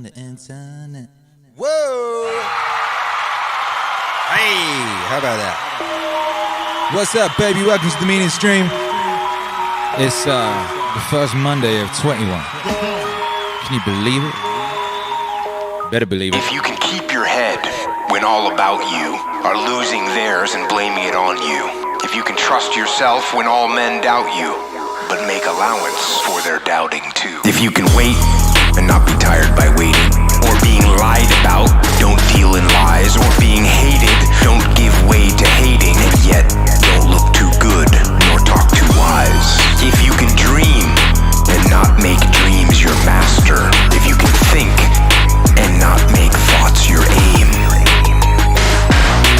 the internet. Whoa! Hey, how about that? What's up, baby? Welcome to the Meaning Stream. It's the first Monday of 21. Can you believe it? Better believe it. If you can keep your head when all about you are losing theirs and blaming it on you. If you can trust yourself when all men doubt you, but make allowance for their doubting too. If you can wait and not be tired by waiting, or being lied about, don't deal in lies, or being hated, don't give way to hating, and yet don't look too good nor talk too wise. If you can dream and not make dreams your master, if you can think and not make thoughts your aim,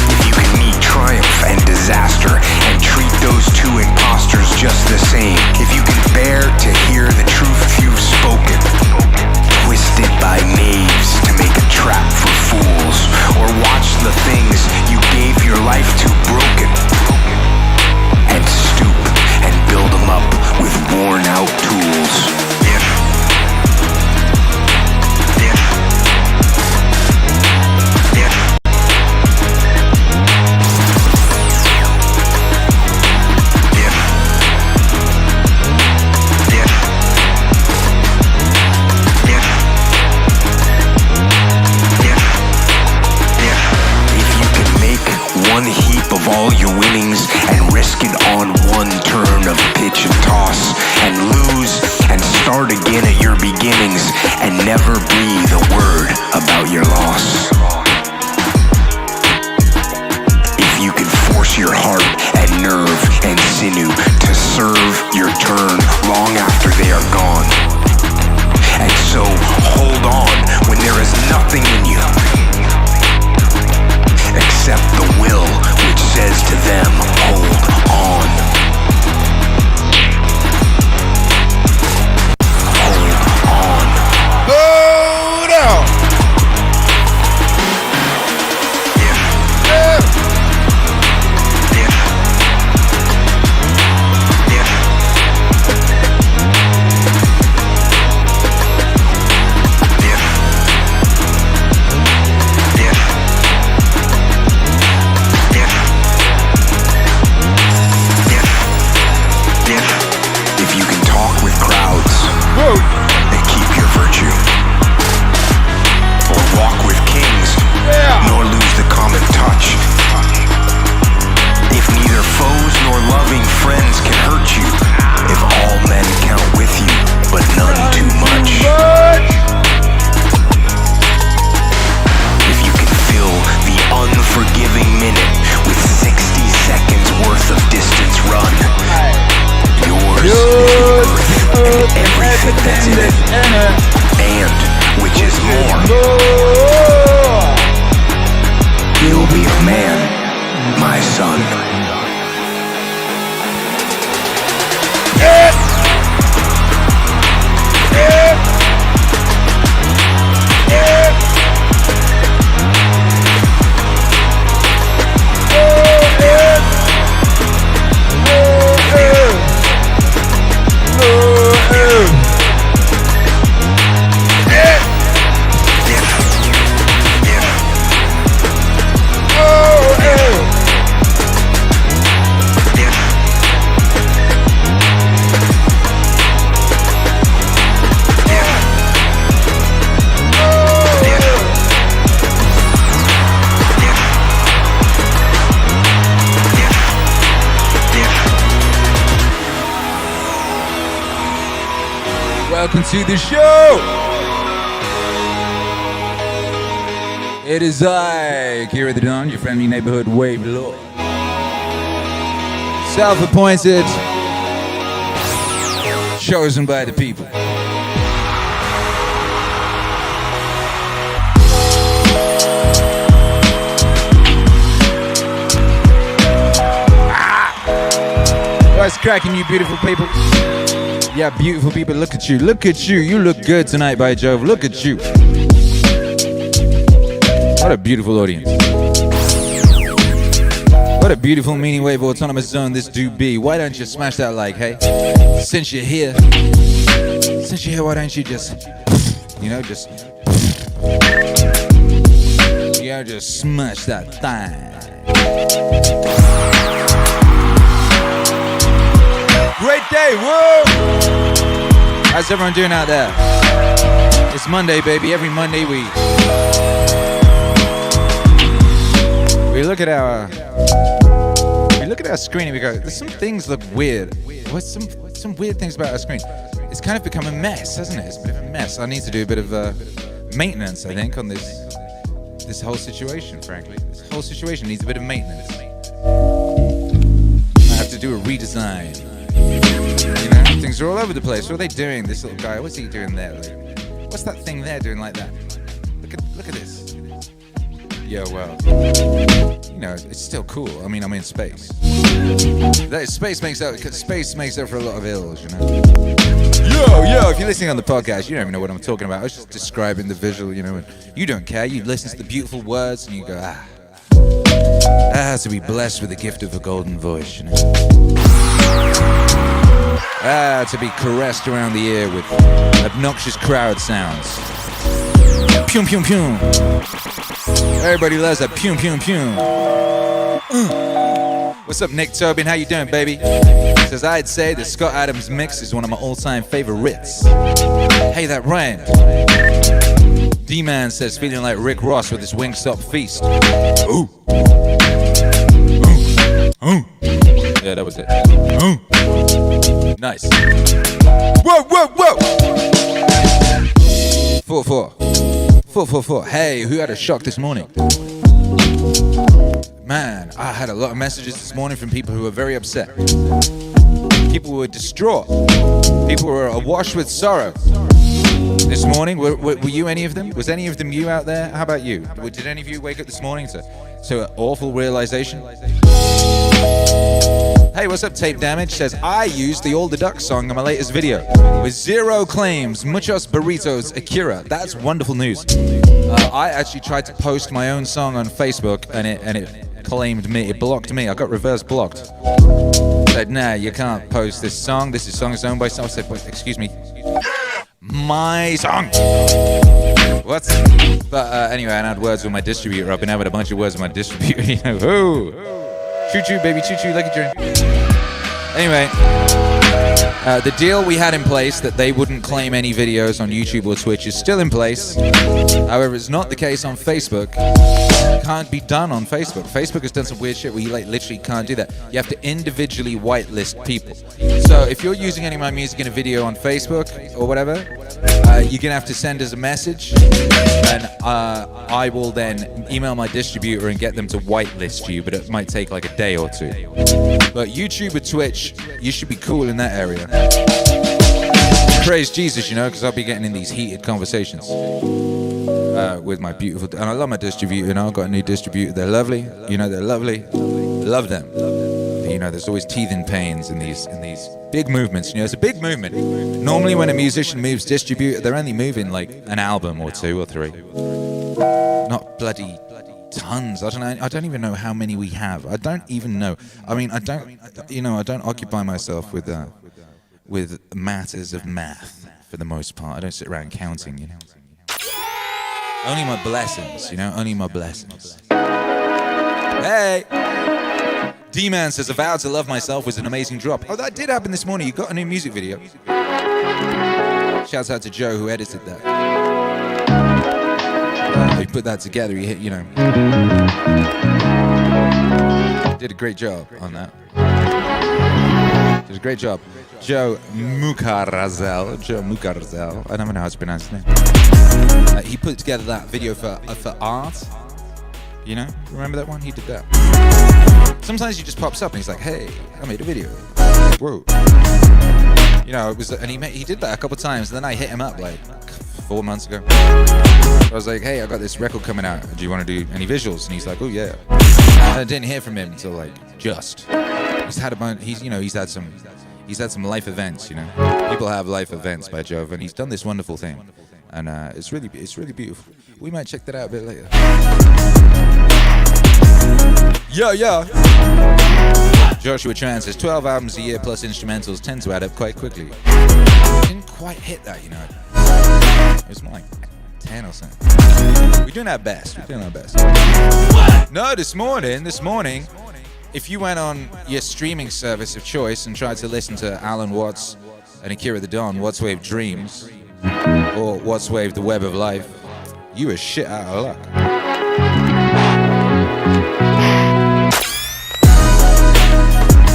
if you can meet triumph and disaster and treat those two imposters just the same, if you can bear to hear the truth you've spoken, twisted by knaves to make a trap for fools, or watch the things you gave your life to broken, and stoop and build them up with worn out tools. One heap of all your winnings and risk it on one turn of pitch and toss, and lose and start again at your beginnings and never breathe a word about your loss. If you can force your heart and nerve and sinew to serve your turn long after they are gone, and so hold on when there is nothing in you except the will which says to them, hold on. Hold on. Hold on. And keep your virtue, or walk with kings, nor lose the common touch. If neither foes nor loving friends can hurt you, if all men count with you, but none too much. If you can fill the unforgiving minute with 60 seconds worth of distance run, yours is the earth and everything that's in it, and, which is more, you'll be a man, my son. Welcome to the show. It is I, Akira The Don, your friendly neighborhood wave lord. Self-appointed, chosen by the people. What's cracking, you beautiful people? Yeah, beautiful people, look at you. Look at you. You look good tonight, by Jove. Look at you. What a beautiful audience. What a beautiful Meaning Wave autonomous zone this do be. Why don't you smash that like, hey? Since you're here, why don't you just, just Yeah, just smash that thing. Great day, whoa! How's everyone doing out there? It's Monday, baby. Every Monday we look at our screen and we go, there's some things look weird. What's some weird things about our screen? It's kind of become a mess, hasn't it? It's a bit of a mess. I need to do a bit of maintenance, I think, on this whole situation, frankly. This whole situation needs a bit of maintenance. I have to do a redesign. You know, things are all over the place. What are they doing? This little guy, what's he doing there? Like, what's that thing there doing like that? Look at this. Yo, well, you know, it's still cool. I mean, I'm in space. Space makes up for a lot of ills, you know. Yo, if you're listening on the podcast, you don't even know what I'm talking about. I was just describing the visual, you know, and you don't care. You listen to the beautiful words and you go, to be blessed with the gift of a golden voice, you know. To be caressed around the ear with obnoxious crowd sounds. Pum, pum, pum. Everybody loves that pum, pum, pum. What's up, Nick Tobin? How you doing, baby? Says, I'd say the Scott Adams mix is one of my all-time favorites. Hey, that rhymed. D-Man says, feeling like Rick Ross with his Wingstop feast. Ooh. Ooh. Yeah, that was it. Ooh. Nice. Whoa. 444. Hey, who had a shock this morning? Man, I had a lot of messages this morning from people who were very upset. People were distraught. People were awash with sorrow. This morning, were you any of them? Was any of them you out there? How about you? Did any of you wake up this morning to an awful realization? Hey, what's up, Tape Damage? Says, I used the All the Duck song in my latest video with 0 claims, muchos burritos, Akira. That's wonderful news. I actually tried to post my own song on Facebook and it claimed me. It blocked me. I got reverse blocked. Said, nah, you can't post this song. This song is owned by someone. I said, excuse me. My song. What? But anyway, I had words with my distributor. I've been having a bunch of words with my distributor. You know, ooh. Choo-choo, baby, choo-choo, lucky drink. Anyway, the deal we had in place that they wouldn't claim any videos on YouTube or Twitch is still in place. However, it's not the case on Facebook. It can't be done on Facebook. Facebook has done some weird shit where you literally can't do that. You have to individually whitelist people. So if you're using any of my music in a video on Facebook or whatever, you're going to have to send us a message, and I will then email my distributor and get them to whitelist you, but it might take like a day or two. But YouTube or Twitch, you should be cool in that area. Praise Jesus, you know, because I'll be getting in these heated conversations with my beautiful... And I love my distributor, you know, I've got a new distributor. They're lovely, you know, they're lovely. Love them. You know, there's always teething pains in these big movements. You know, it's a big movement. Normally when a musician moves distributor, they're only moving like an album or 2 or 3. Not bloody tons. I don't even know how many we have. I don't even know. I mean, I don't occupy myself with matters of math for the most part. I don't sit around counting, you know. Only my blessings, you know, only my blessings. Hey! D-Man says, A Vow to Love Myself was an amazing drop. Oh, that did happen this morning. You got a new music video. Shouts out to Joe who edited that. He put that together. He hit, you know. Did a great job on that. Did a great job. Joe Mukarzel. I don't know how to pronounce his name. He put together that video for art. You know? Remember that one? He did that. Sometimes he just pops up and he's like, hey, I made a video. Whoa. You know, it was, and he did that a couple times, and then I hit him up like 4 months ago. I was like, hey, I got this record coming out. Do you want to do any visuals? And he's like, oh yeah. And I didn't hear from him until like just. He's had some life events, you know. People have life events by Jove, and he's done this wonderful thing. And it's really beautiful. We might check that out a bit later. Yeah. Joshua Tran says 12 albums a year plus instrumentals tend to add up quite quickly. Didn't quite hit that, you know. It was more like 10 or something. We're doing our best. No, this morning, if you went on your streaming service of choice and tried to listen to Alan Watts and Akira The Don, What's Wave Dreams, or What's Wave The Web of Life, you were shit out of luck.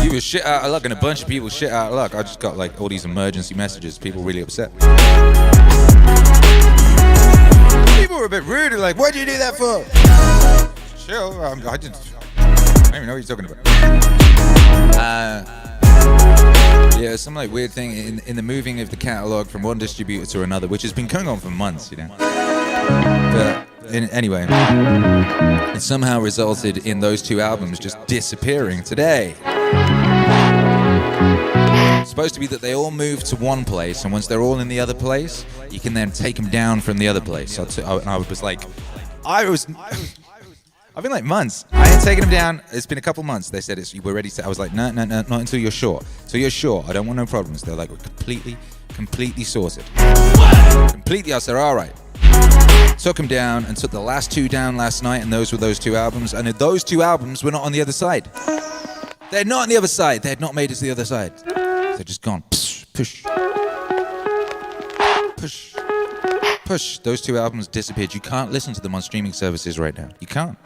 You were shit out of luck, and a bunch of people shit out of luck. I just got like all these emergency messages, people really upset. People were a bit rude, like, what'd you do that for? Chill, I don't even know what you're talking about. Yeah, some like weird thing in the moving of the catalog from one distributor to another, which has been going on for months, you know. But anyway, it somehow resulted in those two albums just disappearing today. It's supposed to be that they all move to one place, and once they're all in the other place, you can then take them down from the other place. And I was like, I've been like months. I had taken them down. It's been a couple months. They said we're ready to. I was like, no, not until you're sure. Till you're sure. I don't want no problems. They're like, we're completely sorted. Completely. I said, all right. Took them down and took the last two down last night, and those were those two albums. And those two albums were not on the other side. They're not on the other side. They had not made it to the other side. They're just gone. Push. Those two albums disappeared. You can't listen to them on streaming services right now. You can't.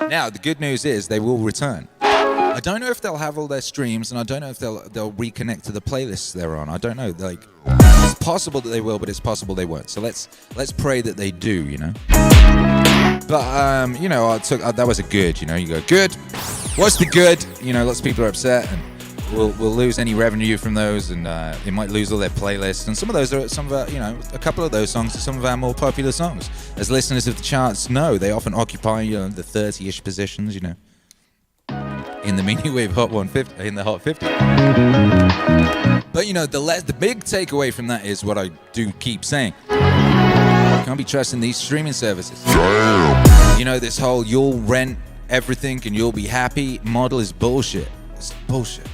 Now, the good news is they will return. I don't know if they'll have all their streams, and I don't know if they'll reconnect to the playlists they're on. I don't know. Like, it's possible that they will, but it's possible they won't. So let's pray that they do, you know. But you know, that was a good. You know, you go good. What's the good? You know, lots of people are upset, and we'll lose any revenue from those, and they might lose all their playlists. And some of those are a couple of those songs are some of our more popular songs. As listeners of the charts know, they often occupy the 30-ish positions, you know, in the MEANINGWAVE Hot 150, in the Hot 50. But you know, the big takeaway from that is what I do keep saying. You can't be trusting these streaming services. You know, this whole you'll rent everything and you'll be happy model is bullshit. It's bullshit.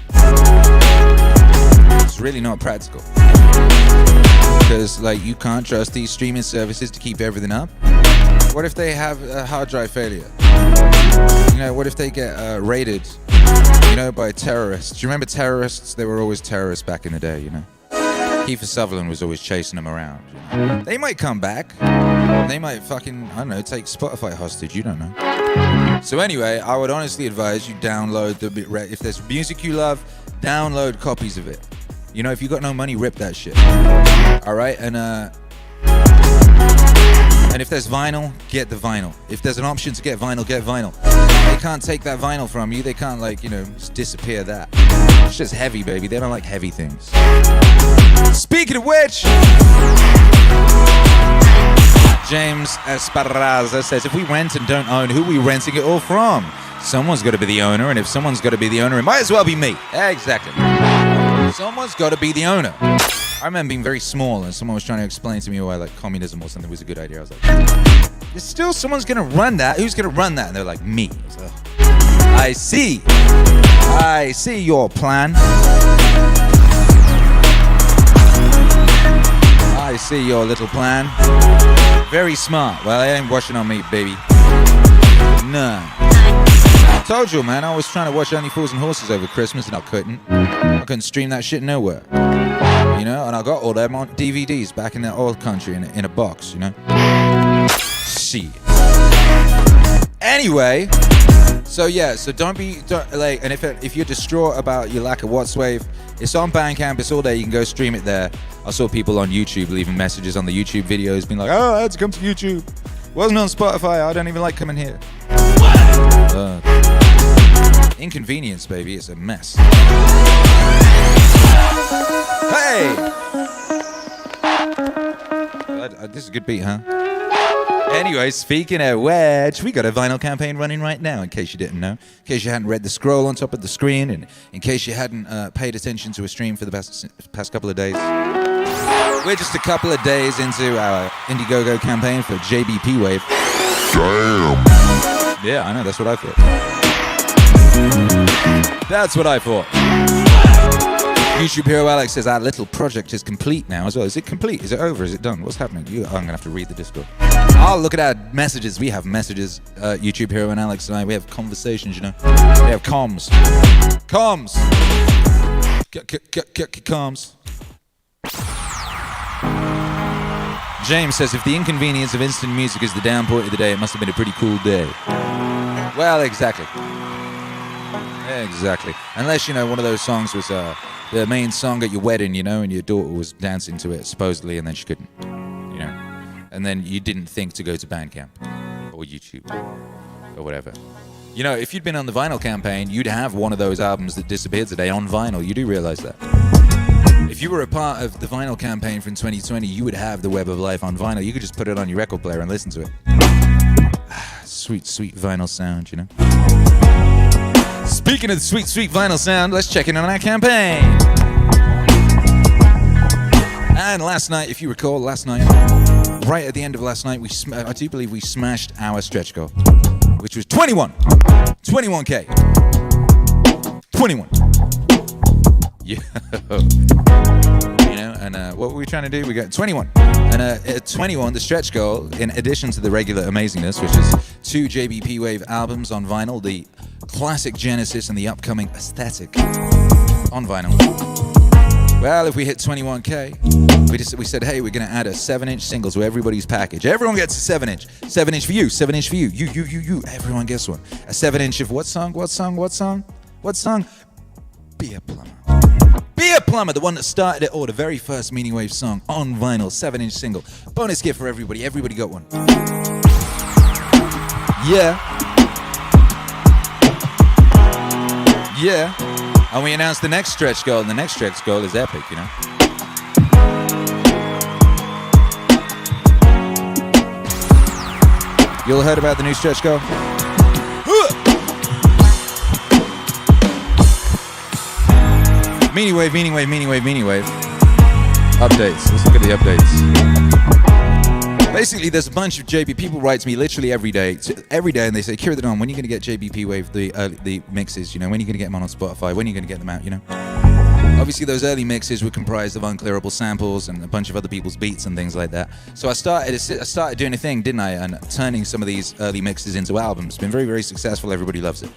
It's really not practical. Because, like, you can't trust these streaming services to keep everything up. What if they have a hard drive failure? You know, what if they get raided, you know, by terrorists? Do you remember terrorists? They were always terrorists back in the day, you know. Kiefer Sutherland was always chasing them around. You know? They might come back. They might fucking, I don't know, take Spotify hostage. You don't know. So anyway, I would honestly advise you download if there's music you love, download copies of it. You know, if you got no money, rip that shit. All right, and if there's vinyl, get the vinyl. If there's an option to get vinyl, get vinyl. They can't take that vinyl from you. They can't, like, you know, just disappear that. It's just heavy, baby. They don't like heavy things. Speaking of which, James Esparraza says, if we rent and don't own, who are we renting it all from? Someone's got to be the owner, and if someone's got to be the owner, it might as well be me. Exactly. Someone's got to be the owner. I remember being very small, and someone was trying to explain to me why, like, communism or something was a good idea. I was like, there's still someone's going to run that. Who's going to run that? And they're like, me. I was like, I see your plan. I see your little plan. Very smart. Well, I ain't watching on me, baby. Nah. I told you, man, I was trying to watch Only Fools and Horses over Christmas, and I couldn't stream that shit nowhere. You know, and I got all them on DVDs back in the old country in a box, you know. Shit. Anyway, so yeah, so don't like, and if you're distraught about your lack of What's Wave, it's on Bandcamp, it's all there, you can go stream it there. I saw people on YouTube leaving messages on the YouTube videos being like, oh, I had to come to YouTube. Wasn't on Spotify, I don't even like coming here. Inconvenience, baby, it's a mess. Hey! This is a good beat, huh? Anyway, speaking of which, we got a vinyl campaign running right now, in case you didn't know. In case you hadn't read the scroll on top of the screen, and in case you hadn't paid attention to a stream for the past couple of days. We're just a couple of days into our Indiegogo campaign for JBPWAVE. Damn! Yeah, I know, that's what I thought. That's what I thought. YouTube Hero Alex says our little project is complete now as well. Is it complete? Is it over? Is it done? What's happening? I'm going to have to read the Discord. Oh, look at our messages. We have messages, YouTube Hero and Alex and I. We have conversations, you know. We have comms. Comms. Comms. James says, if the inconvenience of instant music is the down point of the day, it must have been a pretty cool day. Well, exactly. Exactly. Unless, you know, one of those songs was the main song at your wedding, you know, and your daughter was dancing to it, supposedly, and then she couldn't, you know. And then you didn't think to go to Bandcamp or YouTube or whatever. You know, if you'd been on the vinyl campaign, you'd have one of those albums that disappeared today on vinyl. You do realize that. If you were a part of the vinyl campaign from 2020, you would have The Web of Life on vinyl. You could just put it on your record player and listen to it. Sweet, sweet vinyl sound, you know. Speaking of the sweet, sweet vinyl sound, let's check in on our campaign. And last night, if you recall, right at the end of last night, I do believe we smashed our stretch goal, which was 21K. 21. Yo. You know, and what were we trying to do? We got 21. And at 21, the stretch goal, in addition to the regular amazingness, which is 2 JBPWAVE albums on vinyl, the classic Genesis and the upcoming Aesthetic on vinyl. Well, if we hit 21K, we said, hey, we're going to add a 7-inch single to everybody's package. Everyone gets a 7-inch. 7-inch for you, 7-inch for you. You. Everyone gets one. A 7-inch of what song? Be a Plumber. Be a Plumber, the one that started it all, the very first MEANINGWAVE song on vinyl, 7-inch single. Bonus gift for everybody. Everybody got one. Yeah. And we announced the next stretch goal, and the next stretch goal is epic, you know. You all heard about the new stretch goal? MEANINGWAVE. Updates. Let's look at the updates. Basically, there's a bunch of JB people write to me literally every day, and they say, Akira The Don, when are you going to get JBPWAVE, the mixes, you know, when are you going to get them on Spotify, when are you going to get them out, you know? Obviously, those early mixes were comprised of unclearable samples and a bunch of other people's beats and things like that. So I started doing a thing, didn't I, and turning some of these early mixes into albums. It's been very, very successful. Everybody loves it.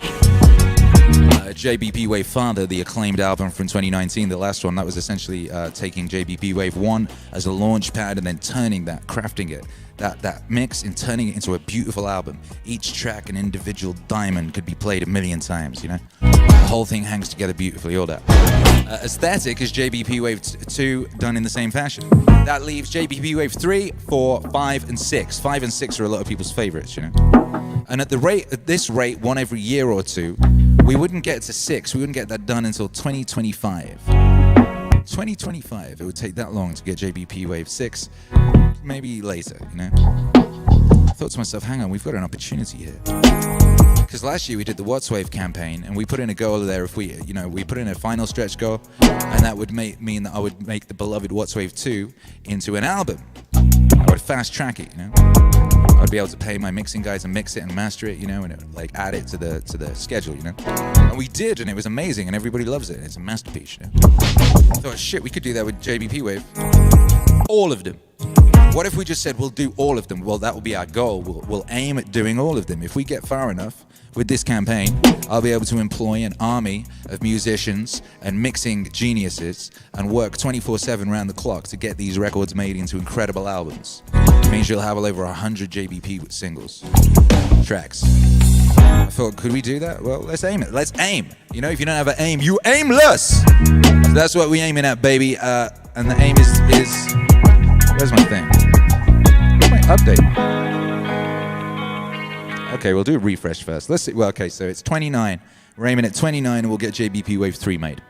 JBPWAVE Father, the acclaimed album from 2019, the last one, that was essentially taking JBPWAVE 1 as a launch pad and then turning that, crafting it, that mix and turning it into a beautiful album. Each track, an individual diamond, could be played 1,000,000 times, you know? The whole thing hangs together beautifully, all that. Aesthetic is JBPWAVE 2 done in the same fashion. That leaves JBPWAVE 3, 4, 5, and 6. 5 and 6 are a lot of people's favorites, you know? And at this rate, one every year or two, we wouldn't get to 6. We wouldn't get that done until 2025. 2025. It would take that long to get JBPWAVE 6. Maybe later, you know. I thought to myself, hang on, we've got an opportunity here. Because last year we did the WhatsWave campaign, and we put in a goal there. If we put in a final stretch goal, and that would mean that I would make the beloved WhatsWave 2 into an album. I would fast track it, you know. I'd be able to pay my mixing guy to mix it and master it, you know, and like add it to the schedule, you know. And we did, and it was amazing, and everybody loves it. It's a masterpiece, you know. I thought, shit, we could do that with JBPWAVE. All of them. What if we just said we'll do all of them? Well, that will be our goal. We'll aim at doing all of them. If we get far enough with this campaign, I'll be able to employ an army of musicians and mixing geniuses and work 24/7 round the clock to get these records made into incredible albums. It means you'll have well over 100 JBP singles, tracks. I thought, could we do that? Well, let's aim it. Let's aim. You know, if you don't have an aim, you aimless. So that's what we're aiming at, baby. And the aim is where's my thing? Where's my update? Okay, we'll do a refresh first. Let's see. Well, okay, so it's 29. We're aiming at 29, and we'll get JBPWAVE 3 made.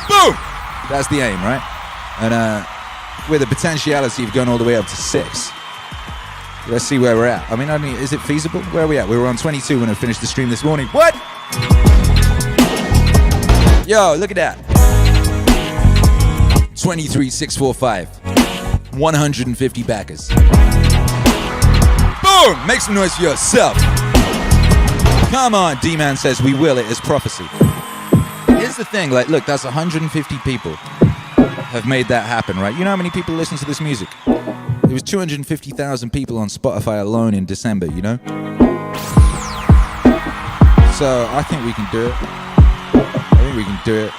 Boom! That's the aim, right? And with the potentiality of going all the way up to 6. Let's see where we're at. I mean, is it feasible? Where are we at? We were on 22 when I finished the stream this morning. What? Yo, look at that. 23,645. 150 backers. Boom! Make some noise for yourself. Come on, D-Man says we will. It is prophecy. Is here's the thing, like, look, that's 150 people have made that happen, right? You know how many people listen to this music? There was 250,000 people on Spotify alone in December, you know? So I think we can do it.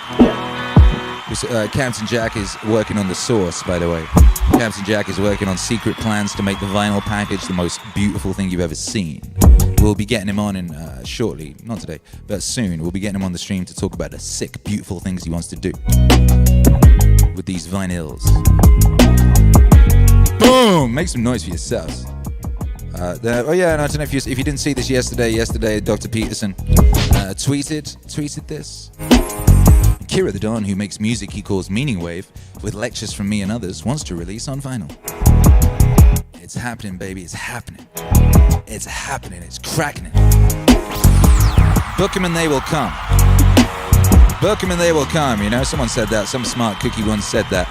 Captain Jack is working on the source, by the way. Captain Jack is working on secret plans to make the vinyl package the most beautiful thing you've ever seen. We'll be getting him on shortly, not today, but soon. We'll be getting him on the stream to talk about the sick, beautiful things he wants to do with these vinyls. Boom! Make some noise for yourselves. Oh yeah, and I don't know if you didn't see this yesterday Dr. Peterson tweeted this. Akira The Don, who makes music he calls MEANINGWAVE, with lectures from me and others, wants to release on vinyl. It's happening, baby, it's happening. It's happening, it's cracking it. Book 'em and they will come. Book 'em and they will come, you know? Someone said that, some smart cookie once said that.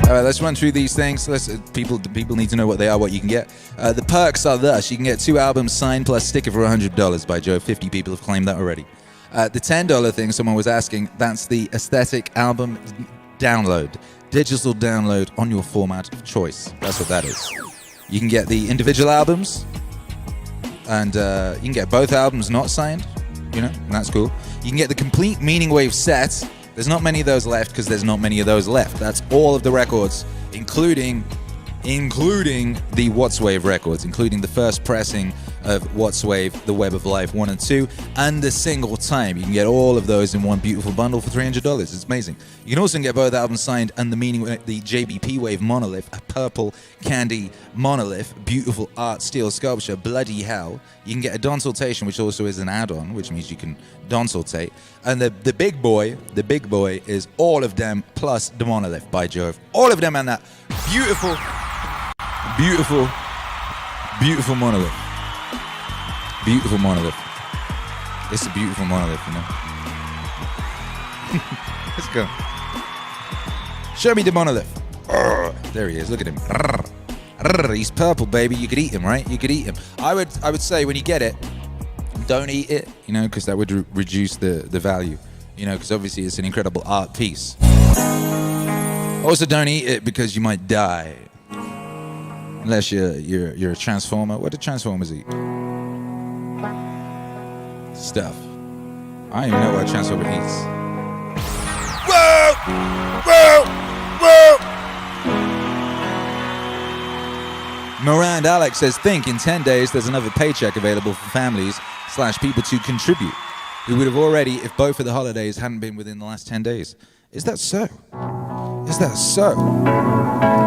All right, let's run through these things. People need to know what they are, what you can get. The perks are thus. You can get 2 albums signed plus sticker for $100 by Joe. 50 people have claimed that already. The $10 thing, someone was asking, that's the aesthetic album download. Digital download on your format of choice. That's what that is. You can get the individual albums, and you can get both albums not signed, you know, and that's cool. You can get the complete MEANINGWAVE set. There's not many of those left because there's not many of those left. That's all of the records, including the WhatsWave records, including the first pressing of WhatsWave, The Web of Life 1 and 2, and the single time. You can get all of those in one beautiful bundle for $300. It's amazing. You can also get both albums signed and the JBPWAVE monolith, a purple candy monolith, beautiful art steel sculpture, bloody hell. You can get a Donsultation, which also is an add-on, which means you can Donsultate. And the big boy is all of them plus the monolith, by Jove. All of them and that beautiful monolith. Beautiful monolith. It's a beautiful monolith, you know. Let's go. Show me the monolith. There he is. Look at him. He's purple, baby. You could eat him, right? You could eat him. I would say when you get it, don't eat it, you know, because that would reduce the value, you know, because obviously it's an incredible art piece. Also, don't eat it because you might die. Unless you're a transformer. What do transformers eat? Stuff. I don't even know what a transformer eats. Whoa! Whoa! Whoa! Miranda Alex says, think in 10 days there's another paycheck available for families/people to contribute who would have already if both of the holidays hadn't been within the last 10 days. Is that so? Is that so?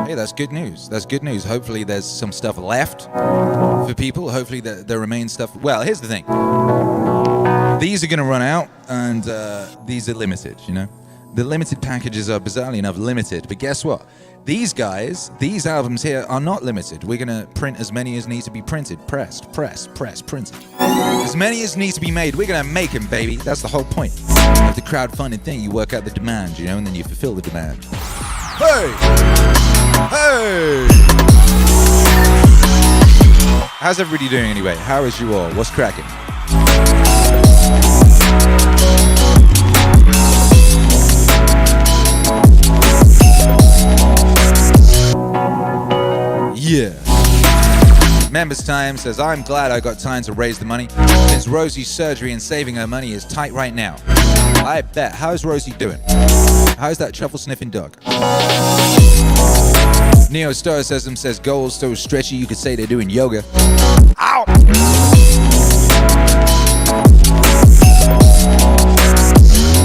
Hey, that's good news. That's good news. Hopefully there's some stuff left for people. Hopefully there remains stuff. Well, here's the thing. These are going to run out, and these are limited, you know? The limited packages are bizarrely enough limited, but guess what? These guys, these albums here are not limited. We're going to print as many as need to be printed. Pressed, printed. As many as need to be made, we're going to make them, baby. That's the whole point of the crowdfunding thing. You work out the demand, you know, and then you fulfill the demand. Hey! Hey! How's everybody doing anyway? How is you all? What's cracking? Yeah. Members Time says, I'm glad I got time to raise the money since Rosie's surgery and saving her money is tight right now. I bet. How's Rosie doing? How's that truffle sniffing dog? Neo Stoicism says, goals so stretchy you could say they're doing yoga. Ow!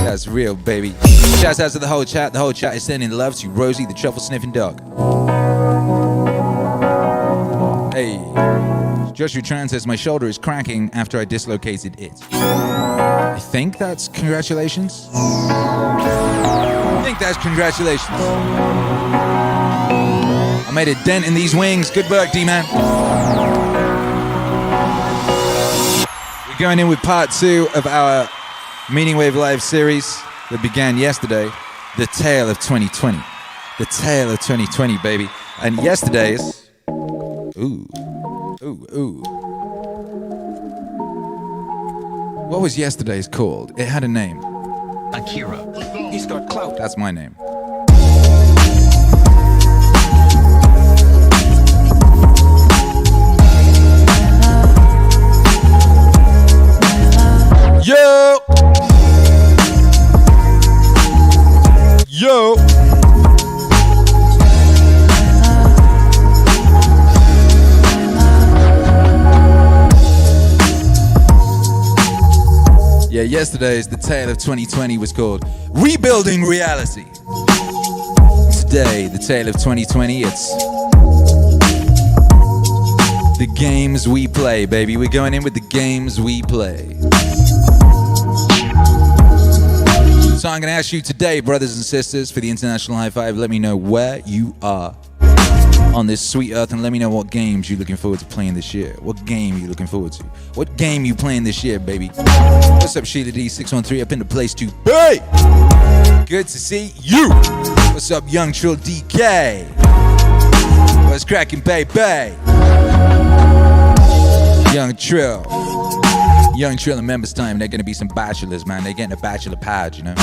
That's real, baby. Shouts out to the whole chat. The whole chat is sending love to Rosie, the truffle sniffing dog. Hey. Joshua Tran says, my shoulder is cracking after I dislocated it. I think that's congratulations. I think that's congratulations. I made a dent in these wings. Good work, D-Man. We're going in with part 2 of our MEANINGWAVE Live series that began yesterday. The Tale of 2020. The Tale of 2020, baby. And yesterday's Ooh. What was yesterday's called? It had a name. Akira. He's got clout. That's my name. Yo! Yo! Yeah, yesterday's The Tale of 2020 was called Rebuilding Reality. Today, The Tale of 2020, it's the games we play, baby. We're going in with the games we play. So I'm going to ask you today, brothers and sisters, for the International High Five, let me know where you are on this sweet earth and let me know what games you're looking forward to playing this year. What game are you looking forward to? What game you playing this year, baby? What's up, Sheila D613 up in the place to be? Good to see you. What's up, Young Trill DK? What's cracking, baby? Young Trill and Members Time, they're going to be some bachelors, man. They're getting a bachelor pad, you know?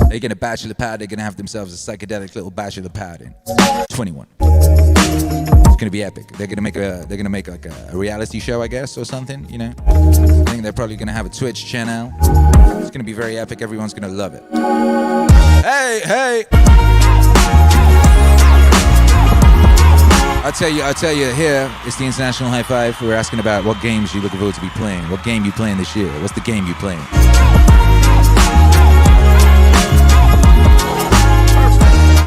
They're getting a bachelor pad. They're going to have themselves a psychedelic little bachelor pad in 21. It's going to be epic. They're going to make like a reality show, I guess, or something, you know? I think they're probably going to have a Twitch channel. It's going to be very epic. Everyone's going to love it. Hey! I'll tell you here, it's the International High Five. We're asking about what games you're looking forward to be playing. What game you playing this year? What's the game you playing?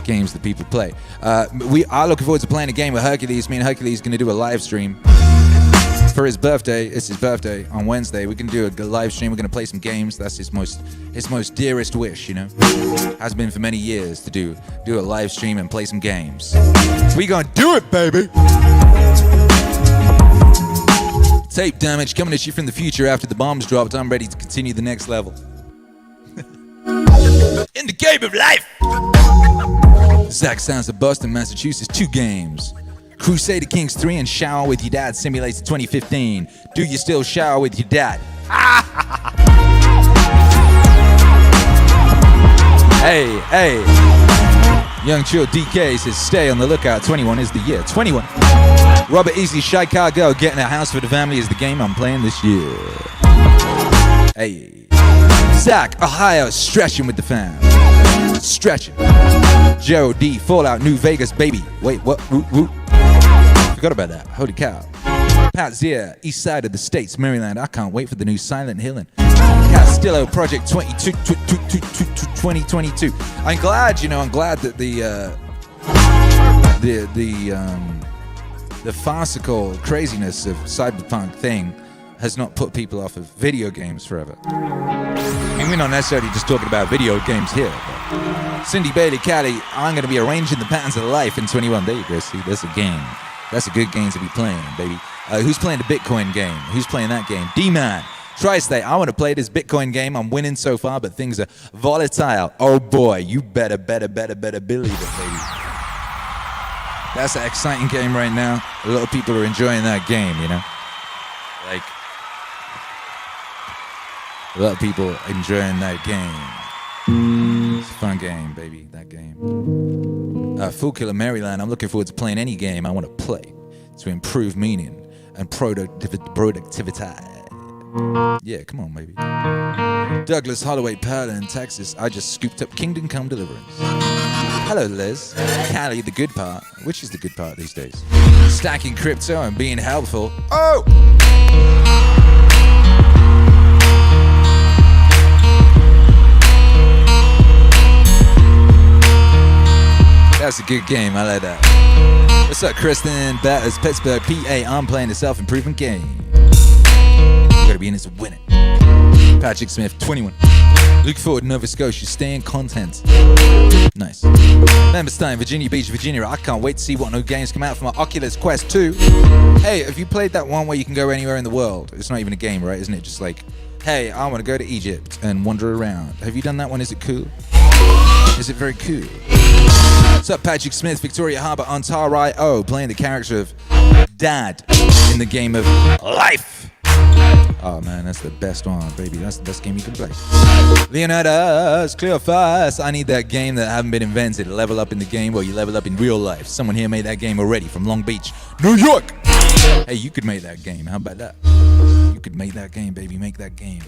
Games that people play. We are looking forward to playing a game with Hercules. Me and Hercules are going to do a live stream for his birthday. It's his birthday on Wednesday. We're going to do a live stream. We're going to play some games. That's his most dearest wish, you know. Has been for many years to do a live stream and play some games. We gonna do it, baby. Tape damage coming at you from the future after the bombs dropped. I'm ready to continue the next level. In the game of life. Zach Sounds of Boston, Massachusetts. 2 games. Crusader Kings 3 and Shower with Your Dad Simulator 2015. Do you still shower with your dad? Hey. Young Chill DK says stay on the lookout. 21 is the year. 21. Robert Easley, Chicago, getting a house for the family is the game I'm playing this year. Hey. Zach, Ohio, stretching with the fam. Stretching. Joe D, Fallout, New Vegas, baby. Wait, what? Woo. Forgot about that. Holy cow. Pat Zier, east side of the states, Maryland. I can't wait for the new Silent Hill and Castillo Project 2022. I'm glad that the farcical craziness of cyberpunk thing has not put people off of video games forever. I mean, we're not necessarily just talking about video games here. But Cindy Bailey, Cali, I'm going to be arranging the patterns of life in 21. There you go, see, that's a game. That's a good game to be playing, baby. Who's playing the Bitcoin game? Who's playing that game? D-Man, Tri-State, I want to play this Bitcoin game. I'm winning so far, but things are volatile. Oh boy, you better believe it, baby. That's an exciting game right now. A lot of people are enjoying that game, you know? Like, a lot of people enjoying that game. It's a fun game, baby, that game. Fool Killer Maryland, I'm looking forward to playing any game I want to play to improve meaning and productivity. Yeah, come on, baby. Douglas Holloway, Pearland, Texas. I just scooped up Kingdom Come Deliverance. Hello, Liz. Callie, the good part. Which is the good part these days? Stacking crypto and being helpful. Oh! That's a good game. I like that. What's up, Kristen? That is Pittsburgh, PA. I'm playing a self-improvement game. Gotta be in this to win it. Patrick Smith, 21. Look forward, Nova Scotia. Stay in content. Nice. Members time, Virginia Beach, Virginia. I can't wait to see what new games come out for my Oculus Quest 2. Hey, have you played that one where you can go anywhere in the world? It's not even a game, right? Isn't it just like, hey, I want to go to Egypt and wander around. Have you done that one? Is it cool? Is it very cool? What's up, Patrick Smith, Victoria Harbour, Ontario, playing the character of dad in the game of life. Oh man, that's the best one, baby. That's the best game you can play. Leonidas, Cleophas, I need that game that haven't been invented. Level up in the game where you level up in real life. Someone here made that game already from Long Beach, New York. Hey, you could make that game. How about that? You could make that game, baby. Make that game.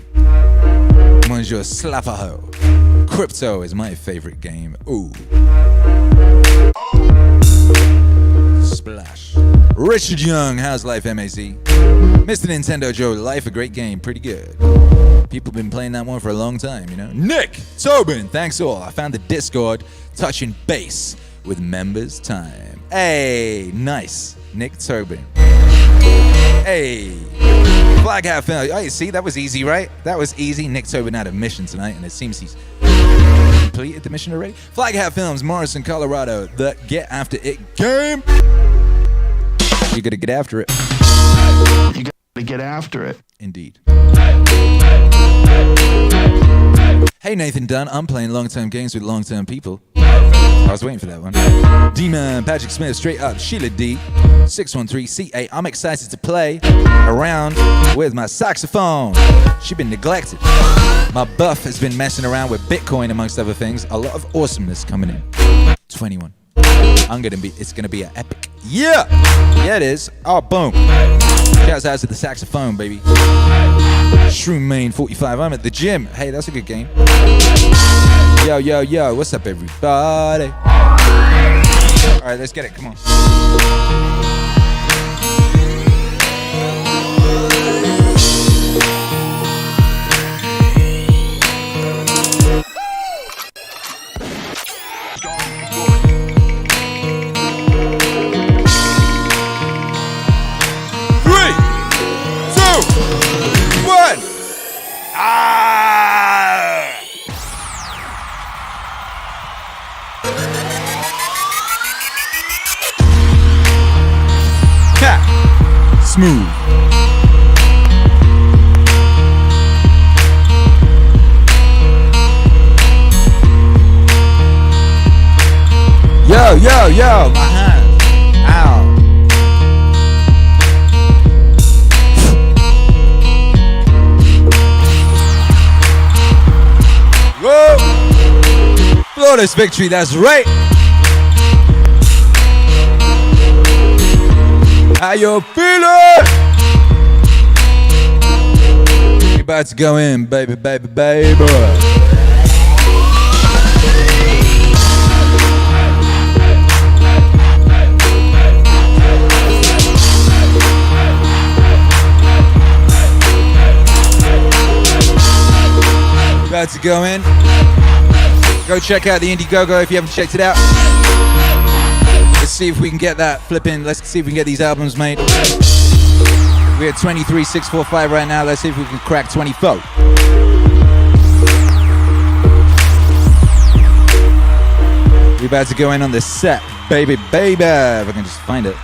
Bonjour, Slavaho. Crypto is my favorite game. Ooh. Splash. Richard Young, how's life, MAZ? Mr. Nintendo Joe, life a great game, pretty good. People been playing that one for a long time, you know. Nick Tobin, thanks all. I found the Discord touching base with members time. Hey, nice. Nick Tobin. Hey. Flag Hat Film. Hey, see, that was easy, right? That was easy. Nick Tobin had a mission tonight, and it seems he's completed the mission already. Flag Hat Films, Morrison, Colorado. The Get After It game. You gotta get after it. You gotta get after it. Indeed. Hey Nathan Dunn, I'm playing long-term games with long-term people. I was waiting for that one. D-Man, Patrick Smith, straight up, Sheila D, 613CA. I'm excited to play around with my saxophone. She's been neglected. My buff has been messing around with Bitcoin amongst other things. A lot of awesomeness coming in. 21. It's gonna be an epic. Yeah! Yeah, it is. Oh, boom. Shouts out to the saxophone, baby. Shroom Main 45. I'm at the gym. Hey, that's a good game. Yo, yo, yo. What's up, everybody? Alright, let's get it. Come on. Smooth. Yo, yo, yo, my hands. Ow. Whoa. Flawless victory, that's right. How you feeling? We about to go in, baby, baby, baby. About to go in. Go check out the Indiegogo if you haven't checked it out. Let's see if we can get that flipping. Let's see if we can get these albums made. We're at 23,645 right now. Let's see if we can crack 24. We're about to go in on the set, baby, baby. If I can just find it.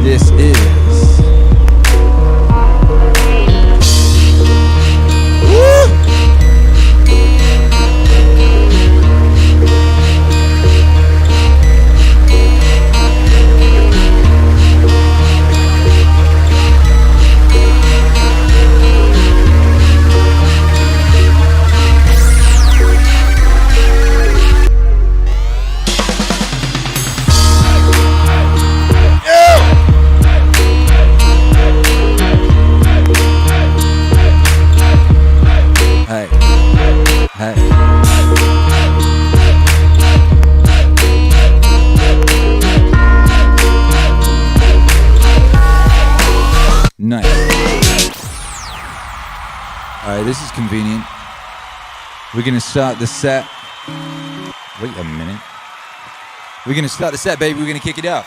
This is. Woo! Hey. Nice. Alright, this is convenient. We're gonna start the set. Wait a minute. We're gonna start the set, baby. We're gonna kick it out.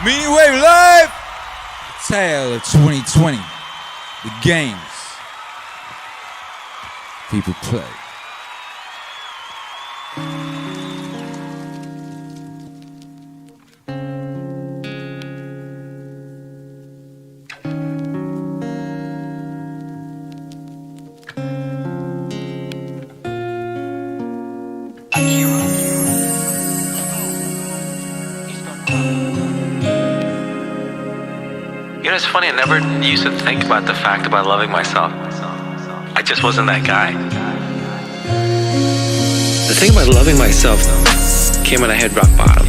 MEANINGWAVE live! The tale of 2020. The games people play. it's funny, I never used to think about the fact about loving myself. I just wasn't that guy. The thing about loving myself came when I hit rock bottom.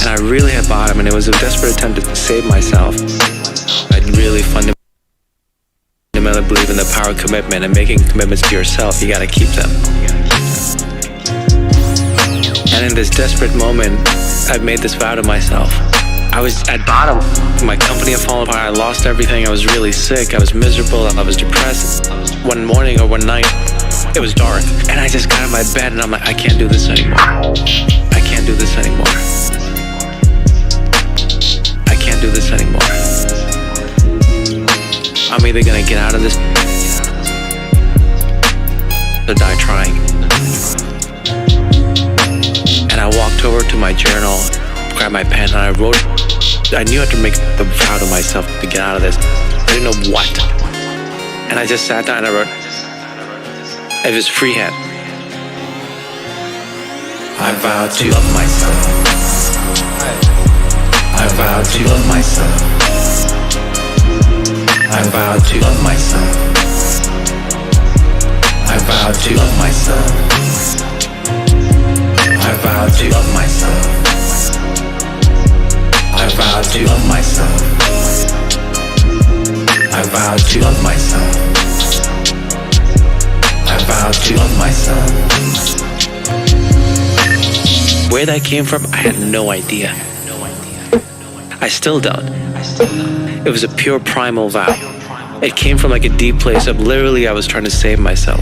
And I really hit bottom, and it was a desperate attempt to save myself. I really fundamentally believe in the power of commitment, and making commitments to yourself, you gotta keep them. And in this desperate moment, I made this vow to myself. I was at bottom. My company had fallen apart. I lost everything. I was really sick. I was miserable. I was depressed. One morning or one night, it was dark. And I just got out of my bed and I'm like, I can't do this anymore. I can't do this anymore. I can't do this anymore. I'm either gonna get out of this or die trying. And I walked over to my journal, grabbed my pen, and I wrote. I knew I had to make the vow to myself to get out of this. I didn't know what. And I just sat down and I wrote, it was freehand. I vow to love myself. I vow to love myself. I vow to love myself. I vow to love myself. I vow to love myself. I vow to love myself. I vow to love myself. I vow to love myself. Where that came from, I had no idea. I still don't. It was a pure primal vow. It came from like a deep place of literally I was trying to save myself.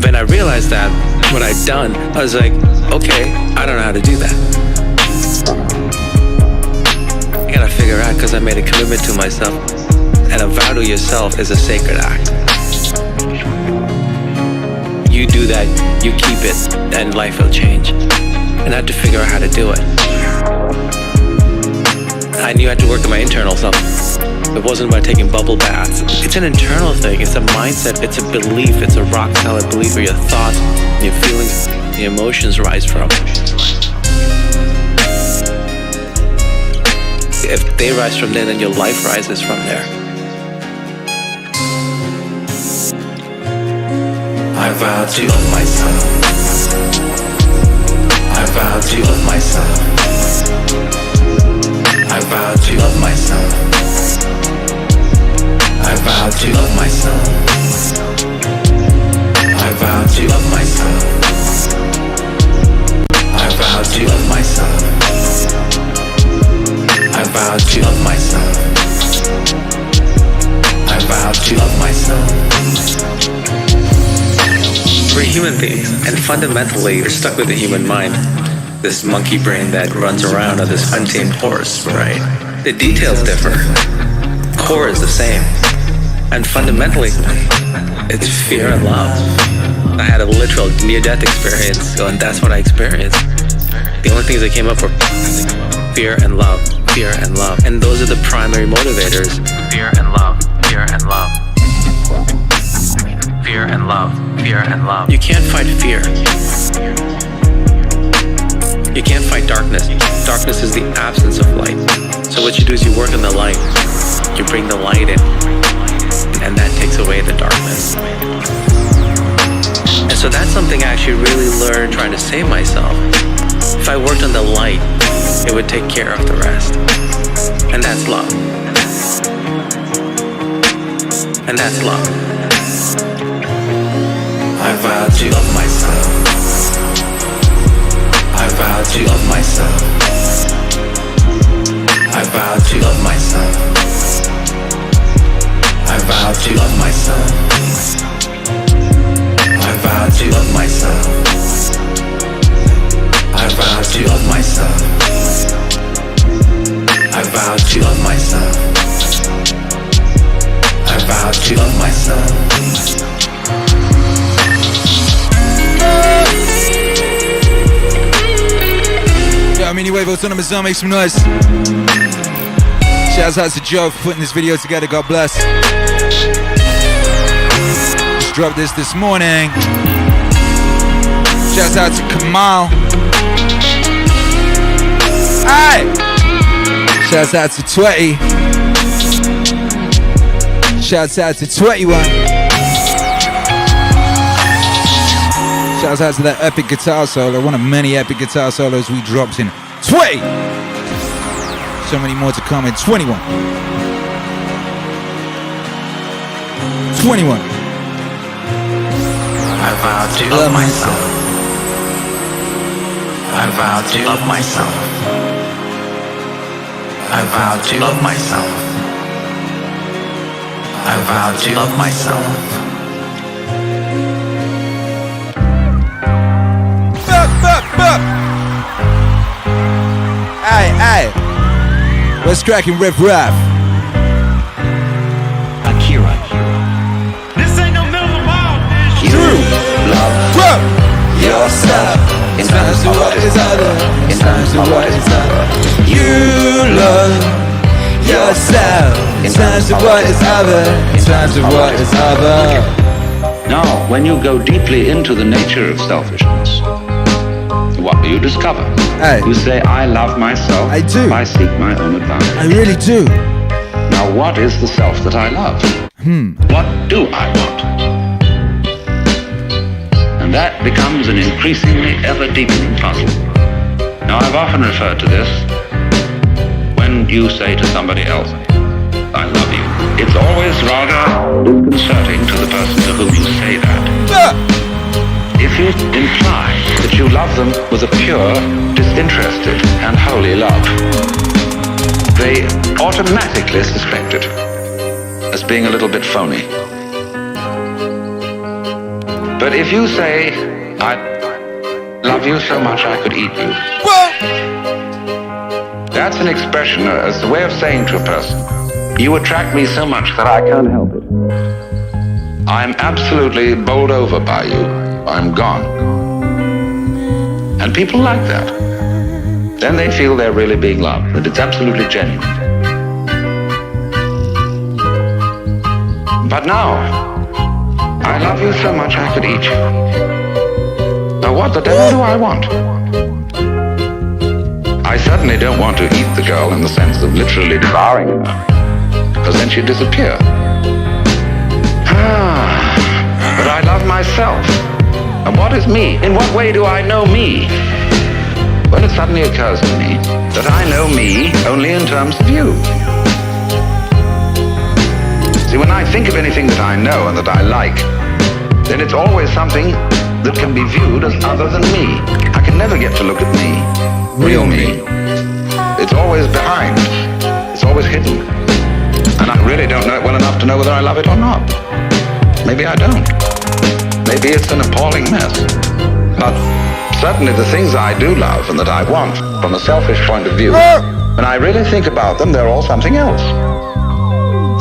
When I realized that, what I'd done, I was like, okay, I don't know how to do that. I gotta figure out, because I made a commitment to myself, and a vow to yourself is a sacred act. You do that, you keep it, and life will change. And I had to figure out how to do it. I knew I had to work on my internal self. It wasn't about taking bubble baths. It's an internal thing. It's a mindset. It's a belief. It's a rock solid belief where your thoughts, your feelings, your emotions rise from. If they rise from there, then your life rises from there. I vow to love myself. I vow to love myself. I vow to love myself. I vow to love myself. I vow to love myself. I vow to love myself. I vow to love myself. I vow to love myself. We're human beings, and fundamentally, we're stuck with the human mind. This monkey brain that runs around on this untamed horse, right? The details differ. Core is the same. And fundamentally, it's fear and love. I had a literal near-death experience, and that's what I experienced. The only things that came up were fear and love, fear and love. And those are the primary motivators. Fear and love, fear and love. Fear and love, fear and love. You can't fight fear. You can't fight darkness. Darkness is the absence of light. So what you do is you work on the light. You bring the light in. And that takes away the darkness. And so that's something I actually really learned trying to save myself. If I worked on the light, it would take care of the rest. And that's love. And that's love. I vow to love myself. I vow to love myself. I vow to love myself. I vow to love myself. I vow to love myself. I vow to love myself. I vow to love myself. I vow to love myself. Yo, MEANINGWAVE Autonomous Zone, make some noise. Shouts out to Joe for putting this video together, God bless. Just dropped this morning. Shouts out to Kamal. Aye. Shouts out to 20. Shouts out to 21. Shouts out to that epic guitar solo, one of many epic guitar solos we dropped in 20. So many more to come in 21. 21. I vow to love myself. I vow to love myself. I vow to love myself. I vow to love myself. Aye, aye. What's cracking, Riff Raff? Akira. This ain't no middle of mile, bitch. You love yourself. In times to what is other. In times to what is other. You love yourself. In times to what is other. In times to what is other. Now, when you go deeply into the nature of selfishness, what do you discover? Aye. You say, I love myself. I do. I seek my own advantage. I really do. Now, what is the self that I love? What do I want? And that becomes an increasingly ever-deepening puzzle. Now, I've often referred to this when you say to somebody else, I love you. It's always rather disconcerting to the person to whom you say that. If you imply that you love them with a pure, disinterested, and holy love, they automatically suspect it as being a little bit phony. But if you say, I love you so much I could eat you, that's an expression, as a way of saying to a person, you attract me so much that I can't help it. I'm absolutely bowled over by you. I'm gone. And people like that. Then they feel they're really being loved, that it's absolutely genuine. But now, I love you so much I could eat you. Now what the devil do I want? I certainly don't want to eat the girl in the sense of literally devouring her, because then she'd disappear. But I love myself. And what is me? In what way do I know me? Well, it suddenly occurs to me that I know me only in terms of you. See, when I think of anything that I know and that I like, then it's always something that can be viewed as other than me. I can never get to look at me, real me. It's always behind. It's always hidden. And I really don't know it well enough to know whether I love it or not. Maybe I don't. Maybe it's an appalling mess. But certainly the things I do love and that I want from a selfish point of view, when I really think about them, they're all something else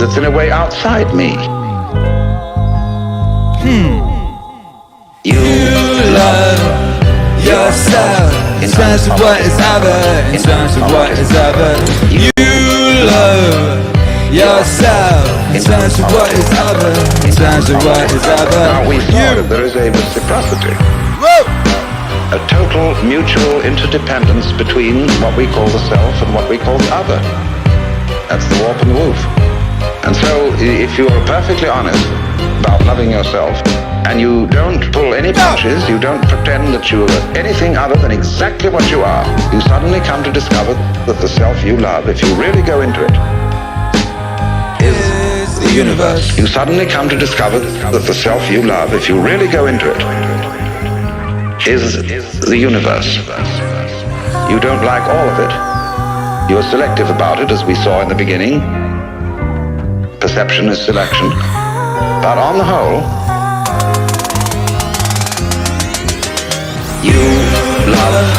that's in a way outside me. You love yourself in terms of what is other, in terms of what is other. You love yourself in terms of what is other, in terms of what is other. Now we saw that there is a reciprocity, a total mutual interdependence between what we call the self and what we call the other. That's the warp and the woof. And so if you are perfectly honest about loving yourself, and you don't pull any punches, you don't pretend that you are anything other than exactly what you are, you suddenly come to discover that the self you love, if you really go into it, is the universe. You suddenly come to discover that the self you love, if you really go into it, is the universe. You don't like all of it. You're selective about it, as we saw in the beginning. Perception is selection. But on the whole, you love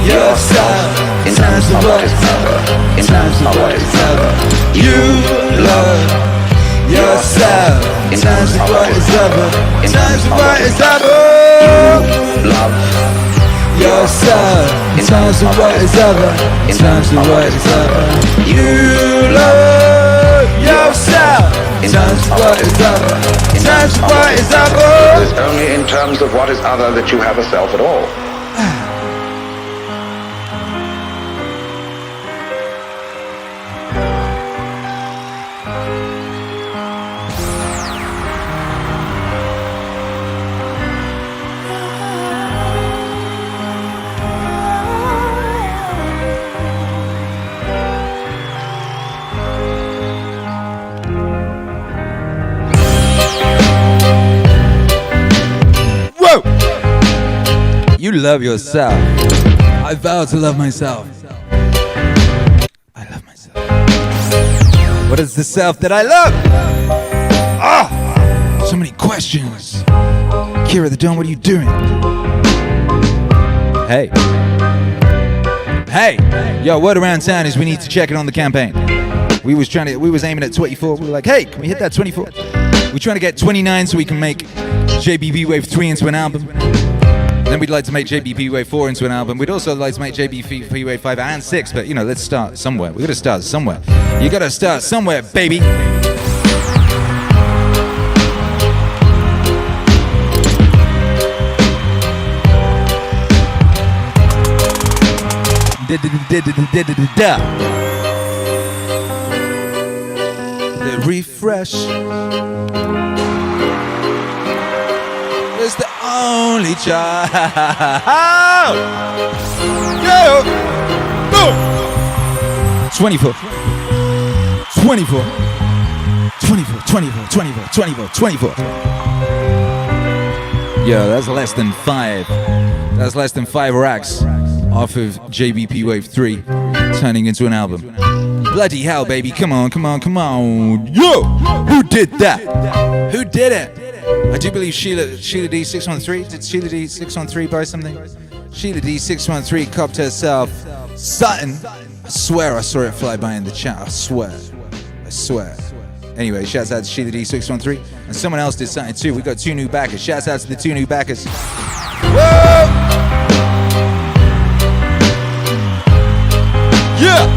yourself in terms of what is other, in terms of what is other. You love yourself in terms of what is other, in terms of what is other. You love yourself in terms of what is other, in terms of what is other. You love yourself in terms of what is other, in terms of what is other. It is only in terms of what is other that you have a self at all. You love yourself. I vow to love myself. I love myself. What is the self that I love? Ah, so many questions. Akira the Don, what are you doing? Hey. Hey. Yo, word around town is we need to check it on the campaign. We was aiming at 24. We were like, hey, can we hit that 24? We're trying to get 29 so we can make JBPWAVE 3 into an album. Then we'd like to make JBPWAVE 4 into an album. We'd also like to make JBPWAVE 5 and 6, but let's start somewhere. We gotta start somewhere. You gotta start somewhere, baby. The refresh is the only child. Yeah. Boom. 24. 24. 24. 24. 24. 24. 24. Yo, that's less than 5. That's less than 5 racks off of JBPWAVE 3 turning into an album. Bloody hell, baby. Come on, come on, come on. Yo! Who did that? Who did it? I do believe Sheila D613. Did Sheila D613 buy something? Sheila D613 copped herself something. I swear I saw it fly by in the chat. I swear. Anyway, shouts out to Sheila D613. And someone else did something too. We got 2 new backers. Shouts out to the 2 new backers. Whoa! Yeah!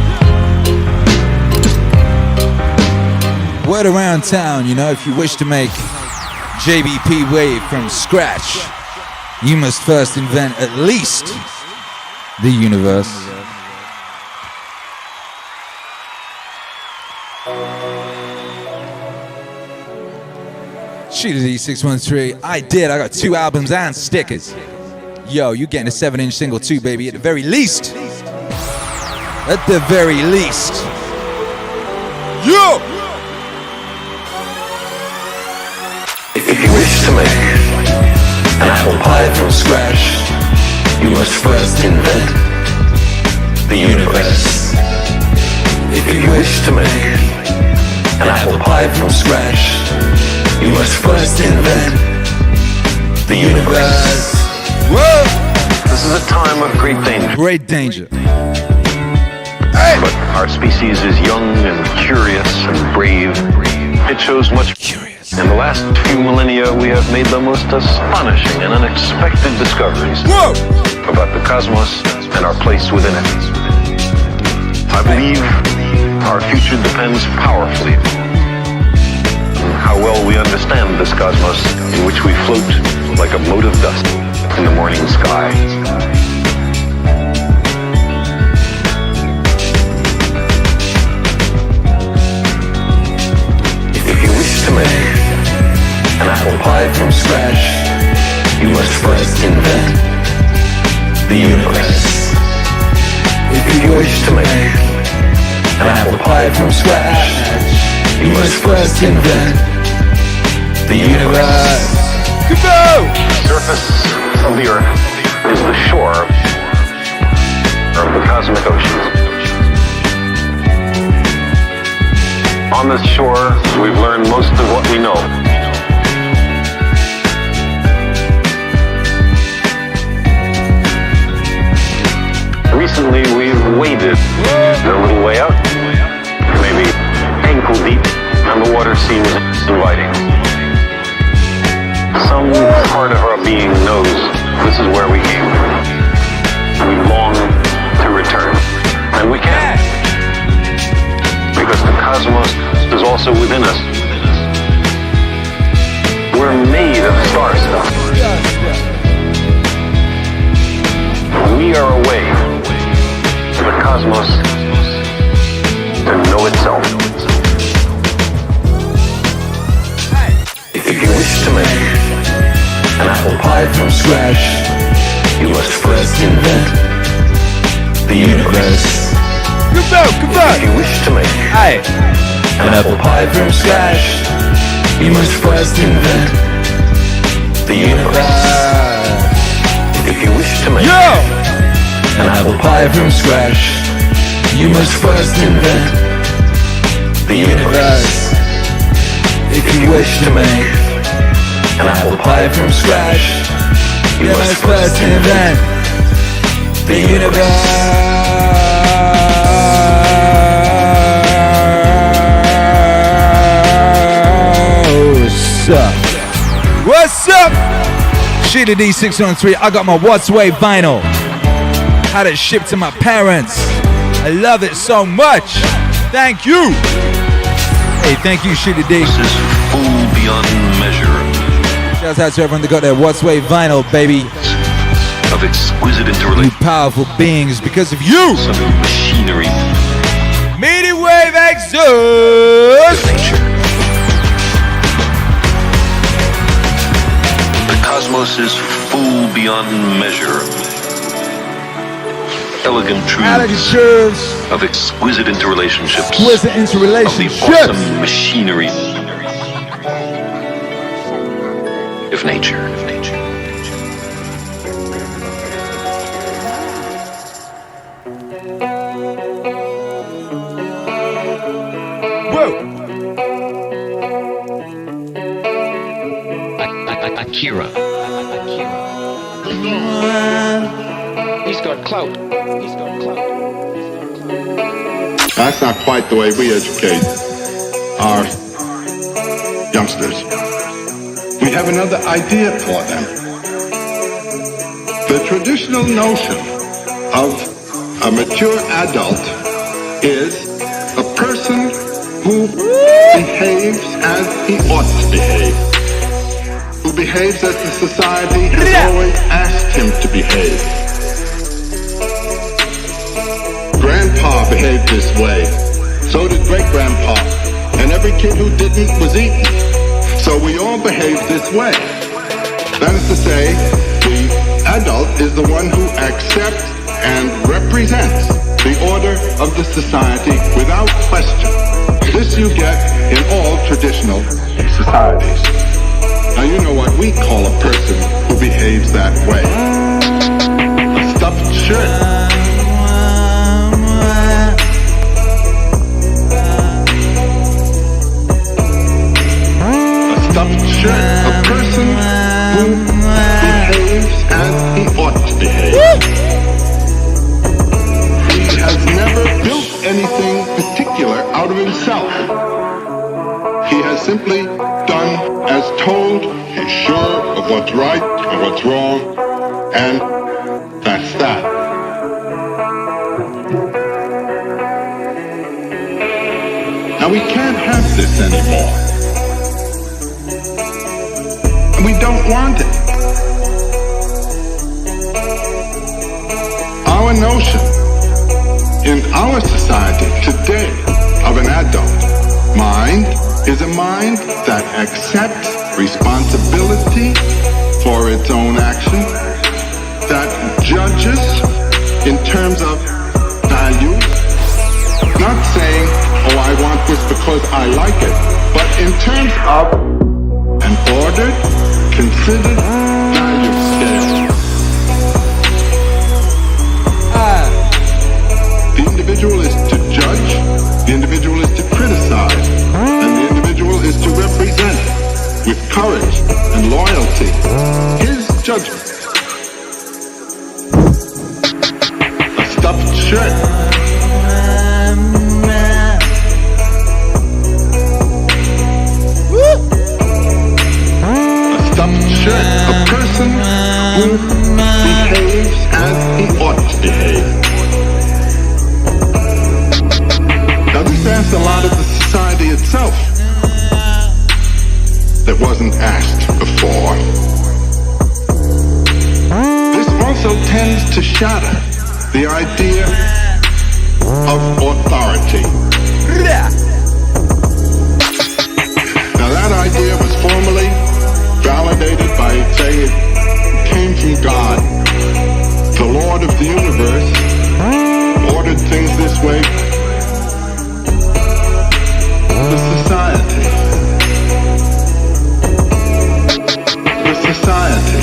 Word around town, if you wish to make JBPWAVE from scratch, you must first invent at least the universe. Sheila D613, I got 2 albums and stickers. Yo, you getting a 7-inch single too, baby, at the very least. At the very least. Yo! If you wish to make an apple pie from scratch, you must first invent the universe. If you wish to make an apple pie from scratch, you must first invent the universe. Whoa! This is a time of great danger. Great danger. Hey. But our species is young and curious and brave. It shows much curious. In the last few millennia, we have made the most astonishing and unexpected discoveries about the cosmos and our place within it. I believe our future depends powerfully on how well we understand this cosmos in which we float like a mote of dust in the morning sky. If you wish to make an apple pie from scratch, you must first invent the universe. If you wish to make an apple pie from scratch, you must first invent the universe. Go! The surface of the earth is the shore of the cosmic oceans. On this shore, we've learned most of what we know. Recently, we've waded a little way out, maybe ankle deep, and the water seems inviting. Some part of our being knows this is where we came from. We long to return, and we can, because the cosmos is also within us. We're made of star stuff. We are a way for the cosmos to know itself. If you wish to make an apple pie from scratch, you must first invent the universe. If you wish to make an apple pie from scratch, you must first invent the universe. If you wish to make an apple pie from scratch, you must first invent the universe. If you wish to make an apple pie from scratch, you must first invent the universe. What's up? Sheila D613. I got my What's Way vinyl. Had it shipped to my parents. I love it so much. Thank you. Hey, thank you, Sheila D. This is full beyond measure. Shouts out to everyone that got their What's Way vinyl, baby. Of exquisite You interrelation. powerful beings because of you. Some machinery. MEANINGWAVE exist. Nature. The cosmos is full beyond measure. Elegant truths of exquisite interrelationships. Exquisite Of the interrelationships. awesome machinery of nature. Whoa. Akira. He's got clout. He's got clout. That's not quite the way we educate our youngsters. We have another idea for them. The traditional notion of a mature adult is a person who behaves as he ought to behave, who behaves as the society has always asked him to behave. Grandpa behaved this way, so did great-grandpa, and every kid who didn't was eaten. So we all behave this way. That is to say, the adult is the one who accepts and represents the order of the society without question. This you get in all traditional societies. Now you know what we call a person who behaves that way. A stuffed shirt. Stuffed shirt, a person who behaves as he ought to behave. He has never built anything particular out of himself. He has simply done as told. He's sure of what's right and what's wrong, and that's that. Now we can't have this anymore. We don't want it. Our notion in our society today of an adult mind is a mind that accepts responsibility for its own action, that judges in terms of value, not saying, oh, I want this because I like it, but in terms of an ordered, considered value scale. The individual is to judge, the individual is to criticize, and the individual is to represent with courage and loyalty his judgment. A stuffed shirt. A person who behaves as he ought to behave. Now this asks a lot of the society itself that wasn't asked before. This also tends to shatter the idea of authority. Now that idea was formerly validated by saying it came from God. The Lord of the universe ordered things this way. The society. The society.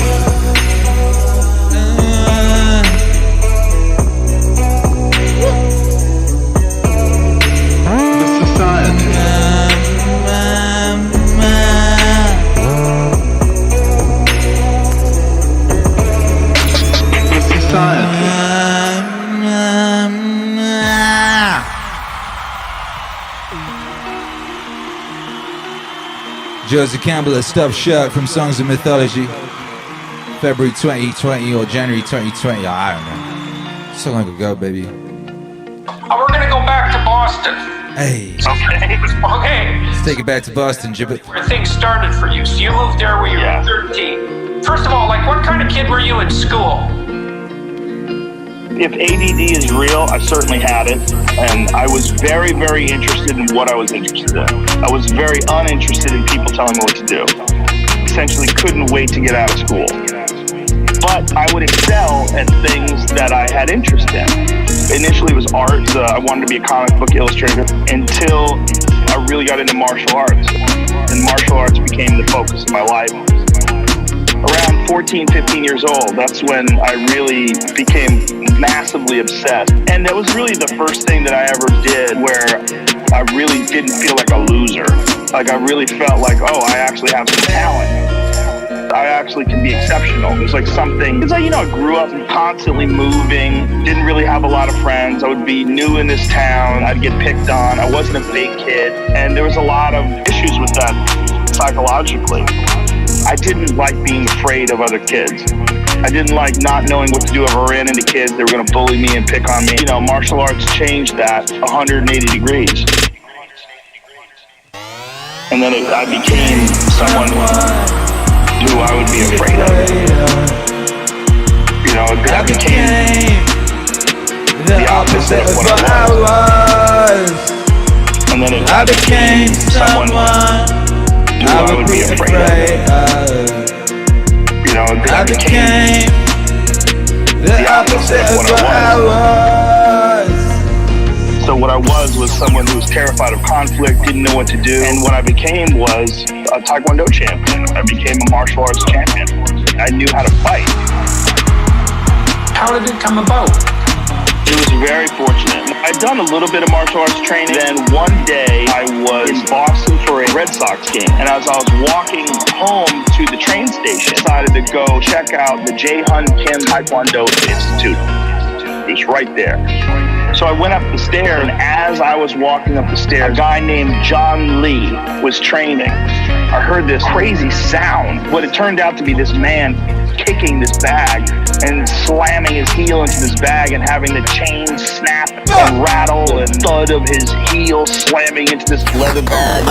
Joseph Campbell, a stuffed shirt from Songs of Mythology. February 2020 or January 2020, I don't know. So long ago, baby. We're gonna go back to Boston. Hey. Okay. Let's take it back to Boston, Gibbet. Where things started for you. So you moved there when you were 13. First of all, like, what kind of kid were you in school? If ADD is real, I certainly had it, and I was very, very interested in what I was interested in. I was very uninterested in people telling me what to do. Essentially couldn't wait to get out of school. But I would excel at things that I had interest in. Initially it was art. I wanted to be a comic book illustrator until I really got into martial arts. And martial arts became the focus of my life. Around 14, 15 years old, that's when I really became massively obsessed. And that was really the first thing that I ever did where I really didn't feel like a loser. Like I really felt like, oh, I actually have some talent. I actually can be exceptional. It was like something, because I grew up constantly moving, didn't really have a lot of friends. I would be new in this town. I'd get picked on. I wasn't a big kid. And there was a lot of issues with that psychologically. I didn't like being afraid of other kids. I didn't like not knowing what to do if I ran into kids. They were going to bully me and pick on me. Martial arts changed that 180 degrees. And then I became someone who I would be afraid of. I became the opposite of what I was. And then I became someone who I would be afraid of. I became the opposite of what I was. So what I was someone who was terrified of conflict, didn't know what to do. And what I became was a Taekwondo champion. I became a martial arts champion. I knew how to fight. How did it come about? It was very fortunate. I'd done a little bit of martial arts training. Then one day I was in Boston for a Red Sox game. And as I was walking home to the train station, I decided to go check out the Jae Hun Kim Taekwondo Institute. It was right there. So I went up the stairs, and as I was walking up the stairs, a guy named John Lee was training. I heard this crazy sound. What it turned out to be this man kicking this bag and slamming his heel into this bag and having the chain snap and rattle and thud of his heel slamming into this leather bag.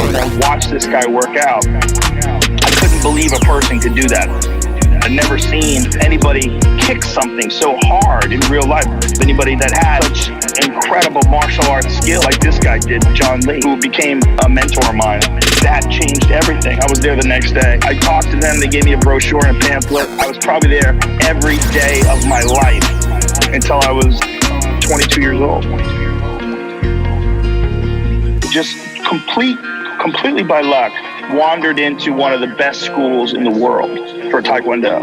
And I watched this guy work out. I couldn't believe a person could do that. I'd never seen anybody kick something so hard in real life. Anybody that had such incredible martial arts skill like this guy did, John Lee, who became a mentor of mine. That changed everything. I was there the next day. I talked to them. They gave me a brochure and a pamphlet. I was probably there every day of my life until I was 22 years old. Just completely by luck, wandered into one of the best schools in the world for Taekwondo.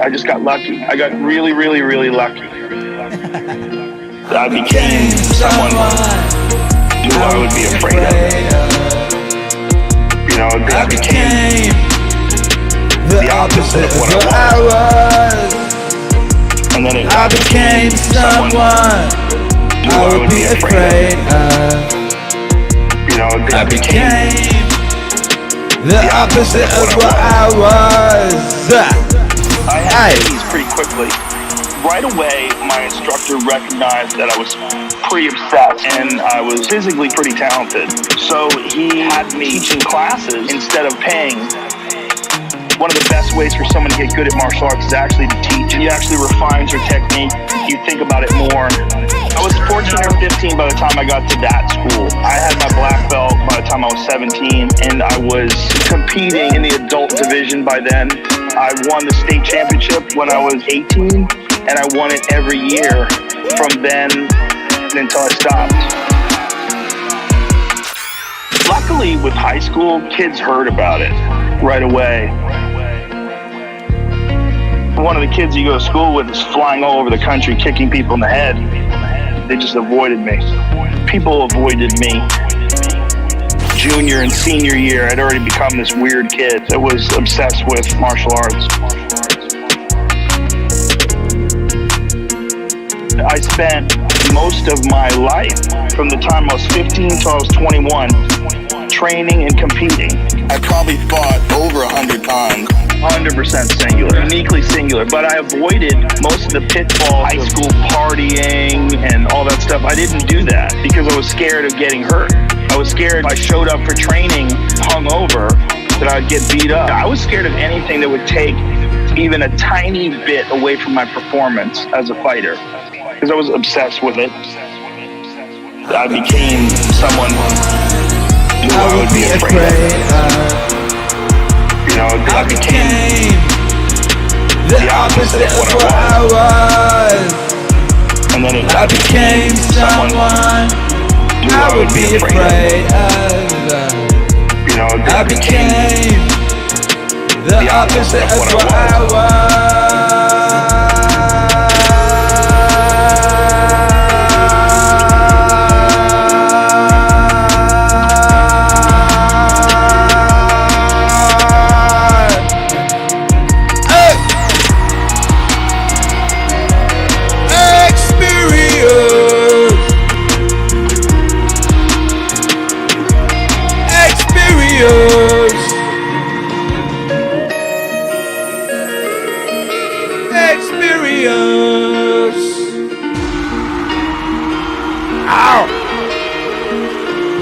I just got lucky. I got really, really, really lucky. I became someone who I would be afraid of. I became the opposite of what I was. And then I became someone who I would be afraid of. I became the opposite of what I was. I had these pretty quickly. Right away, my instructor recognized that I was pretty obsessed and I was physically pretty talented. So he had me teaching classes instead of paying. One of the best ways for someone to get good at martial arts is actually to teach. You actually refine your technique. You think about it more. I was 14 or 15 by the time I got to that school. I had my black belt by the time I was 17, and I was competing in the adult division by then. I won the state championship when I was 18, and I won it every year from then until I stopped. Luckily, with high school, kids heard about it right away. One of the kids you go to school with is flying all over the country, kicking people in the head. They just avoided me. People avoided me. Junior and senior year, I'd already become this weird kid that was obsessed with martial arts. I spent most of my life, from the time I was 15 till I was 21, training and competing. I probably fought over 100 times. 100% singular, uniquely singular, but I avoided most of the pitfalls, high school partying and all that stuff. I didn't do that because I was scared of getting hurt. I was scared if I showed up for training hungover that I'd get beat up. I was scared of anything that would take even a tiny bit away from my performance as a fighter because I was obsessed with it. I became someone who I would be afraid of. You know, I became the opposite of what I was. And then I became someone who I would be afraid of. You know, I became the opposite of what I was.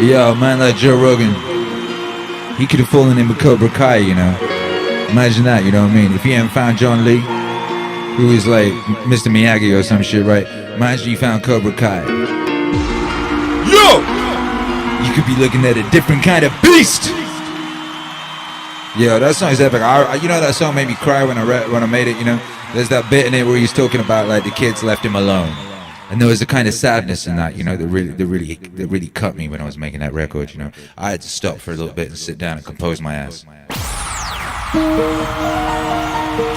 Yo, man, like Joe Rogan, he could have fallen in with Cobra Kai, you know. Imagine that, you know what I mean? If he hadn't found John Lee, who is like Mr. Miyagi or some shit, right? Imagine you found Cobra Kai. Yo! You could be looking at a different kind of beast! Yo, that song is epic. You know that song made me cry when I made it, you know? There's that bit in it where he's talking about like the kids left him alone. And there was a kind of sadness in that, you know, that really cut me when I was making that record, you know. I had to stop for a little bit and sit down and compose my ass.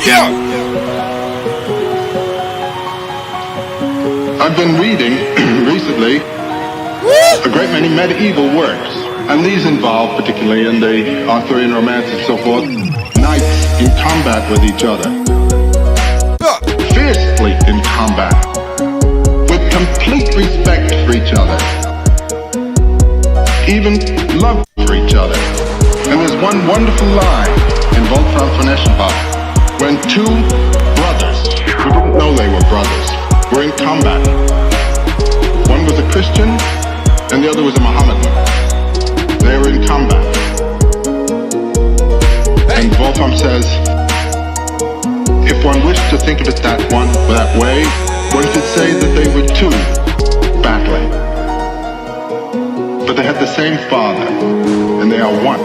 Yeah! I've been reading recently a great many medieval works, and these involve, particularly in the Arthurian romance and so forth, knights in combat with each other. Fiercely in combat. Complete respect for each other, even love for each other. And there's one wonderful line in Wolfram von Eschenbach when two brothers who didn't know they were brothers were in combat. One was a Christian and the other was a Mohammedan. They were in combat. And Wolfram says, if one wished to think of it that way, one could say that they were two battling, but they had the same father, and they are one.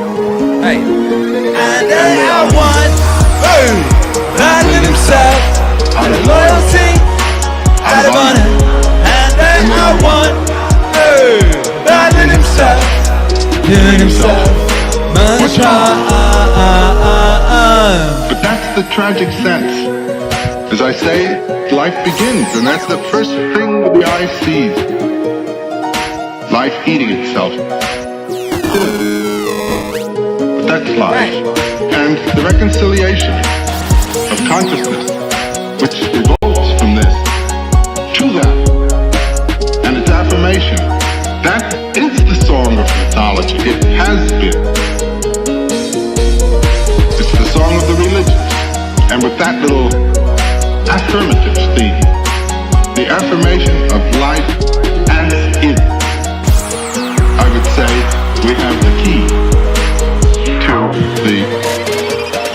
Hey. And they are one. Hey. Battling himself out of loyalty, out of honor. And they are one. Hey. Battling himself, giving himself much harm. But that's the tragic sense. As I say, life begins, and that's the first thing the eye sees. Life eating itself. But that's life. And the reconciliation of consciousness, which evolves from this, to that, and its affirmation, that is the song of mythology. It has been. It's the song of the religions. And with that little affirmative theme, the affirmation of life as is, I would say we have the key to the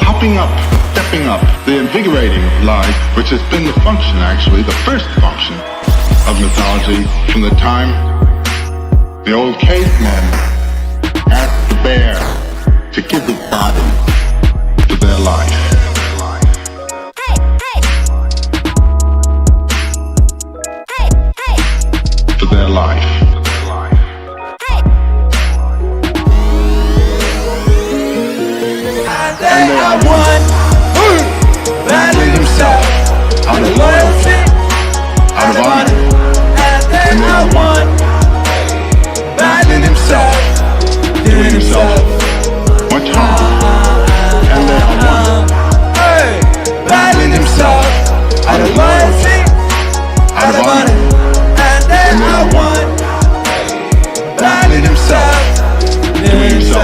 hopping up, stepping up, the invigorating of life, which has been the function, actually, the first function of mythology from the time the old cavemen asked the bear to give his body to their life. Their life. And they are one. Battling himself out of loyalty, out of honor. And they are one. Battling himself, doing himself much harm. And they are one. Battling himself out of loyalty, out of honor. And they are one. Battling himself, doing himself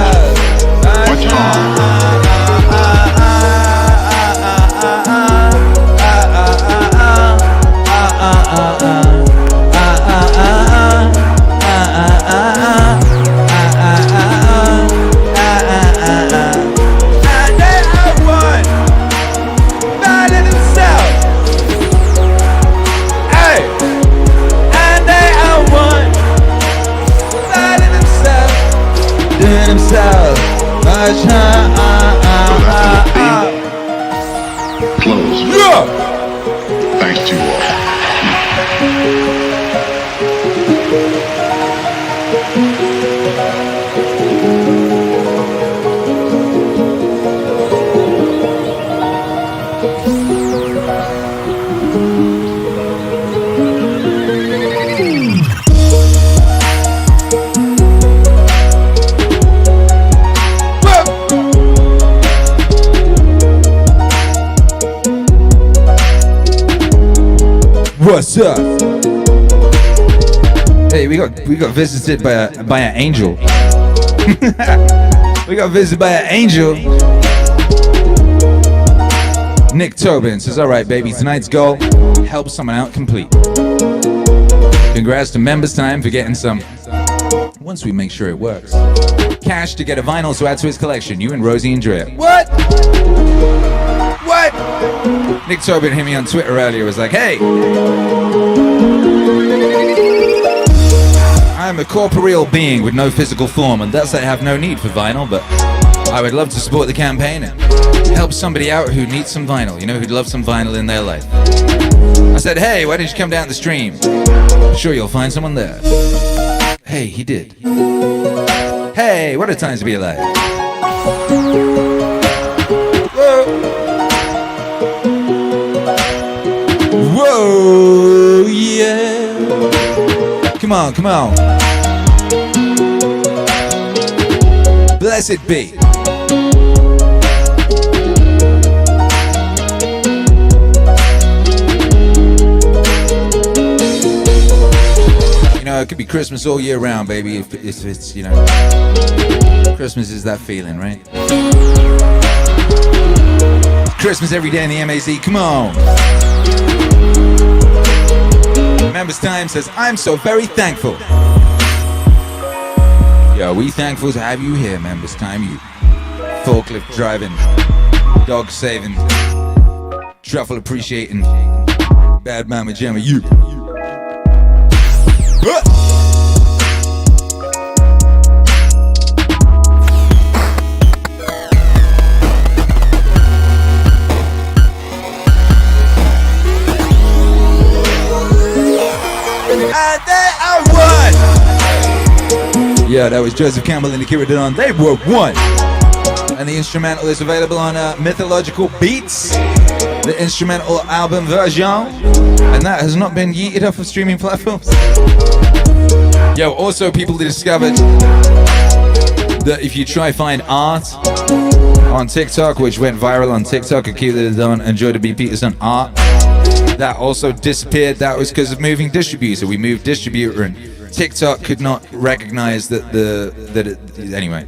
doing himself. Close. Yeah! Thanks to you all. What's up? Hey, we got visited by an angel. We got visited by an angel. Nick Tobin says, all right, baby, tonight's goal, help someone out complete. Congrats to Members Time for getting some, once we make sure it works, cash to get a vinyl to add to his collection. You and Rosie enjoy it. What? What? Nick Tobin hit me on Twitter earlier, was like, hey, I'm a corporeal being with no physical form, and thus I have no need for vinyl, but I would love to support the campaign and help somebody out who needs some vinyl, you know, who'd love some vinyl in their life. I said, hey, why don't you come down the stream? I'm sure you'll find someone there. Hey, he did. Hey, what a time to be alive. Whoa. Whoa, yeah. Come on, come on. Blessed be. You know, it could be Christmas all year round, baby, if it's, you know, Christmas is that feeling, right? Christmas every day in the MAZ, come on. Members Time says, I'm so very thankful. Yo, we thankful to have you here, Members Time, you forklift driving, dog saving, truffle appreciating, bad mama jammer, you. Yeah, that was Joseph Campbell and Akira The Don. They were one. And the instrumental is available on Mythological Beats, the instrumental album version. And that has not been yeeted off of streaming platforms. Yo, also people discovered that if you try find art on TikTok, which went viral on TikTok, Akira The Don and JBPWAVE Peterson art, that also disappeared. That was because of moving distributor. We moved distributor and TikTok could not recognize that anyway.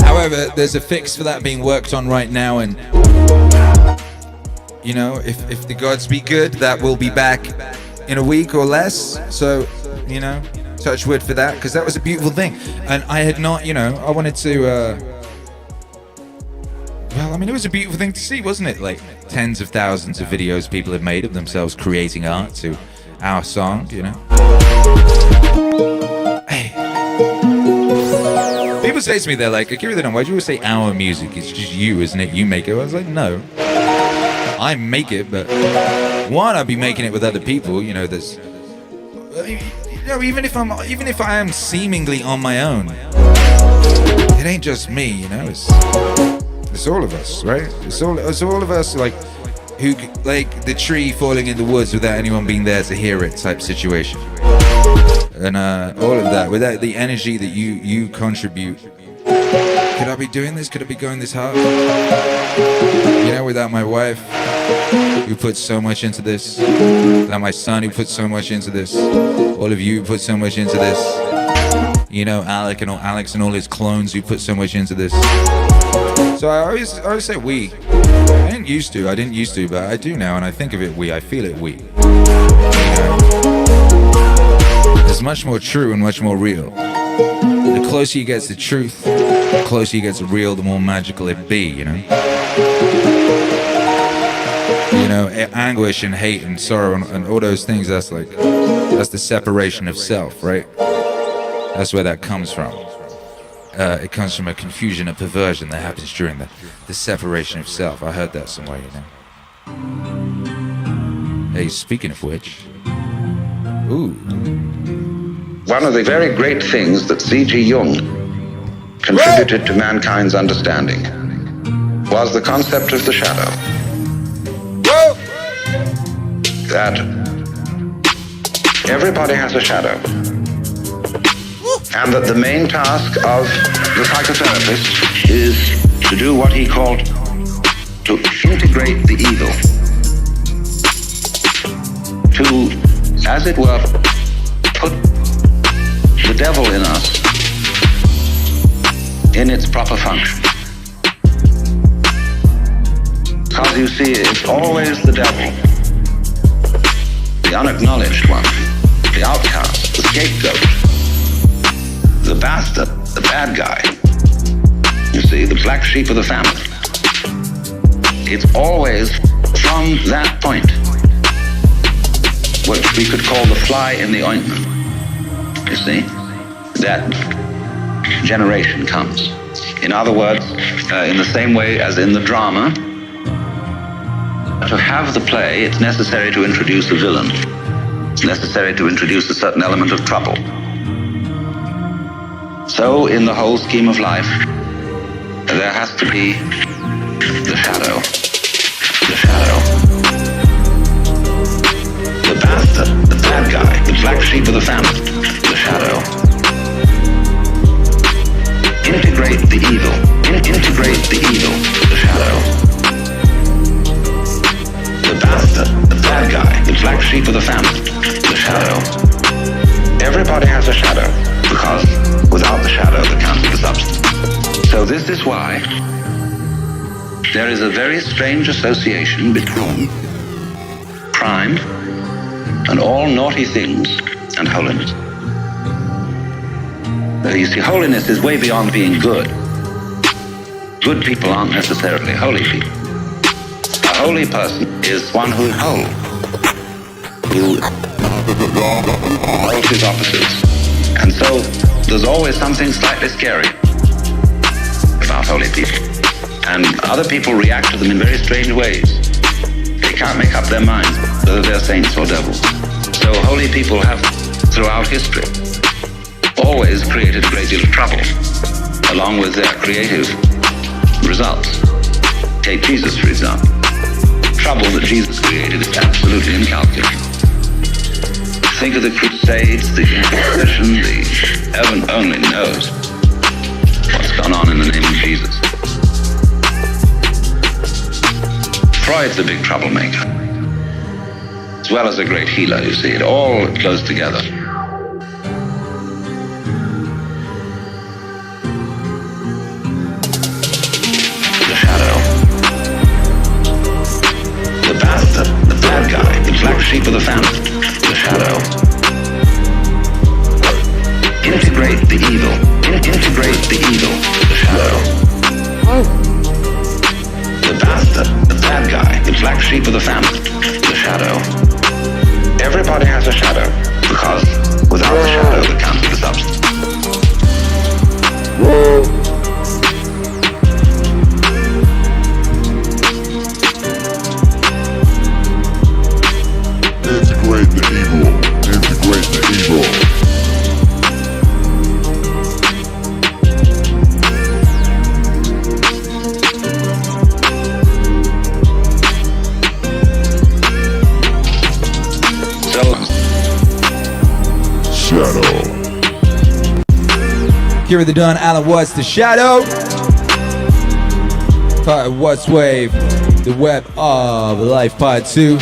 However, there's a fix for that being worked on right now, and you know, if the gods be good, that will be back in a week or less. So, you know, touch wood for that, because that was a beautiful thing. And I had not, you know, I wanted to well, I mean, it was a beautiful thing to see, wasn't it? Like tens of thousands of videos people have made of themselves creating art to our song, you know. Hey. People say to me, they're like, Akira The Don, why'd you always say our music? It's just you, isn't it? You make it. I was like, no. I make it, but one, I'd be making it with other people, you know, there's, you know, even if I am seemingly on my own, it ain't just me, you know, it's all of us, right? It's all of us, like, who, like the tree falling in the woods without anyone being there to hear it type situation. And all of that, without the energy that you contribute. Could I be doing this? Could I be going this hard? You know, without my wife, who puts so much into this, without my son, who puts so much into this, all of you who put so much into this, you know, Alex and all his clones who put so much into this. So I always say we. I didn't used to, but I do now, and I think of it we. I feel it we. You know? It's much more true and much more real. The closer you get to truth, the closer you get to real, the more magical it be, you know? You know, anguish and hate and sorrow and all those things, that's the separation of self, right? That's where that comes from. it comes from a confusion, a perversion that happens during the separation of self. I heard that somewhere, you know. Hey, speaking of which, ooh. One of the very great things that C.G. Jung contributed to mankind's understanding was the concept of the shadow. That everybody has a shadow. And that the main task of the psychotherapist is to do what he called to integrate the evil. To, as it were, put the devil in us in its proper function. Because you see, it's always the devil, the unacknowledged one, the outcast, the scapegoat, the bastard, the bad guy, you see, the black sheep of the family. It's always from that point, which we could call the fly in the ointment, you see, that generation comes. In other words, in the same way as in the drama, to have the play, it's necessary to introduce a villain. It's necessary to introduce a certain element of trouble. So, in the whole scheme of life, there has to be the shadow. The shadow. The bastard, the bad guy, the black sheep of the family. The shadow. Integrate the evil. Integrate the evil. The shadow. The bastard, the bad guy, the black sheep of the family. The shadow. Everybody has a shadow, because without the shadow there can't be the substance. So this is why there is a very strange association between crime and all naughty things and holiness. You see, holiness is way beyond being good. Good people aren't necessarily holy people. A holy person is one who is whole, who holds his opposites. And so there's always something slightly scary about holy people. And other people react to them in very strange ways. They can't make up their minds whether they're saints or devils. So holy people have, throughout history, always created a great deal of trouble, along with their creative results. Take Jesus, for example. Trouble that Jesus created is absolutely incalculable. Think of the Crusades, the Inquisition, heaven only knows what's gone on in the name of Jesus. Freud's a big troublemaker, as well as a great healer, you see. It all goes together. The shadow. The bastard, the bad guy, the black sheep of the family. The shadow. Integrate the evil. Integrate the evil. The shadow. The bastard, the bad guy, the black sheep of the family. The shadow. Everybody has a shadow, because without the shadow there can't be the substance. Integrate the evil. Integrate the evil. Shadow. Akira The Don, Alan Watts, The Shadow. Part of What's Wave, The Web of Life, Part 2.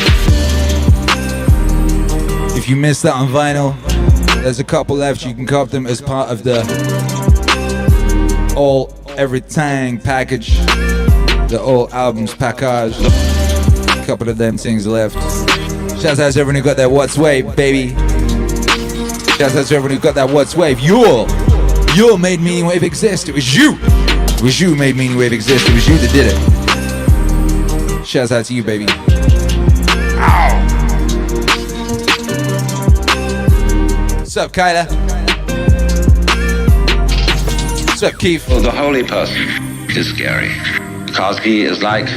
If you missed that on vinyl, there's a couple left. You can cop them as part of the all everything package, the all albums package. A couple of them things left. Shouts out to everyone who got that What's Wave, baby. Shouts out to everyone who got that What's Wave. You made MEANINGWAVE exist. It was you. It was you who made MEANINGWAVE exist. It was you that did it. Shouts out to you, baby. Ow. What's up, Kyla? What's up, Keith? Well, the holy person is scary because he is like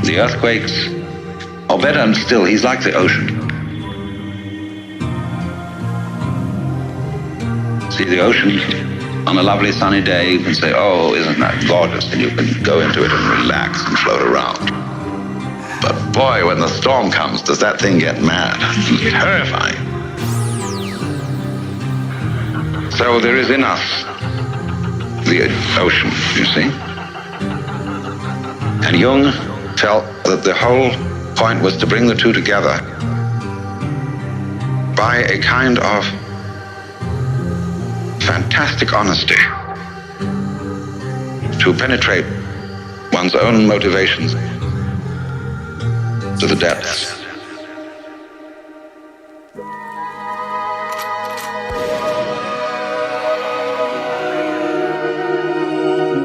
the earthquakes, or better still, he's like the ocean. See the ocean on a lovely sunny day, you can say, oh, isn't that gorgeous? And you can go into it and relax and float around. But boy, when the storm comes, does that thing get mad? Terrifying. So there is in us the ocean, you see. And Jung felt that the whole point was to bring the two together by a kind of fantastic honesty, to penetrate one's own motivations to the depths.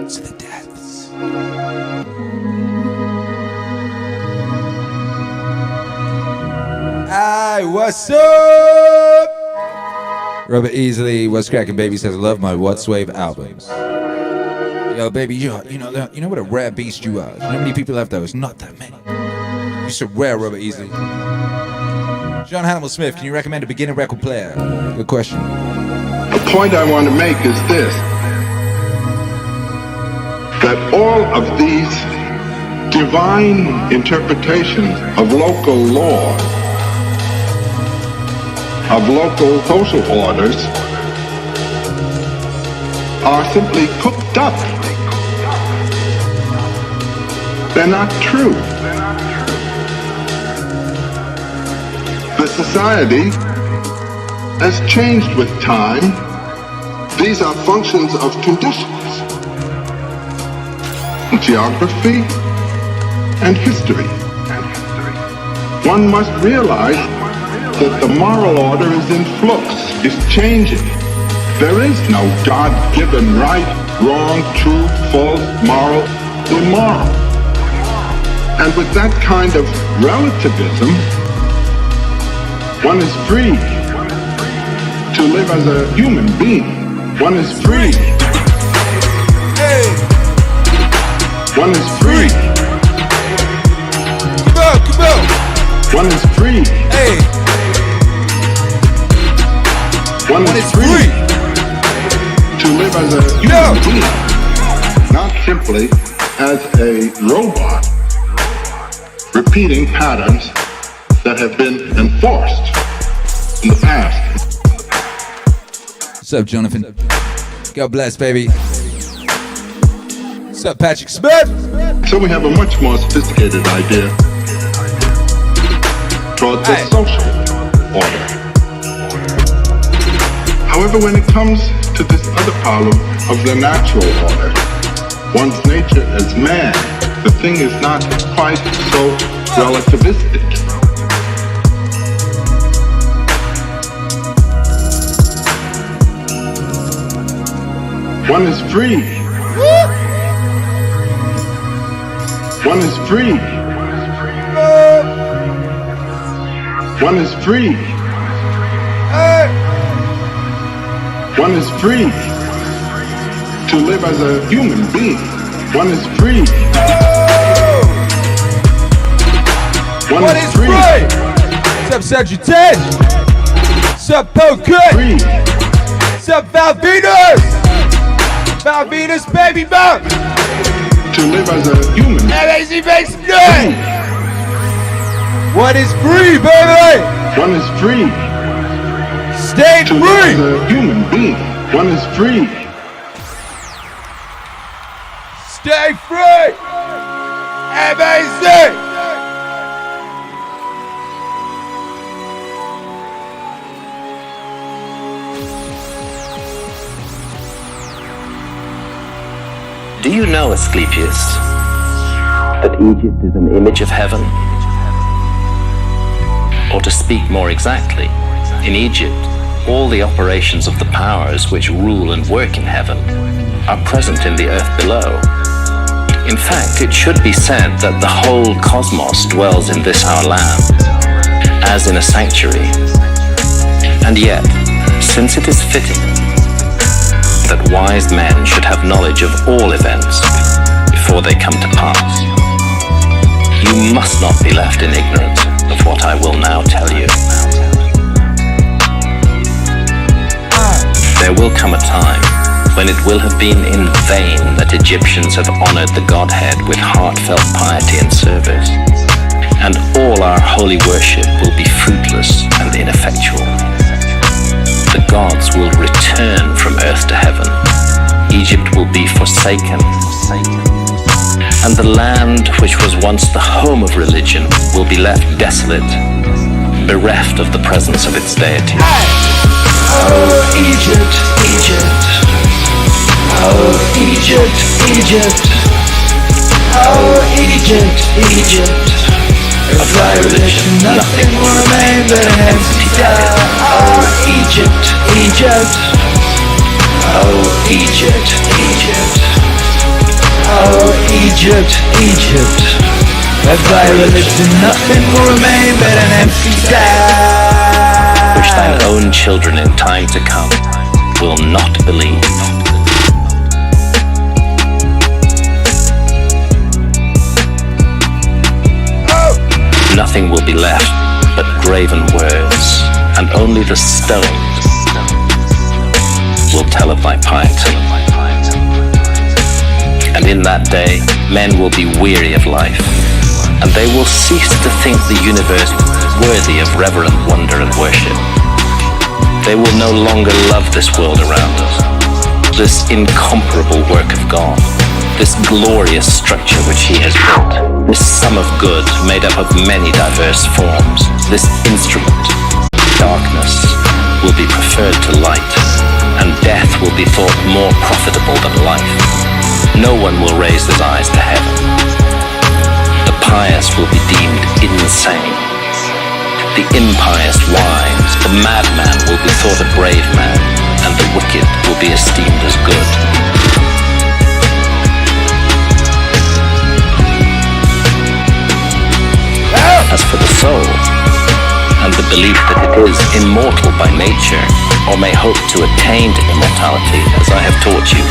To the depths. Hi, what's up? Robert Easley, what's cracking, baby? Says, love my What's Wave albums. Yo, baby, you know what a rare beast you are. You know how many people have those? Not that many. You're so rare, Robert Easley. John Hannibal Smith, can you recommend a beginner record player? Good question. The point I want to make is this, that all of these divine interpretations of local law, of local social orders, are simply cooked up. They're not true. The society has changed with time. These are functions of conditions, geography and history. One must realize that the moral order is in flux, is changing. There is no God-given right, wrong, true, false, moral, immoral. And with that kind of relativism, one is free to live as a human being. One is free. One is free. Come on. One is free. One is free to live as a human being, not simply as a robot repeating patterns that have been enforced in the past. What's up, Jonathan? God bless, baby. What's up, Patrick Smith? So we have a much more sophisticated idea towards the social order. However, when it comes to this other problem of the natural order, one's nature as man, the thing is not quite so relativistic. One is free. One is free. One is free. One is free to live as a human being. One is free. One is free. What's up, Sagittarius? What's up, Poker? What's up, Valvinus? Valvinus, baby bump. To live as a human. LAZ makes noise. What is free, baby? One is free. Stay to free. Live as a human being. One is free. Stay free. Amazing. Do you know, Asclepius, that Egypt is an image of heaven? Or to speak more exactly, in Egypt, all the operations of the powers which rule and work in heaven are present in the earth below. In fact, it should be said that the whole cosmos dwells in this our land, as in a sanctuary. And yet, since it is fitting that wise men should have knowledge of all events before they come to pass. You must not be left in ignorance of what I will now tell you. There will come a time when it will have been in vain that Egyptians have honored the Godhead with heartfelt piety and service, and all our holy worship will be fruitless and ineffectual. The gods will return from earth to heaven. Egypt will be forsaken, and the land which was once the home of religion will be left desolate, bereft of the presence of its deity. Oh, Egypt, Egypt. Oh, Egypt, Egypt. Oh, Egypt, Egypt. Of thy religion nothing will remain but an empty shell. Oh, Egypt, Egypt. Oh, Egypt, Egypt. Oh, Egypt, Egypt. Of thy religion nothing will remain but an empty shell. Which thine own children in time to come will not believe. Nothing will be left but graven words, and only the stones will tell of thy piety. And in that day, men will be weary of life, and they will cease to think the universe worthy of reverent wonder and worship. They will no longer love this world around us, this incomparable work of God, this glorious structure which He has built, this sum of good made up of many diverse forms, this instrument. Darkness will be preferred to light, and death will be thought more profitable than life. No one will raise his eyes to heaven. The pious will be deemed insane. The impious wise, the madman will be thought a brave man, and the wicked will be esteemed as good. As for the soul, and the belief that it is immortal by nature, or may hope to attain to immortality, as I have taught you,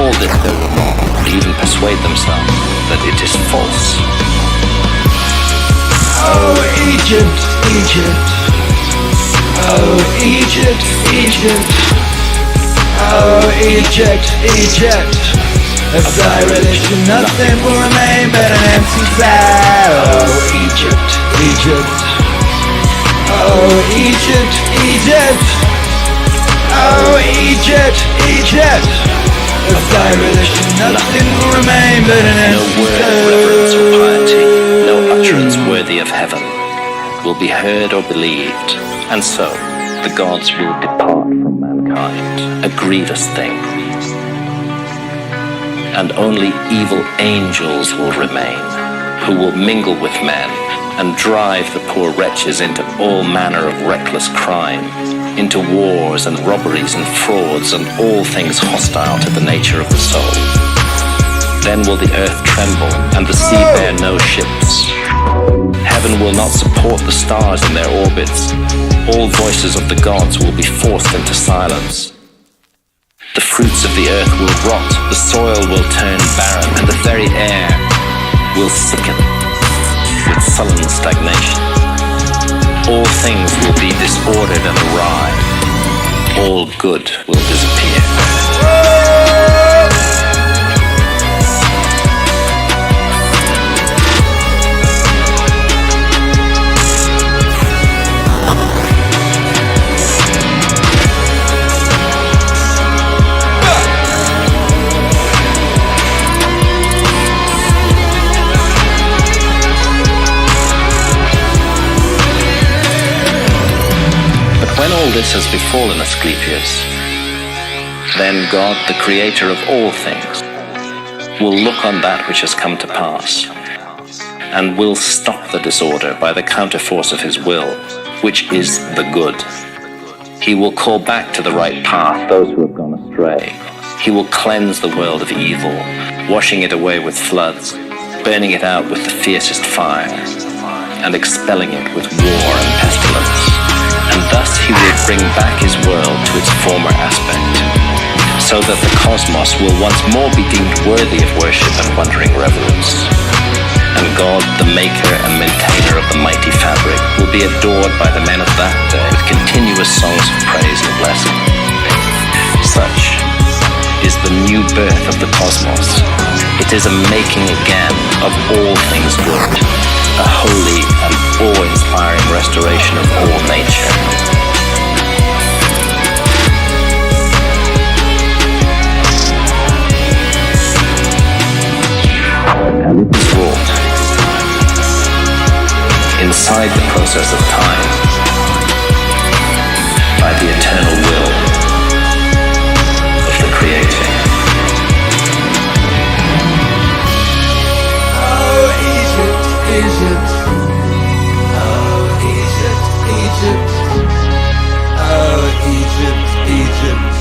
all this they will not even persuade themselves that it is false. Oh, Egypt, Egypt. Oh, Egypt, Egypt. Oh, Egypt, Egypt. Of thy religion nothing will remain but an empty cloud. Oh, Egypt, Egypt. Oh, Egypt, Egypt. Oh, Egypt, Egypt. Of thy religion nothing will remain but an empty cloud. No word of reverence or piety, no utterance worthy of heaven will be heard or believed, and so the gods will depart from mankind, a grievous thing. And only evil angels will remain, who will mingle with men and drive the poor wretches into all manner of reckless crime, into wars and robberies and frauds and all things hostile to the nature of the soul. Then will the earth tremble and the sea bear no ships. Heaven will not support the stars in their orbits. All voices of the gods will be forced into silence. The fruits of the earth will rot, the soil will turn barren, and the very air will sicken with sullen stagnation. All things will be disordered and awry. All good will disappear. When all this has befallen Asclepius, then God, the creator of all things, will look on that which has come to pass, and will stop the disorder by the counterforce of his will, which is the good. He will call back to the right path those who have gone astray. He will cleanse the world of evil, washing it away with floods, burning it out with the fiercest fire, and expelling it with war and pestilence. And thus he will bring back his world to its former aspect, so that the cosmos will once more be deemed worthy of worship and wondering reverence. And God, the maker and maintainer of the mighty fabric, will be adored by the men of that day with continuous songs of praise and blessing. Such is the new birth of the cosmos. It is a making again of all things good, a holy and awe-inspiring restoration of all nature. And it is wrought inside the process of time by the eternal will of the Creator. Oh, Egypt, Egypt. Oh, Egypt, Egypt. Oh, Egypt, Egypt.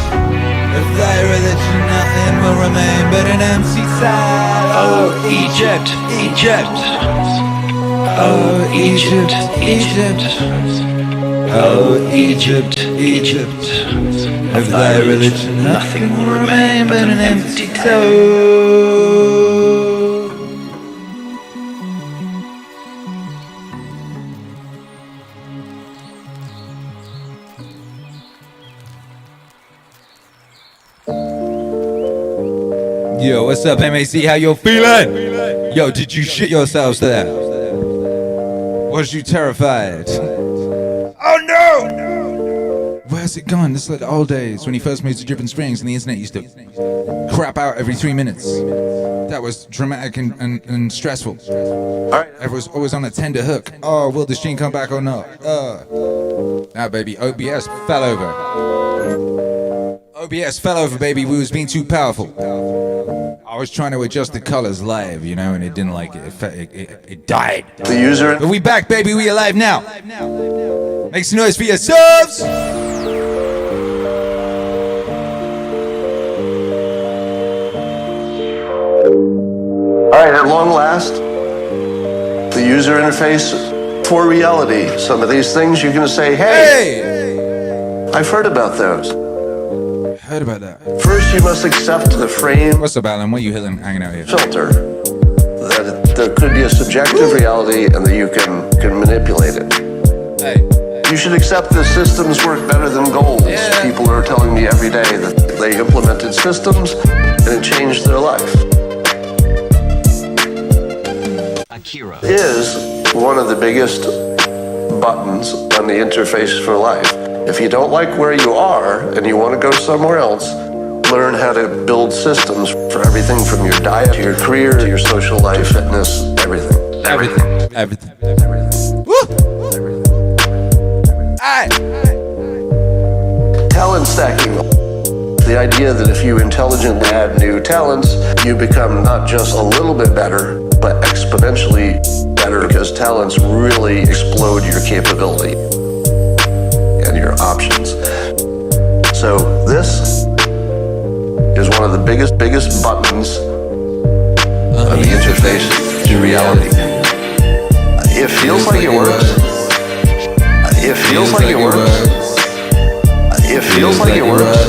Of thy religion nothing will remain but an empty side. Oh, Egypt, Egypt. Oh, Egypt, Egypt. Oh, Egypt, Egypt. Of thy religion nothing will remain but an empty soul. Yo, what's up, MAC? How you feeling? Yo, did you shit yourselves there? Was you terrified? Oh no! Where's it gone? This is like the old days when he first moved to Dripping Springs and the internet used to crap out every 3 minutes. That was dramatic and stressful. Everyone was always on a tender hook. Oh, will the stream come back or not? Now, baby, OBS fell over. OBS fell over, baby. We was being too powerful. I was trying to adjust the colors live, you know, and it didn't like it. It died. The user. But we back, baby. We alive now. Make some noise for yourselves. All right, at long last, the user interface for reality. Some of these things you're going to say, hey, I've heard about those. Heard about that. First, you must accept the frame. What's up, Alan? What are you hanging out here? Filter. That there could be a subjective reality and that you can manipulate it. Hey. You should accept that systems work better than goals. Yeah. People are telling me every day that they implemented systems and it changed their life. Akira is one of the biggest buttons on the interface for life. If you don't like where you are and you want to go somewhere else, learn how to build systems for everything from your diet to your career to your social life, fitness, everything. Everything. Woo! Aye. Talent stacking. The idea that if you intelligently add new talents, you become not just a little bit better, but exponentially better, because talents really explode your capability and your options. So this is one of the biggest buttons on the interface to reality. It feels like it works. It feels like it works. It feels like it works.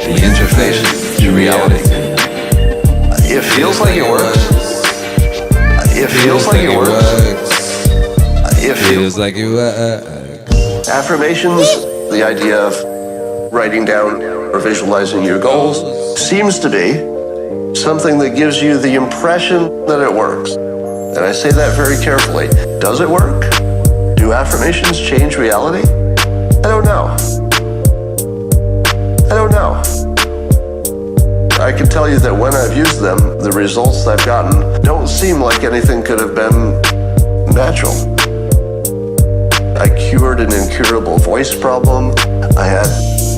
The interface to reality. It feels like it works. It feels like it works. It feels like it works. Affirmations, the idea of writing down or visualizing your goals, seems to be something that gives you the impression that it works. And I say that very carefully. Does it work? Do affirmations change reality? I don't know. I can tell you that when I've used them, the results I've gotten don't seem like anything could have been natural. I cured an incurable voice problem. I had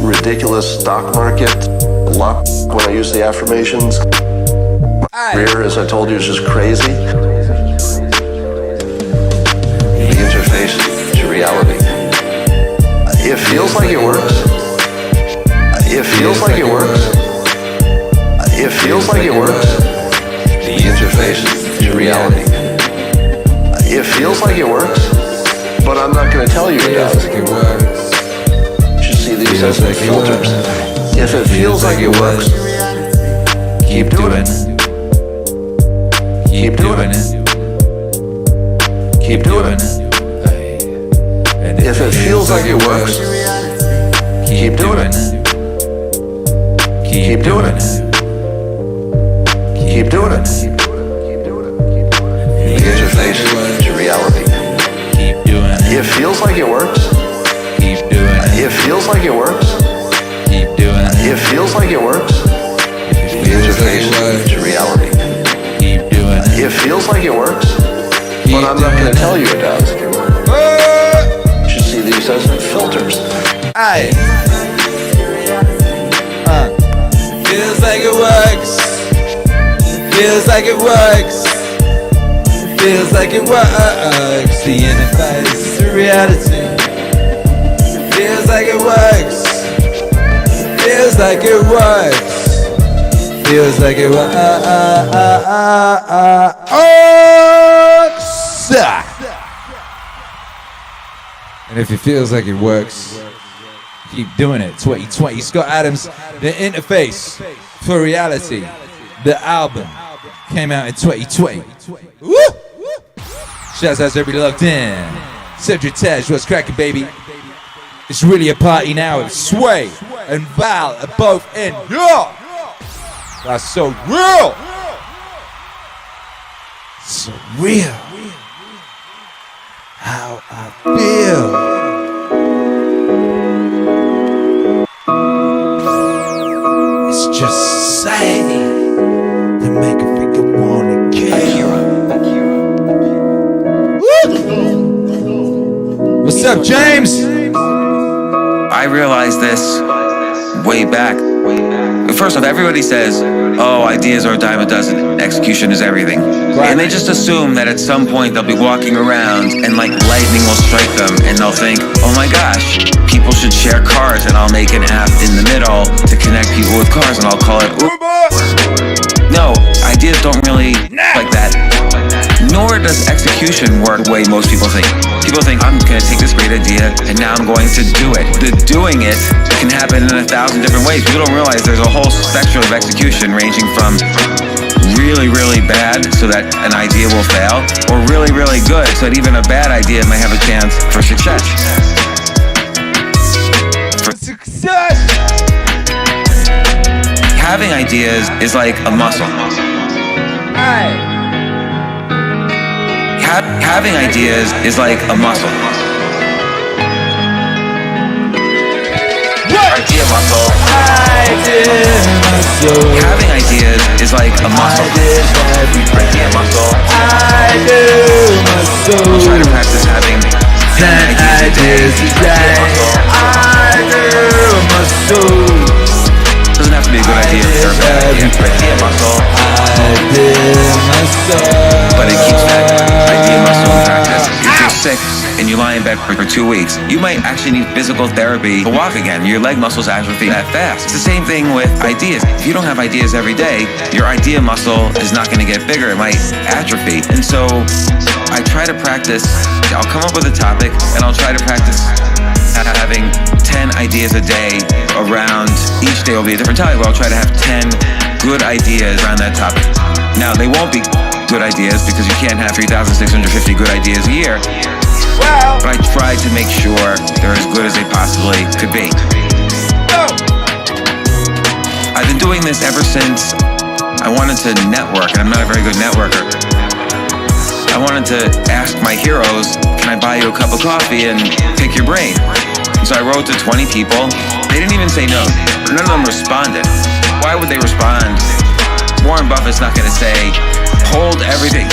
ridiculous stock market luck when I used the affirmations. My career, as I told you, is just crazy. The interface to reality. It feels like it works. It feels like it works. It feels like it works. The interface to reality. It feels like it works, but I'm not going to tell you it does. You should see these as filters. If it feels like it works, keep doing it. Keep doing it. Keep doing it. And if it feels like it works, keep doing it. Keep doing it. Keep doing it. Get your face to reality. Keep doing it. It feels like it works. Keep doing it. It feels like it works. Keep doing it. It feels like it works. Get your face to reality. Keep doing it. It feels like it works, but I'm not going to tell you it does. You should see these as filters. Aye. Feels like it works. Feels like it works. Feels like it works. The interface to reality. Feels like it works. Feels like it works. Feels like it works. And if it feels like it works, keep doing it. 2020. Scott Adams, the interface for reality. The album came out in 2020. Woo! Shouts out to everybody locked in. Cedric Tej, what's cracking, baby? It's really a party now. It's Sway and Val are both in. Yeah! That's so real! So real. How I feel. It's just saying to make a figure wanna kill. What's up, James? I realized this way back. First off, everybody says, oh, ideas are a dime a dozen, execution is everything. Right. And they just assume that at some point they'll be walking around and like lightning will strike them and they'll think, oh my gosh, people should share cars and I'll make an app in the middle to connect people with cars and I'll call it Uber. No, ideas don't really like that. Nor does execution work the way most people think. People think, I'm gonna take this great idea and now I'm going to do it. The doing it can happen in 1,000 different ways. People don't realize there's a whole spectrum of execution ranging from really, really bad so that an idea will fail, or really, really good so that even a bad idea may have a chance for success. For success! Having ideas is like a muscle. Having ideas is like a muscle. Idea muscle. Having ideas is like a muscle. Idea muscle. We'll try to practice having 10 ideas a day. Idea muscle. Doesn't have to be a good idea for everybody. Idea muscle. But it keeps that idea muscle in practice. If you're sick and you lie in bed for 2 weeks, you might actually need physical therapy to walk again. Your leg muscles atrophy that fast. It's the same thing with ideas. If you don't have ideas every day, your idea muscle is not going to get bigger. It might atrophy. And so I try to practice. I'll come up with a topic and I'll try to practice having 10 ideas a day around. Each day will be a different topic, but I'll try to have 10 good ideas around that topic. Now, they won't be good ideas because you can't have 3,650 good ideas a year. But I try to make sure they're as good as they possibly could be. I've been doing this ever since I wanted to network, and I'm not a very good networker. I wanted to ask my heroes, can I buy you a cup of coffee and pick your brain? And so I wrote to 20 people. They didn't even say no. None of them responded. Why would they respond? Warren Buffett's not going to say, hold everything.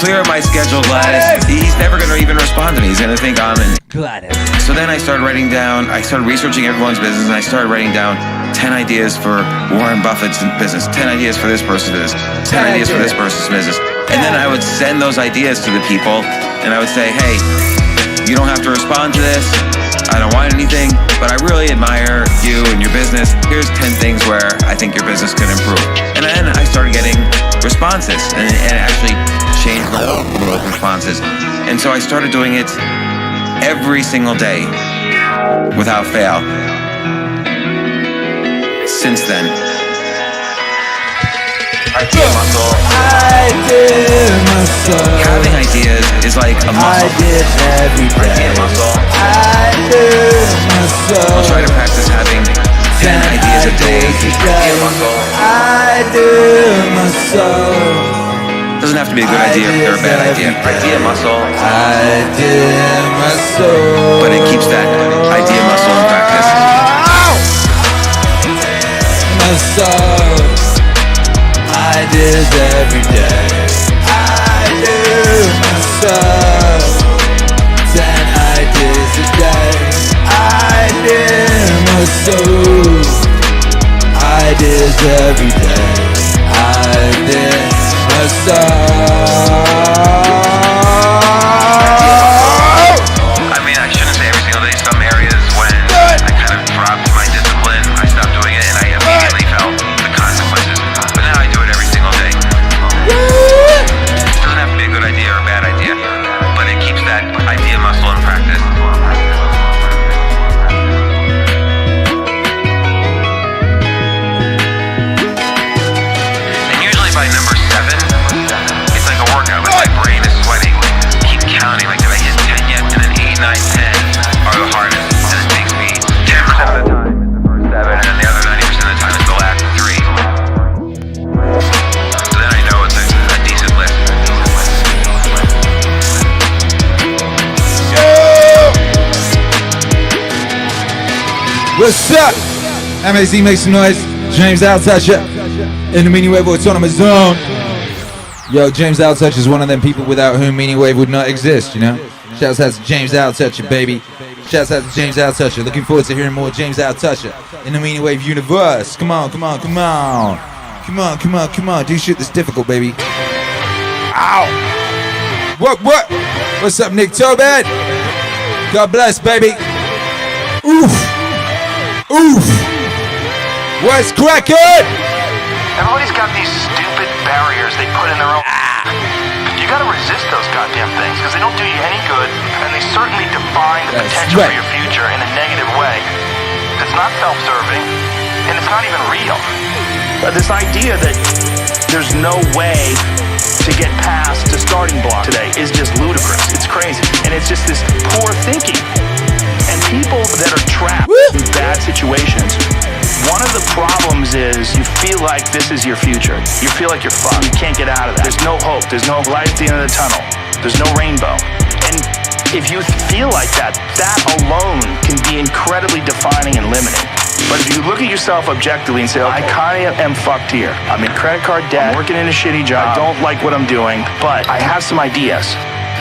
Clear my schedule, Gladys. He's never going to even respond to me. He's going to think I'm in Gladys. So then I started writing down, I started researching everyone's business, and I started writing down 10 ideas for Warren Buffett's business, 10 ideas for this person's business, 10 ideas for this person's business. And then I would send those ideas to the people, and I would say, hey, you don't have to respond to this. I don't want anything, but I really admire you and your business. Here's 10 things where I think your business could improve. And then I started getting responses, and actually changed my responses. And so I started doing it every single day without fail. since then. Idea muscle. Idea muscle. Having ideas is like a muscle. I did every day. Idea muscle. Idea muscle. I'll try to practice having 10 ideas a day. Idea muscle. Idea muscle. Doesn't have to be a good idea or a bad idea. Idea muscle. Idea muscle. But it keeps that idea muscle in practice. Muscle. Ideas every day. Idea muscle. 10 ideas a day. Idea muscle. Ideas every day. Idea muscle. I mean, I shouldn't say every single day. Some areas when I kind of dropped my discipline, I stopped doing it, and I immediately felt the consequences. But now I do it every single day. It doesn't have to be a good idea or a bad idea, but it keeps that idea muscle in practice. And usually by number 7, it's like a workout. Like my brain is sweating. Keep counting. Like, did I hit 10 yet? And then 8, 9, 10 are the hardest. And it takes me 10% of the time is the first 7, and then the other 90% of the time is the last 3. So then I know it's a decent list. What's up? MAZ, make some noise. James Outtoucher in the MEANINGWAVE Autonomous Zone. Yo, James Outtoucher is one of them people without whom MEANINGWAVE would not exist, you know? Shouts out to James Outtoucher, baby. Shouts out to James Outtoucher. Looking forward to hearing more James Outtoucher in the MEANINGWAVE universe. Come on, come on, come on. Come on, come on, come on. Do shit that's difficult, baby. Ow! What? What's up, Nick Tobin? God bless, baby. Oof! Oof! What's crackin'? Everybody's got these stupid barriers they put in their own. You gotta resist those goddamn things because they don't do you any good, and they certainly define the potential for your future in a negative way. It's not self-serving, and it's not even real. This idea that there's no way to get past the starting block today is just ludicrous. It's crazy, and it's just this poor thinking. And people that are trapped in bad situations, one of the problems is you feel like this is your future. You feel like you're fucked. You can't get out of that. There's no hope. There's no light at the end of the tunnel. There's no rainbow. And if you feel like that, that alone can be incredibly defining and limiting. But if you look at yourself objectively and say, I kind of am fucked here. I'm in credit card debt. I'm working in a shitty job. I don't like what I'm doing, but I have some ideas.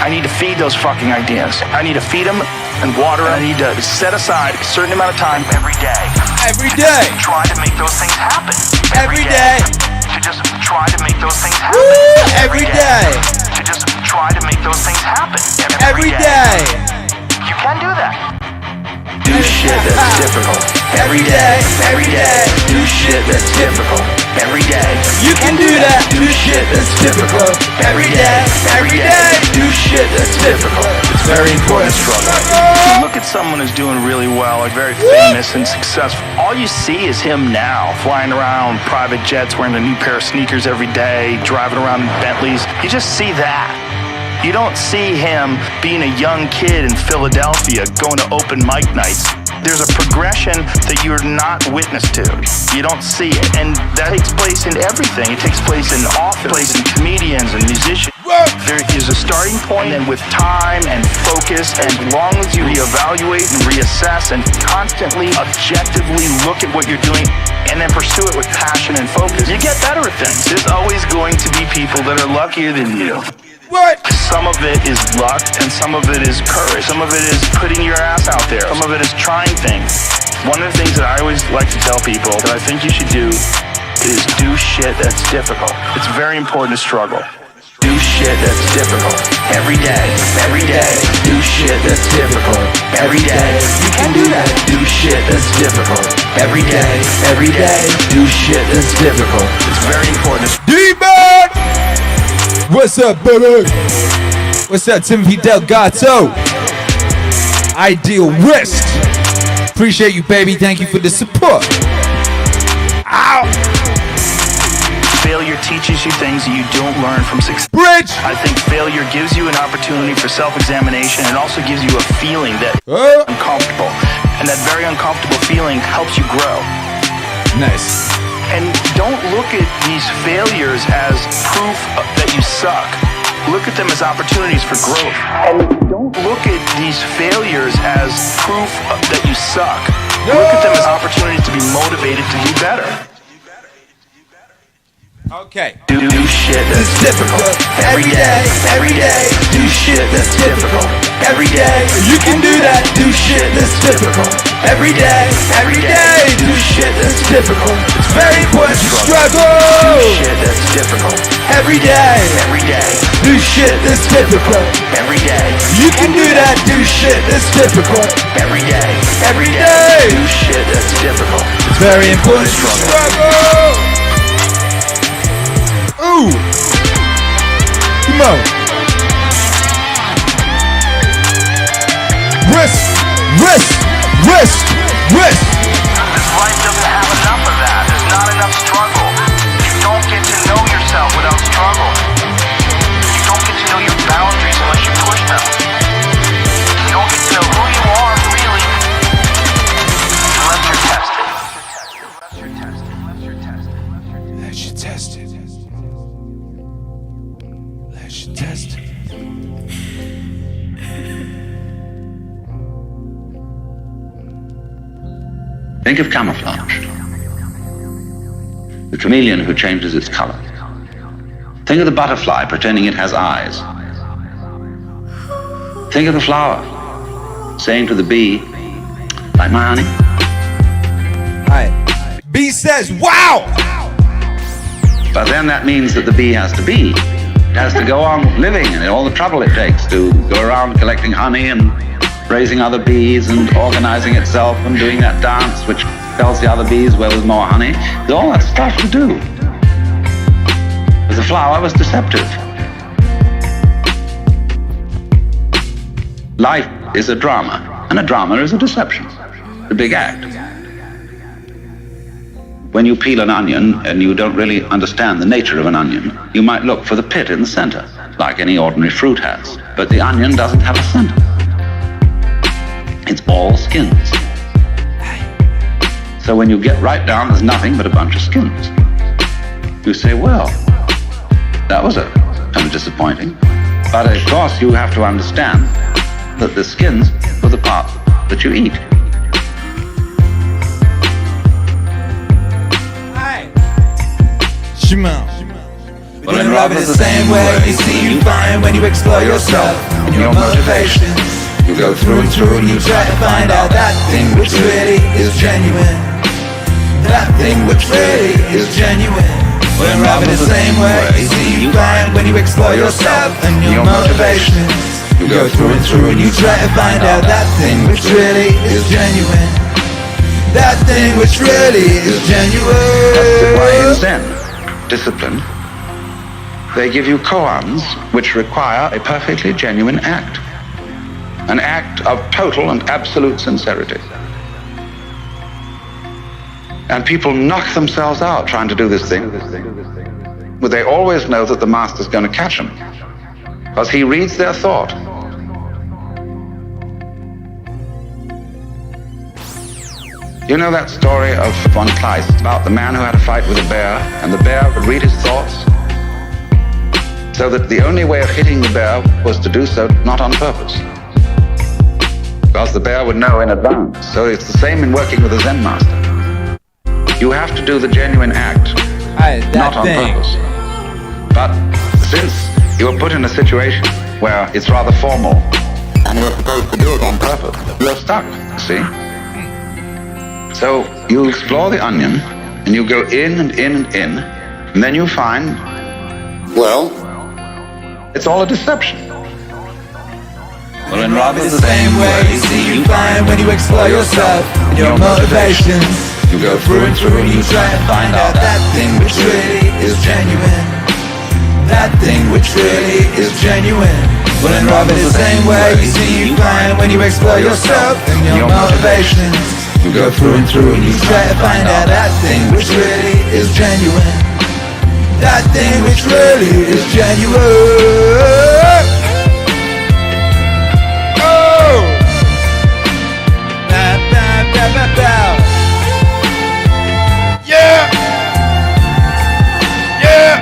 I need to feed those fucking ideas. I need to feed them and water them. I need to set aside a certain amount of time every day. Every day. To try to make those things happen. Every day. To just try to make those things happen. Every day. To just try to make those things happen. Every day. You can do that. Do shit that's difficult. Every day. Every day. Do shit that's difficult. Every day. You can do that. Do shit that's difficult. Every day. Every day. Do shit that's difficult. It's very important struggle. If you look at someone who's doing really well, like very famous and successful, all you see is him now, flying around private jets, wearing a new pair of sneakers every day, driving around in Bentleys. You just see that. You don't see him being a young kid in Philadelphia going to open mic nights. There's a progression that you're not witness to. You don't see it. And that takes place in everything. It takes place in office, place in comedians and musicians. There is a starting point, and with time and focus, and as long as you reevaluate and reassess and constantly, objectively look at what you're doing and then pursue it with passion and focus, you get better at things. There's always going to be people that are luckier than you. What? Some of it is luck, and some of it is courage. Some of it is putting your ass out there. Some of it is trying things. One of the things that I always like to tell people that I think you should do is do shit that's difficult. It's very important to struggle. Do shit that's difficult. Every day. Every day. Do shit that's difficult. Every day. You can do that. Do shit that's difficult. Every day. Every day. Do shit that's difficult. It's very important to D-Man! What's up, baby? What's up, Timothy Delgado? Ideal Wrist. Appreciate you, baby. Thank you for the support. Ow! Failure teaches you things that you don't learn from success. Bridge! I think failure gives you an opportunity for self-examination and also gives you a feeling that uncomfortable. And that very uncomfortable feeling helps you grow. Nice. And don't look at these failures as proof that you suck. Look at them as opportunities for growth. And don't look at these failures as proof that you suck. Look at them as opportunities to be motivated to do better. Okay. Do shit that's difficult every day, every day. Do shit that's difficult every day. You can do that. Do shit that's difficult every day, every day. Do shit that's difficult. It's very important to struggle. Do shit that's difficult every day, every day. Do shit that's difficult every day. You can do that. Do shit that's difficult every day, every day. Do shit that's difficult. It's very important to struggle. Ooh! Come on! Wrist! Wrist! Wrist! Wrist! This life doesn't have enough of that. There's not enough struggle. You don't get to know yourself without struggle. You don't get to know your boundaries unless you push them. You don't get to know who you are really unless you're tested. Unless you're tested. Test. Think of camouflage. The chameleon who changes its color. Think of the butterfly pretending it has eyes. Think of the flower saying to the bee, like my honey. Alright. Bee says, wow! But then that means that the bee has to be. It has to go on living and all the trouble it takes to go around collecting honey and raising other bees and organizing itself and doing that dance which tells the other bees where there's more honey. There's all that stuff to do. But the flower was deceptive. Life is a drama, and a drama is a deception. The big act. When you peel an onion and you don't really understand the nature of an onion, you might look for the pit in the center, like any ordinary fruit has. But the onion doesn't have a center. It's all skins. So when you get right down, there's nothing but a bunch of skins. You say, well, that was kind of disappointing. But of course you have to understand that the skins are the part that you eat. Shimon. Well, in Robin is the same way you see you find when you explore yourself and your motivations. You go through and through and you try to find out that thing which really is genuine. That thing which really is genuine. Well, in Robin is the same way you see you find when you explore yourself and your motivations. You go through and through and you try to find out that thing which really is genuine. That thing which really is genuine. That's why in Zen discipline, they give you koans which require a perfectly genuine act. An act of total and absolute sincerity. And people knock themselves out trying to do this thing. But they always know that the master's going to catch them, because he reads their thought. You know that story of von Kleist about the man who had a fight with a bear, and the bear would read his thoughts, so that the only way of hitting the bear was to do so not on purpose, because the bear would know in advance. So it's the same in working with a Zen master. You have to do the genuine act, not on purpose. But since you are put in a situation where it's rather formal, and you're supposed to do it on purpose, you're stuck, see? So you explore the onion, and you go in and in and in, and then you find, well, it's all a deception. Well, in Rob is the same way you see you find when you explore yourself and your motivations. You go through and through and you try to find out that thing which really is genuine. That thing which really is genuine. Well, in Rob is the same way you see you find when you explore yourself and your motivations. You go through and through and you try to find out that thing which really is genuine. That thing which really is genuine. Oh! Ba, ba, ba, ba, ba. Yeah! Yeah!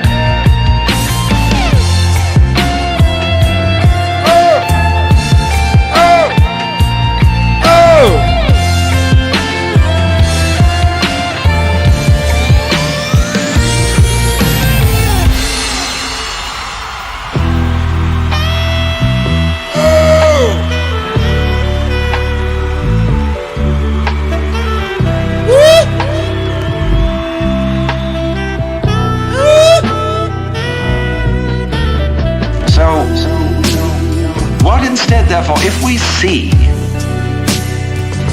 Instead, therefore, if we see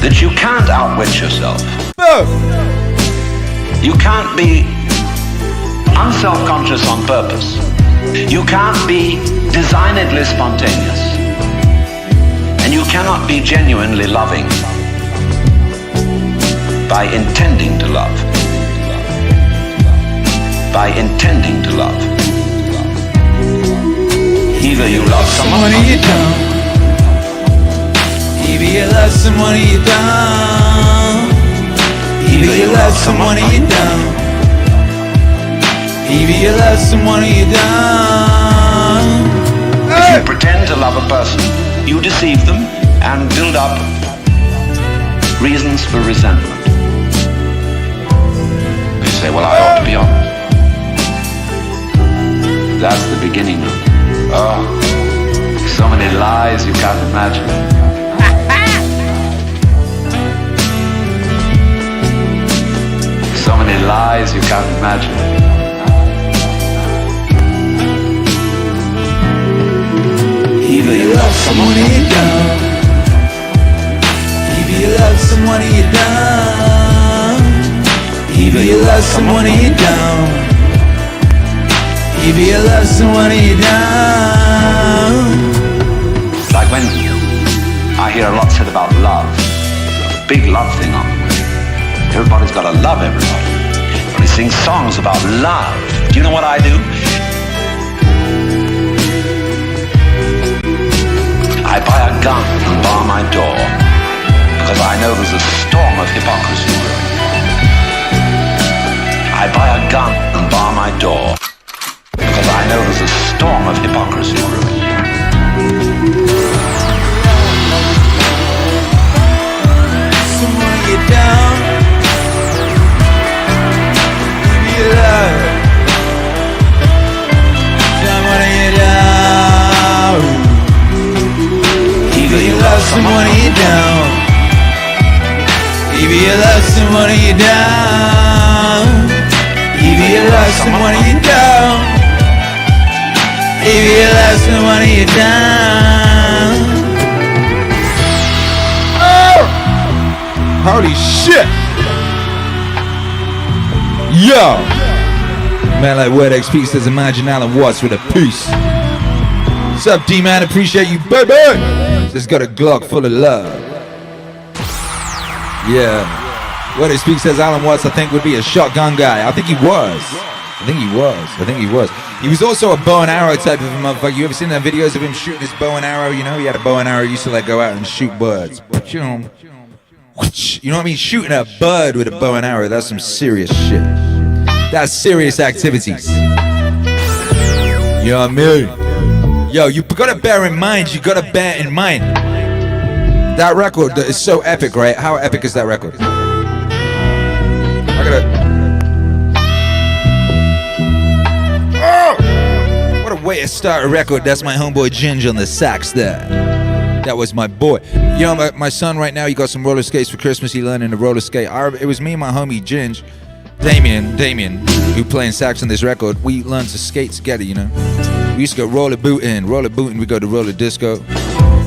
that you can't outwit yourself, you can't be unself-conscious on purpose, you can't be designedly spontaneous, and you cannot be genuinely loving by intending to love. By intending to love. Either you love someone or you don't. Either you love someone or you don't. Either you love someone or you don't. Either you love someone or you don't. If you pretend to love a person, you deceive them and build up reasons for resentment. You say, well, I ought to be honest. That's the beginning of so many lies you can't imagine. So many lies you can't imagine. Either you love someone or you don't. Either you love someone or you don't. Either you love someone or you don't. Either you love someone or you don't. Like when I hear a lot said about love, big love thing on. Everybody's got to love everybody. And they sing songs about love. Do you know what I do? I buy a gun and bar my door because I know there's a storm of hypocrisy brewing. I buy a gun and bar my door because I know there's a storm of hypocrisy brewing. Someone you don't. Give you love. Someone you don't. Either you love someone or you don't. Either you love someone or you don't. Either you love someone or you don't. Either you love someone or you don't. Oh! Holy shit! Yo! Man like Word XP says, imagine Alan Watts with a piece. What's up, D-Man? Appreciate you, baby! Just got a Glock full of love. Yeah. Word XP says Alan Watts, I think, would be a shotgun guy. I think he was. He was also a bow and arrow type of a motherfucker. You ever seen the videos of him shooting his bow and arrow? You know, he had a bow and arrow. He used to like go out and shoot birds. You know what I mean? Shooting a bird with a bow and arrow, that's some serious shit. That's serious activities. You know what I mean? Yo, you gotta bear in mind, that record is so epic, right? How epic is that record? What a way to start a record. That's my homeboy Ginge on the sax there. That was my boy. You know, my son right now, he got some roller skates for Christmas. He learning to roller skate. It was me and my homie Ginge, Damien, who playing sax on this record. We learned to skate together, you know. We used to go roller booting, we go to roller disco.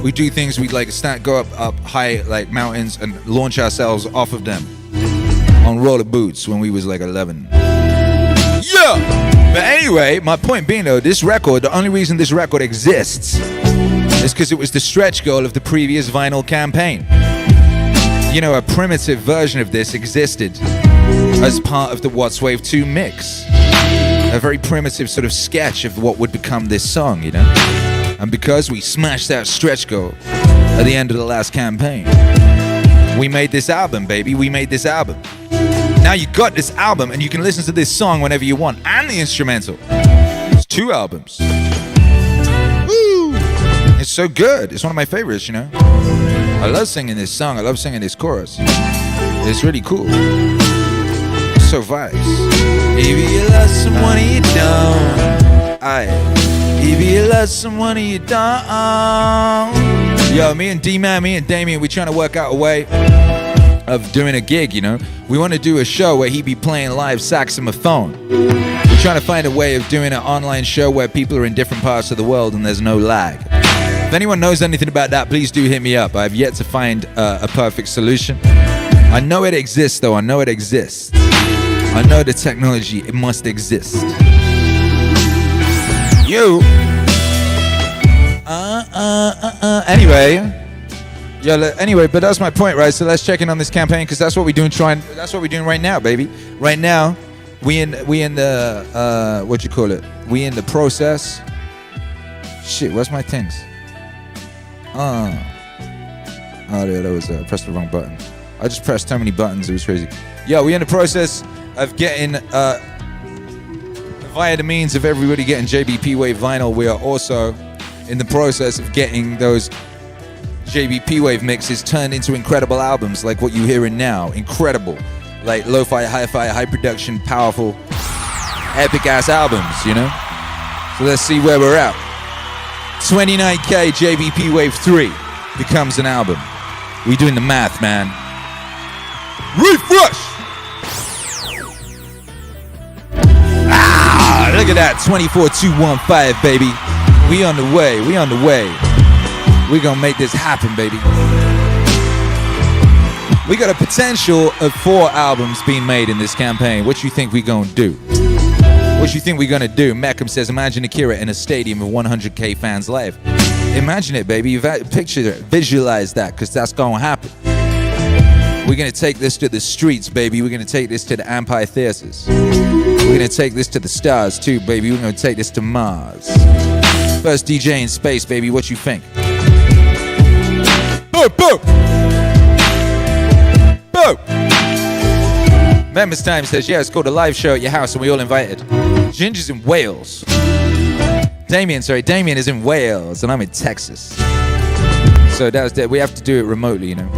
We do things, we like go up high like mountains and launch ourselves off of them on roller boots when we was like 11. Yeah! But anyway, my point being though, this record, the only reason this record exists is because it was the stretch goal of the previous vinyl campaign. You know, a primitive version of this existed as part of the What's Wave 2 mix. A very primitive sort of sketch of what would become this song, you know? And because we smashed that stretch goal at the end of the last campaign, we made this album, baby. We made this album. Now you got this album and you can listen to this song whenever you want, and the instrumental. It's 2 albums. Woo! It's so good. It's one of my favorites, you know? I love singing this song. I love singing this chorus. It's really cool. So vibes. If you love someone you don't, if you love someone you don't. Yo, me and D-Man, me and Damien, we're trying to work out a way of doing a gig, you know? We want to do a show where he be playing live saxophone. We're trying to find a way of doing an online show where people are in different parts of the world and there's no lag. If anyone knows anything about that, please do hit me up. I've yet to find a perfect solution. I know it exists, though. I know it exists. I know the technology. It must exist. You. Anyway, but that's my point, right? So let's check in on this campaign, because that's what we're doing. That's what we're doing right now, baby. Right now, we in the what you call it? We in the process. Shit, where's my things? Oh, yeah, that was pressed the wrong button. I just pressed so many buttons, it was crazy. Yo, we in the process of getting, via the means of everybody getting JBPWAVE vinyl, we are also in the process of getting those JBPWAVE mixes turned into incredible albums like what you're hearing now. Incredible. Like lo-fi, hi-fi, high production, powerful, epic ass albums, you know? So let's see where we're at. 29K JBPWAVE 3 becomes an album. We doing the math, man. Refresh! Look at that, 24215, baby. We on the way, we on the way. We gonna make this happen, baby. We got a potential of 4 albums being made in this campaign. What you think we gonna do? What you think we gonna do? Meckham says, imagine Akira in a stadium of 100K fans live. Imagine it, baby. Picture it, visualize that, because that's gonna happen. We're gonna take this to the streets, baby. We're gonna take this to the Empire Theaters. We're gonna take this to the stars too, baby. We're gonna take this to Mars. First DJ in space, baby. What you think? Boom, boom, boom. Members Time says, yeah, it's called a live show at your house and we all invited. Ginger's in Wales. Damien is in Wales and I'm in Texas. So we have to do it remotely, you know.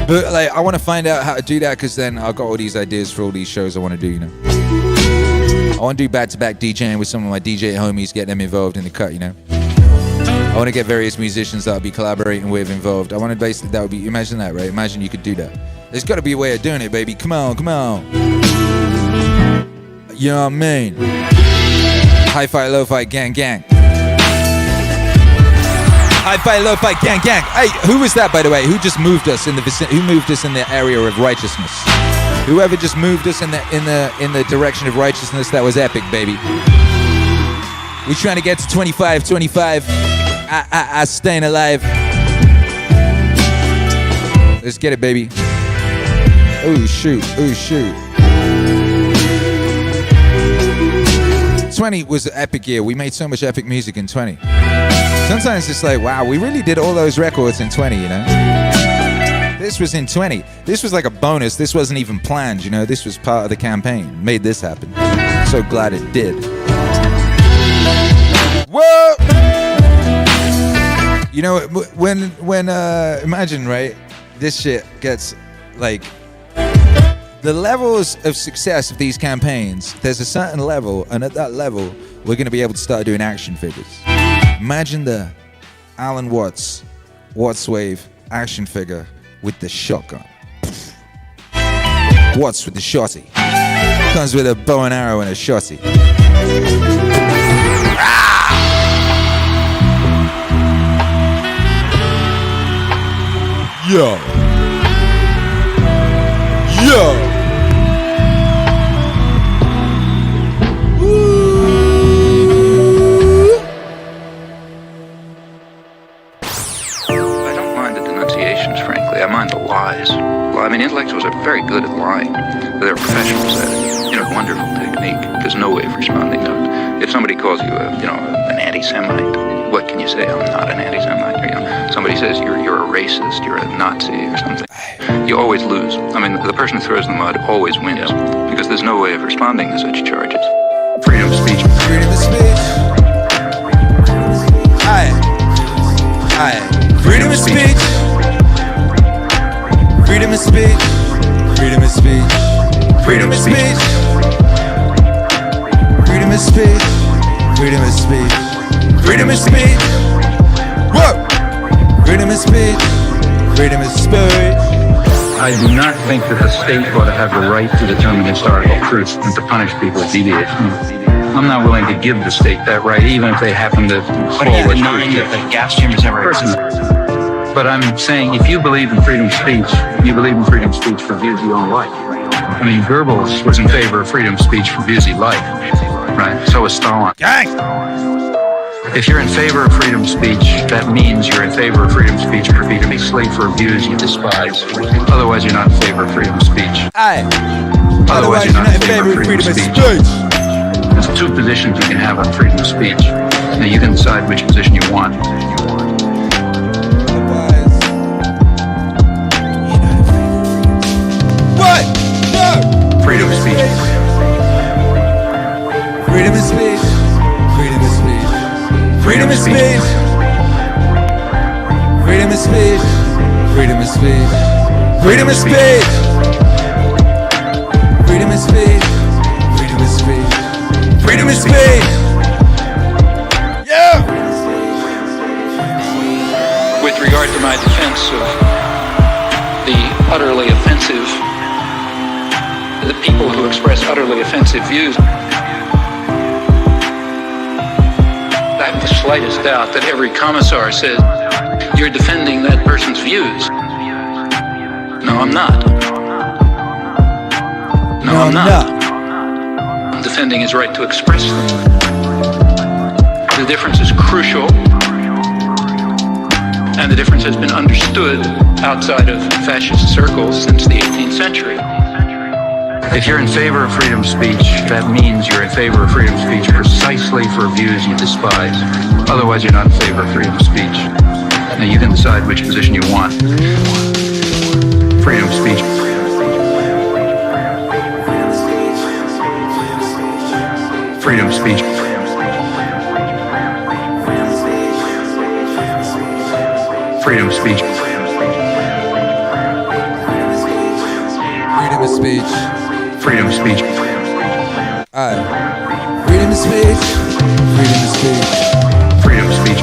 But like, I want to find out how to do that, because then I've got all these ideas for all these shows I want to do, you know. I want to do back-to-back DJing with some of my DJ homies, get them involved in the cut, you know. I want to get various musicians that I'll be collaborating with involved. I want to basically, that would be, imagine that, right? Imagine you could do that. There's got to be a way of doing it, baby. Come on, come on. You know what I mean? Hi-fi, lo-fi, gang, gang. Hi-fi, lo-fi, gang, gang. Hey, who was that, by the way? Who just moved us in the who moved us in the area of righteousness? Whoever just moved us in the direction of righteousness, that was epic, baby. We trying to get to 25. I staying alive. Let's get it, baby. Oh shoot. 20 was an epic year. We made so much epic music in 20. Sometimes it's like, wow, we really did all those records in 20, you know? This was in 20. This was like a bonus. This wasn't even planned, you know? This was part of the campaign. Made this happen. So glad it did. Whoa! You know, when imagine, right? This shit gets, like, the levels of success of these campaigns, there's a certain level, and at that level, we're going to be able to start doing action figures. Imagine the Alan Watts Wave action figure with the shotgun. Watts with the shotty. Comes with a bow and arrow and a shotty. Yo. I don't mind the denunciations, frankly. I mind the responding to it. If somebody calls you an anti-Semite, what can you say? I'm not an anti-Semite. Or, somebody says you're a racist, you're a Nazi or something. You always lose. I mean, the person who throws the mud always wins because there's no way of responding to such charges. Freedom of speech. Freedom of speech. Aye. Freedom of speech. Freedom of speech. Freedom of speech. Freedom of speech. Freedom of speech. Freedom of speech. Freedom of speech. Whoa. Freedom of speech. Freedom of speech. I do not think that the state ought to have the right to determine historical truth and to punish people who deviate. I'm not willing to give the state that right, even if they happen to fall with denying that the gas chambers ever existed. But I'm saying, if you believe in freedom of speech, you believe in freedom of speech for views you don't like. I mean, Goebbels was in favor of freedom of speech for views he liked, right? So was Stalin. Gang! If you're in favor of freedom of speech, that means you're in favor of freedom of speech for being a slave for views you despise. Otherwise, you're not in favor of freedom of speech. Aye. Otherwise, you're not in favor of freedom of speech. There's two positions you can have on freedom of speech. Now, you can decide which position you want. What? No! Freedom of speech. Freedom of speech. Freedom of speech. Freedom of speech. Freedom of speech. Freedom of speech. Freedom of speech. Freedom of speech. Freedom of speech. Freedom of speech. Yeah. With regard to my defense of the utterly offensive, the people who express utterly offensive views, I have the slightest doubt that every commissar says, you're defending that person's views. No, I'm not. No, I'm not. I'm defending his right to express them. The difference is crucial, and the difference has been understood outside of fascist circles since the 18th century. If you're in favor of freedom of speech, that means you're in favor of freedom of speech precisely for views you despise. Otherwise, you're not in favor of freedom of speech. Now, you can decide which position you want. Freedom of speech. Freedom of speech. Freedom of speech. Freedom of speech. Freedom of speech. Aye. Freedom of speech. Freedom of speech. Freedom of speech.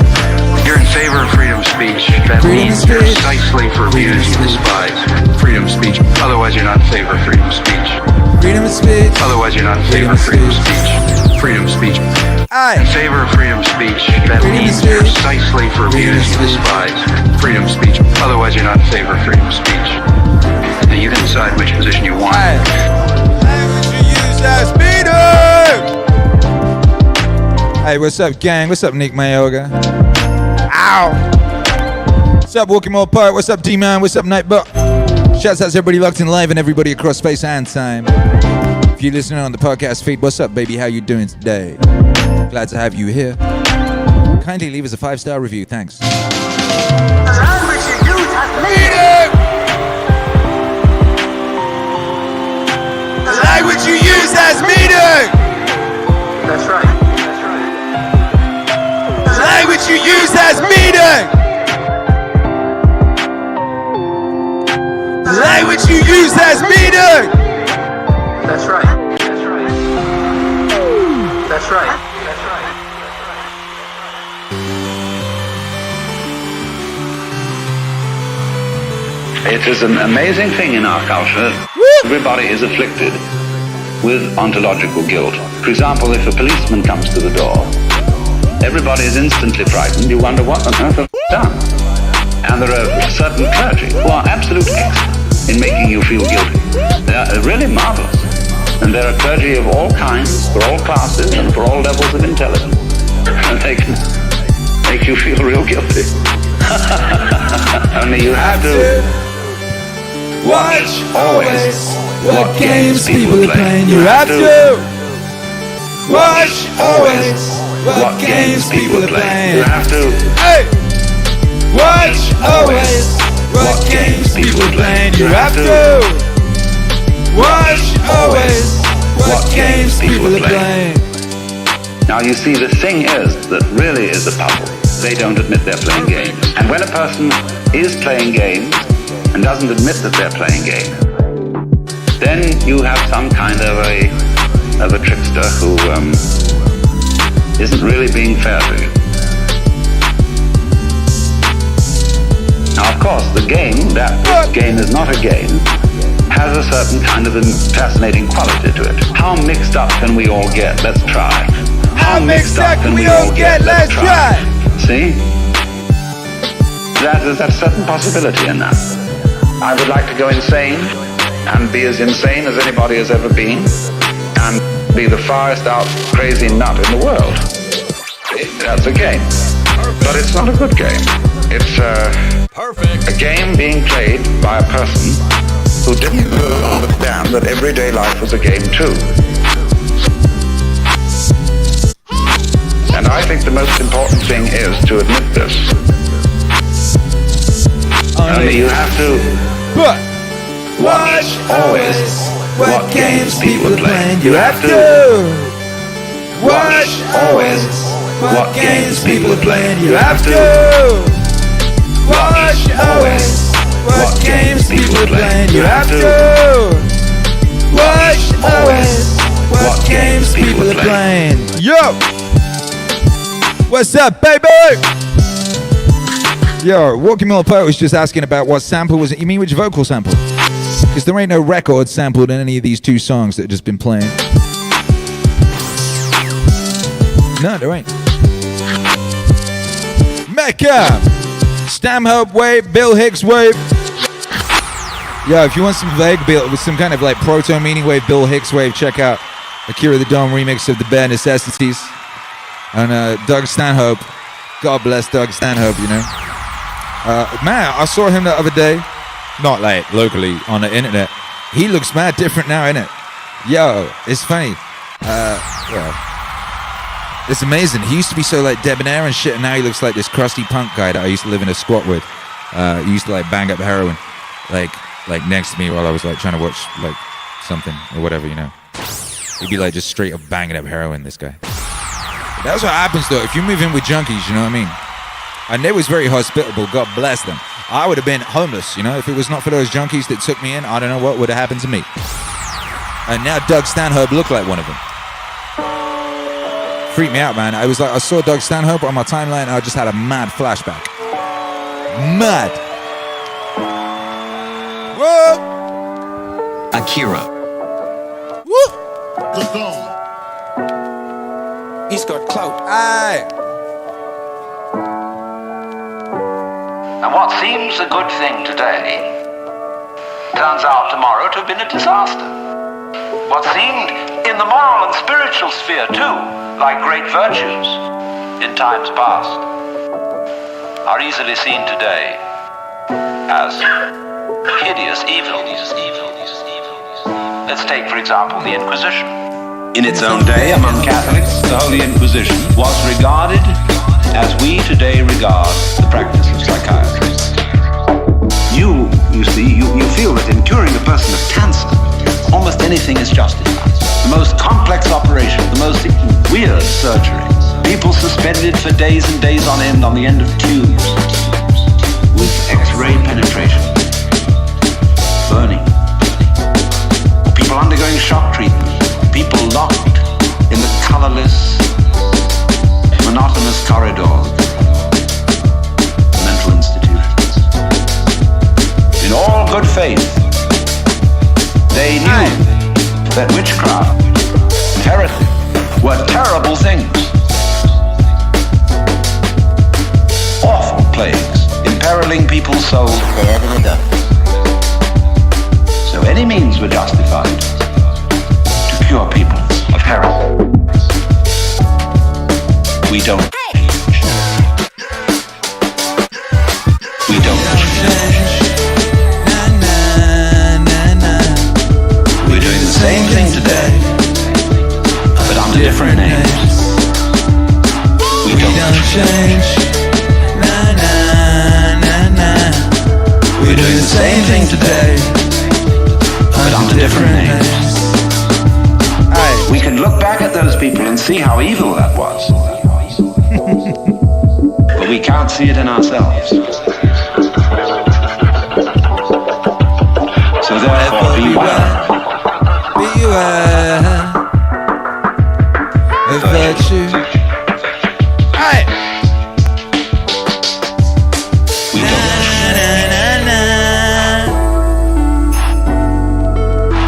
You're in favor of freedom of speech. That means precisely for views you despise. Freedom of speech. Otherwise, you're not in favor of freedom of speech. Freedom of speech. Otherwise, you're not in favor of freedom of speech. Freedom of speech. Aye. In favor of freedom of speech. That means precisely for views you despise. Freedom of speech. Otherwise, you're not in favor of freedom of speech. Now, you can decide which position you want. Aye. Hey, what's up, gang? What's up, Nick Mayoga? Ow! What's up, Walking More Park? What's up, D-Man? What's up, Nightbot? Shouts out to everybody locked in live and everybody across space and time. If you're listening on the podcast feed, what's up, baby? How you doing today? Glad to have you here. Kindly leave us a 5-star review. Thanks. Language you use as meaning. That's right. Language you use as meaning. Language you use as meaning. That's right. That's right. It is an amazing thing in our culture. Everybody is afflicted with ontological guilt. For example, if a policeman comes to the door, everybody is instantly frightened. You wonder what on earth have done. And there are certain clergy who are absolute experts in making you feel guilty. They are really marvelous. And there are clergy of all kinds, for all classes, and for all levels of intelligence. And they can make you feel real guilty. Only you have to watch always what games people are playing. You have to Watch always what games people are playing. You have to Watch always what games people are playing. You have to watch always what games people are playing. Now you see, the thing is that really is a puzzle. They don't admit they're playing games. And when a person is playing games and doesn't admit that they're playing games, then you have some kind of a trickster who isn't really being fair to you. Now, of course, the game, that this game is not a game, has a certain kind of a fascinating quality to it. How mixed up can we all get? Let's try. How mixed up can we all get? Let's try. See? There's a certain possibility in that. I would like to go insane and be as insane as anybody has ever been and be the farthest out crazy nut in the world. That's a game. But it's not a good game. It's a game being played by a person who didn't understand that everyday life was a game too. And I think the most important thing is to admit this. Only you have to watch always what games people are playing. You have to watch always what games people are playing. You have to watch always what games people are playing. You have to watch always what games people are playing. Yo! What's up, baby? Yo, Walking Miller Poet was just asking about what sample was it. You mean which vocal sample? Because there ain't no record sampled in any of these two songs that have just been playing. No, there ain't. Mecca! Stanhope wave, Bill Hicks wave. Yo, if you want some vague Bill with some kind of like proto meaning wave, Bill Hicks wave, check out Akira The Don remix of The Bare Necessities. And Doug Stanhope. God bless Doug Stanhope, you know. Man, I saw him the other day. Not like locally on the internet. He looks mad different now, innit? Yo, it's funny. It's amazing. He used to be so like debonair and shit, and now he looks like this crusty punk guy that I used to live in a squat with. He used to like bang up heroin, like next to me while I was like trying to watch like something or whatever, you know. He'd be like just straight up banging up heroin, this guy. That's what happens though, if you move in with junkies, you know what I mean? And they was very hospitable, God bless them. I would have been homeless, you know, if it was not for those junkies that took me in, I don't know what would have happened to me. And now Doug Stanhope looked like one of them. Freaked me out, man. I was like, I saw Doug Stanhope on my timeline and I just had a mad flashback. Mad. Whoa! Akira. Woo! He's got clout. Aye. And what seems a good thing today turns out tomorrow to have been a disaster. What seemed in the moral and spiritual sphere too, like great virtues in times past, are easily seen today as hideous evil. Let's take, for example, the Inquisition. In its own day, among Catholics, the Holy Inquisition was regarded as we today regard the practice of psychiatry. You feel that in curing a person of cancer, almost anything is justified. The most complex operation, the most weird surgery. People suspended for days and days on end on the end of tubes with X-ray penetration, burning. People undergoing shock treatment. People locked in the colorless, monotonous corridors of mental institutions. In all good faith, they knew that witchcraft and heresy were terrible things. Awful plagues, imperiling people's souls forever and ever. So any means were justified to pure people of heresy. We don't change. We don't change. We're doing the same thing today, but under different names. We don't change. Nah, nah, nah, nah. We're doing the same thing today, but under different names. We can look back at those people and see how evil that was. But we can't see it in ourselves. So therefore, beware. Beware of virtue. Hey!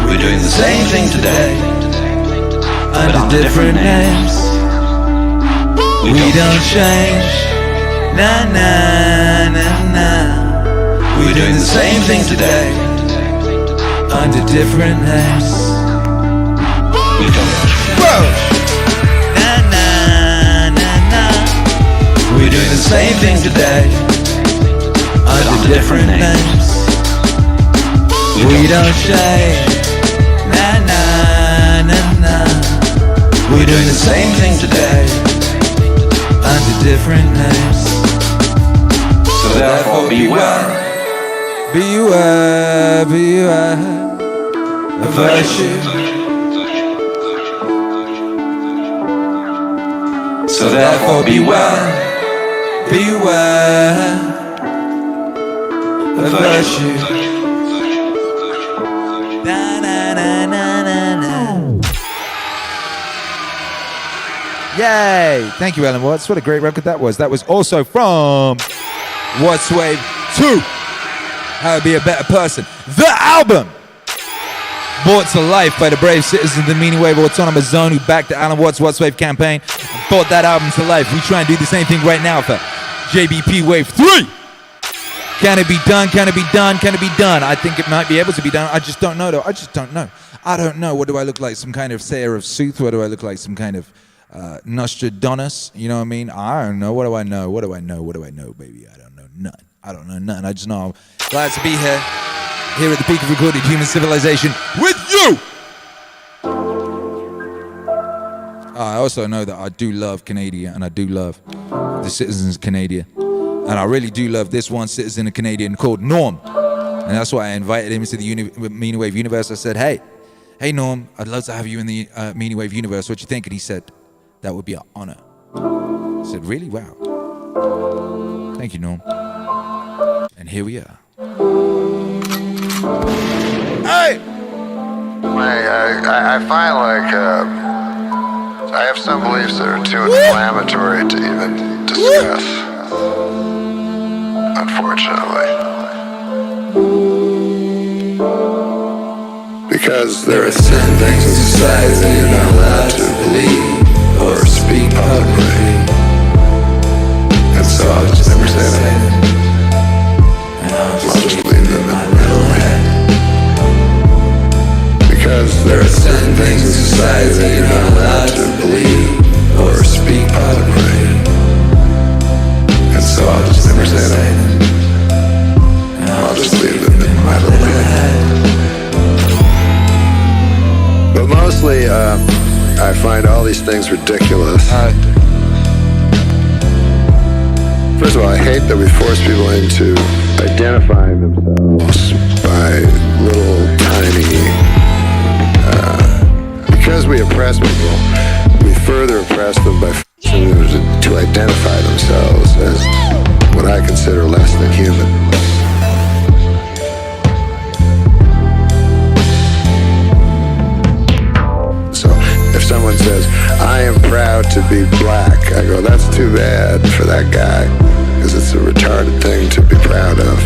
We're doing the same thing today, but under different names. We don't change. Nah, nah, nah, nah. We're doing the same thing today, under different names. Whoa! Nah, nah, nah, nah. We're doing the same thing today, under different names. We don't change. Nah, nah, nah, nah. We're doing the same thing today, under different names. So therefore, beware. Beware, beware of virtue. So therefore, beware. Beware of virtue. Na na na na na na. Yay! Thank you, Alan Watts. What a great record that was. That was also from What's Wave 2. How to Be a Better Person. The album! Brought to life by the brave citizens of the Meaning Wave Autonomous Zone who backed the Alan Watts What's Wave campaign and brought that album to life. We try and do the same thing right now for JBPWAVE 3. Can it be done? Can it be done? Can it be done? I think it might be able to be done. I just don't know though. I just don't know. I don't know. What do I look like? Some kind of sayer of sooth? What do I look like? Some kind of Nostradamus? You know what I mean? I don't know. What do I know? What do I know? What do I know, baby? I don't know nothing. I don't know nothing. I just know I'm glad to be here at the peak of recorded human civilization with you. I also know that I do love Canada and I do love the citizens of Canada. And I really do love this one citizen of Canadian called Norm. And that's why I invited him to the Meaning Wave universe. I said, hey Norm, I'd love to have you in the Meaning Wave universe. What you think? And he said, that would be an honor. I said, really? Wow. Thank you, Norm. And here we are. Hey! I find like I have some beliefs that are too inflammatory to even discuss, unfortunately. Because there are certain things in society that you're not allowed to believe or speak publicly. And so I'll just never say that. I'll just leave them in my own head. Because there are certain things in society that you're not allowed to believe or speak publicly. And so I'll just never say that. I'll just leave them in my little head. But mostly, I find all these things ridiculous. First of all, I hate that we force people into identifying themselves by little tiny... because we oppress people, we further oppress them by forcing them to identify themselves as what I consider less than human. So if someone says, I am proud to be black, I go, that's too bad for that guy, because it's a retarded thing to be proud of.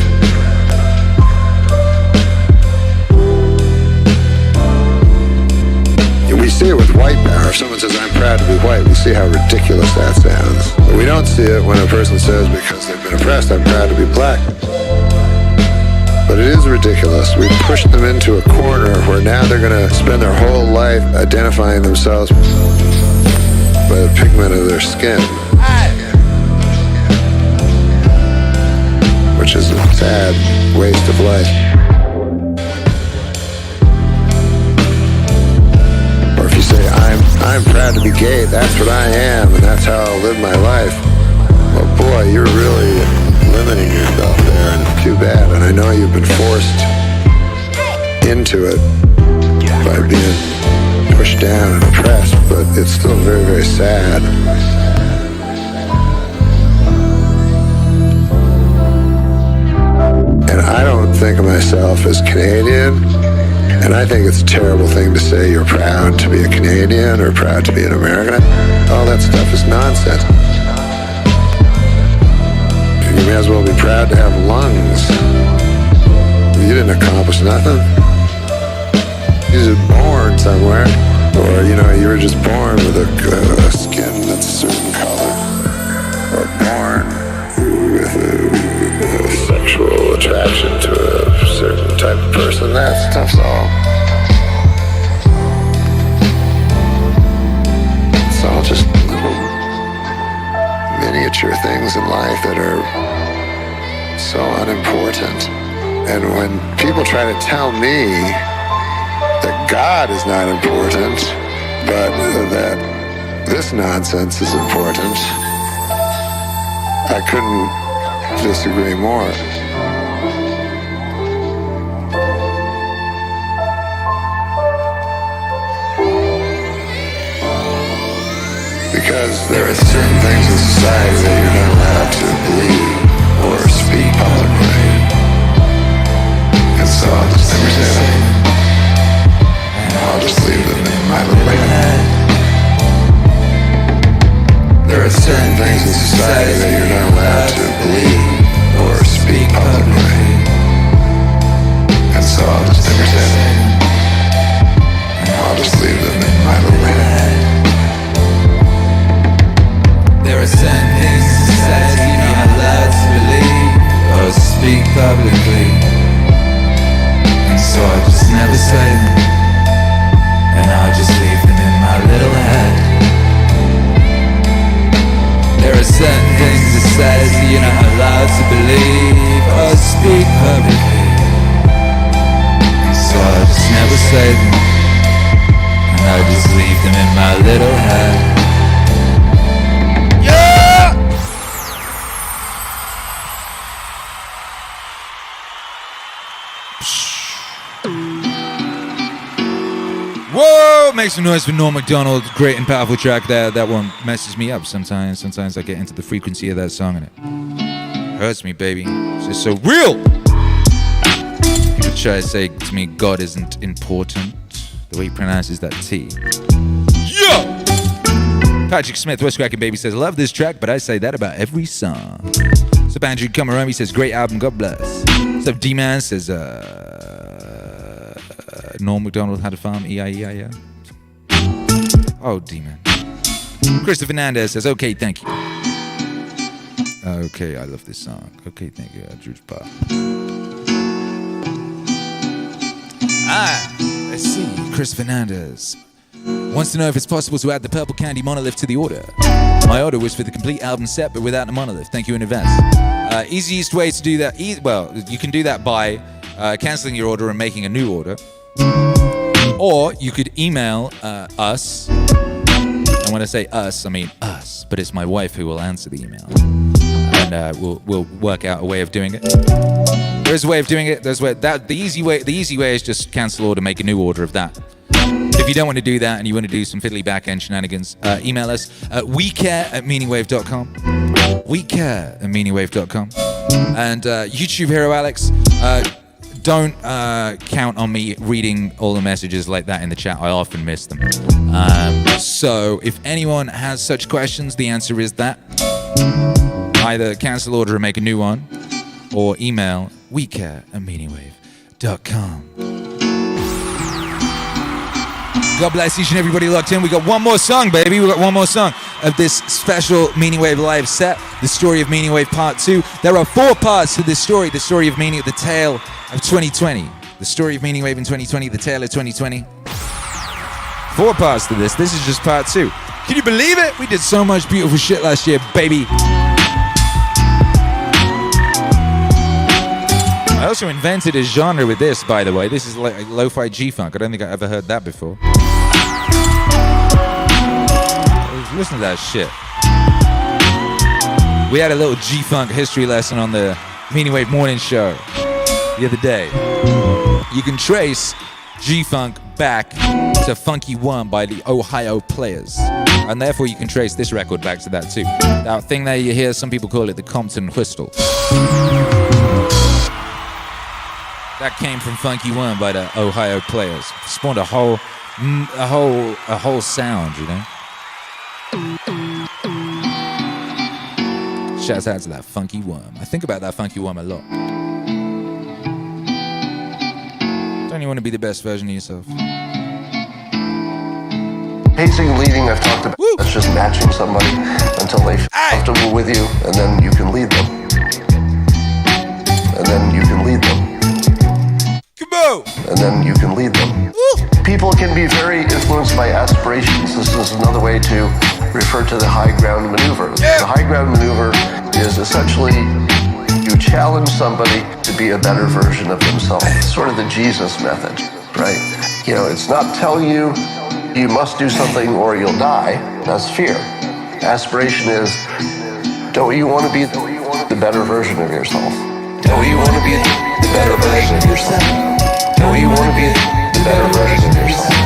We see it with white power. If someone says, I'm proud to be white, we see how ridiculous that sounds. But we don't see it when a person says, because they've been oppressed, I'm proud to be black. But it is ridiculous. We push them into a corner where now they're going to spend their whole life identifying themselves by the pigment of their skin. Which is a sad waste of life. Or if you say, I'm proud to be gay, that's how I'll live my life. Well, boy, you're really limiting yourself there, and too bad. And I know you've been forced into it by being pushed down and oppressed, but it's still very, very sad. And I don't think of myself as Canadian, and I think it's a terrible thing to say you're proud to be a Canadian or proud to be an American. All that stuff is nonsense. You may as well be proud to have lungs. You didn't accomplish nothing. You're just born somewhere, or you were just born with a skin that's a certain color, or born with a sexual attraction to a certain type of person. That stuff's all. It's all just little miniature things in life that are so unimportant. And when people try to tell me that God is not important, but that this nonsense is important, I couldn't disagree more. Because there are certain things in society that you're not allowed to believe or speak publicly. And so I'll just never say them. And I'll just leave them in my little head. There are certain things in society that you're not allowed to believe or speak publicly. And so I'll just never say them. And I'll just leave them in my little head. There are certain things in society you're not allowed to believe or speak publicly. And so I just never say them. And I'll just leave them in my little head. There are certain things in society you're not allowed to believe or speak publicly. And so I just never say them. And I'll just leave them in my little head. Whoa! Make some noise for Norm Macdonald. Great and powerful track there. That one messes me up sometimes. Sometimes I get into the frequency of that song and it hurts me, baby. It's just so real. People try to say to me, God isn't important. The way he pronounces that T. Yeah! Patrick Smith, West Cracking Baby says, love this track, but I say that about every song. What's up, Andrew Kamarami says, great album, God bless. What's up, D-Man says, Norm Macdonald had a farm, E-I-E-I-O. Oh, D-Man. Christopher Fernandez says, okay, thank you. Okay, I love this song. Okay, thank you, Drew's Bar. Let's see. Chris Fernandez wants to know if it's possible to add the Purple Candy monolith to the order. My order was for the complete album set, but without the monolith. Thank you in advance. Easiest way to do that, well, you can do that by canceling your order and making a new order. Or you could email us. And when I say us, I mean us, but it's my wife who will answer the email. And we'll work out a way of doing it. There's a way of doing it. The easy way is just cancel order, make a new order of that. If you don't want to do that and you want to do some fiddly back-end shenanigans, email us at wecare@meaningwave.com. wecare@meaningwave.com. And YouTube Hero Alex, don't count on me reading all the messages like that in the chat. I often miss them. So if anyone has such questions, the answer is that. Either cancel order and make a new one, or email wecare@meaningwave.com. God bless each and everybody locked in. We got one more song, baby. We got one more song of this special Meaning Wave live set, the story of Meaning Wave Part 2. There are 4 parts to this story. The story of Meaning, the tale of 2020. The story of Meaning Wave in 2020, the tale of 2020. 4 parts to this. This is just Part 2. Can you believe it? We did so much beautiful shit last year, baby. I also invented a genre with this, by the way. This is like lo-fi G-funk. I don't think I ever heard that before. Listen to that shit. We had a little G-Funk history lesson on the Meaning Wave morning show the other day. You can trace G-Funk back to Funky One by the Ohio Players. And therefore you can trace this record back to that too. That thing that you hear, some people call it the Compton Whistle. That came from Funky One by the Ohio Players. Spawned a whole sound, you know? Shouts out to that Funky Worm. I think about that Funky Worm a lot. Don't you want to be the best version of yourself? Pacing and leading, I've talked about. Woo! That's just matching somebody until they feel comfortable with you, and then you can lead them. And then you can lead them. Come on! And then you can lead them. Woo! People can be very influenced by aspirations. This is another way to refer to the high ground maneuver. Yeah. The high ground maneuver is essentially you challenge somebody to be a better version of themselves. Sort of the Jesus method, right? You know, it's not telling you you must do something or you'll die. That's fear. Aspiration is, don't you want to be the better version of yourself? Don't you want to be the better version of yourself? Don't you want to be the better version of yourself?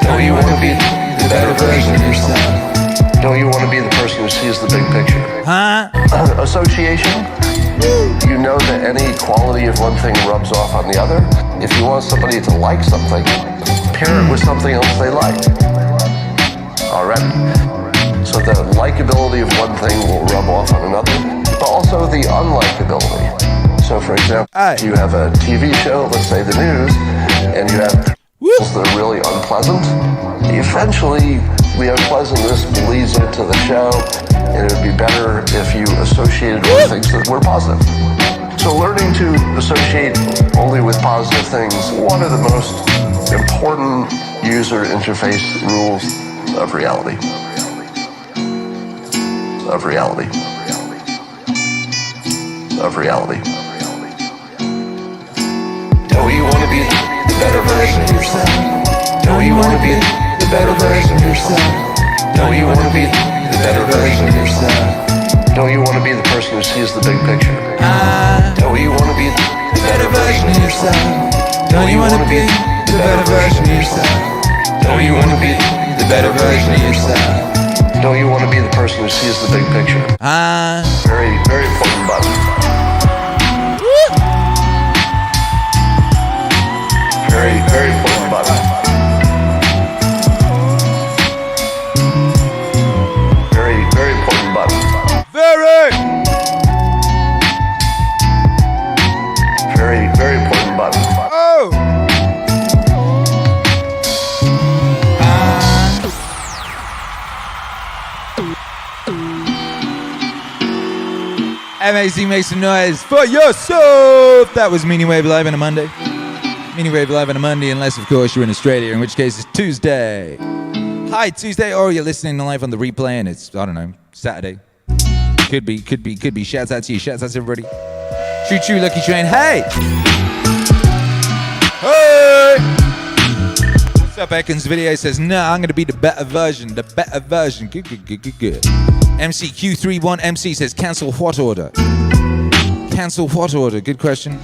Don't you want to be the better version of yourself? Don't you want to be the person who sees the big picture? Association. You know that any quality of one thing rubs off on the other. If you want somebody to like something, pair it with something else they like already. So the likability of one thing will rub off on another, but also the unlikability. So for example, you have a TV show, let's say the news, and you have things that are really unpleasant. Eventually, the unpleasantness bleeds into the show, and it would be better if you associated with things that were positive. So learning to associate only with positive things, one of the most important user interface rules of reality. Of reality. Of reality. Don't you want to be the better version of yourself? Don't you want to be the better version of yourself? Don't you want to be the better version of yourself? Don't you want to be the person who sees the big picture? Don't you want to be the better version of yourself? Don't you want to be the better version of yourself? Don't you want to be the better version of yourself? Don't you want to be the person who sees the big picture? Very, very important button. Very, very important button. Very, very important button. Very, very important button. Oh! MAC, make some noise for yourself! That was Meaning Wave Live on a Monday. Meaning Wave Live on a Monday, unless of course you're in Australia, in which case it's Tuesday. Hi, Tuesday, or you're listening live on the replay and it's, I don't know, Saturday. Could be. Shouts out to you, shouts out to everybody. Choo choo, Lucky Train, hey! Hey! What's up, Ekans? Video says, nah, I'm gonna be the better version. Good. MCQ31MC says, cancel what order? Cancel what order? Good question.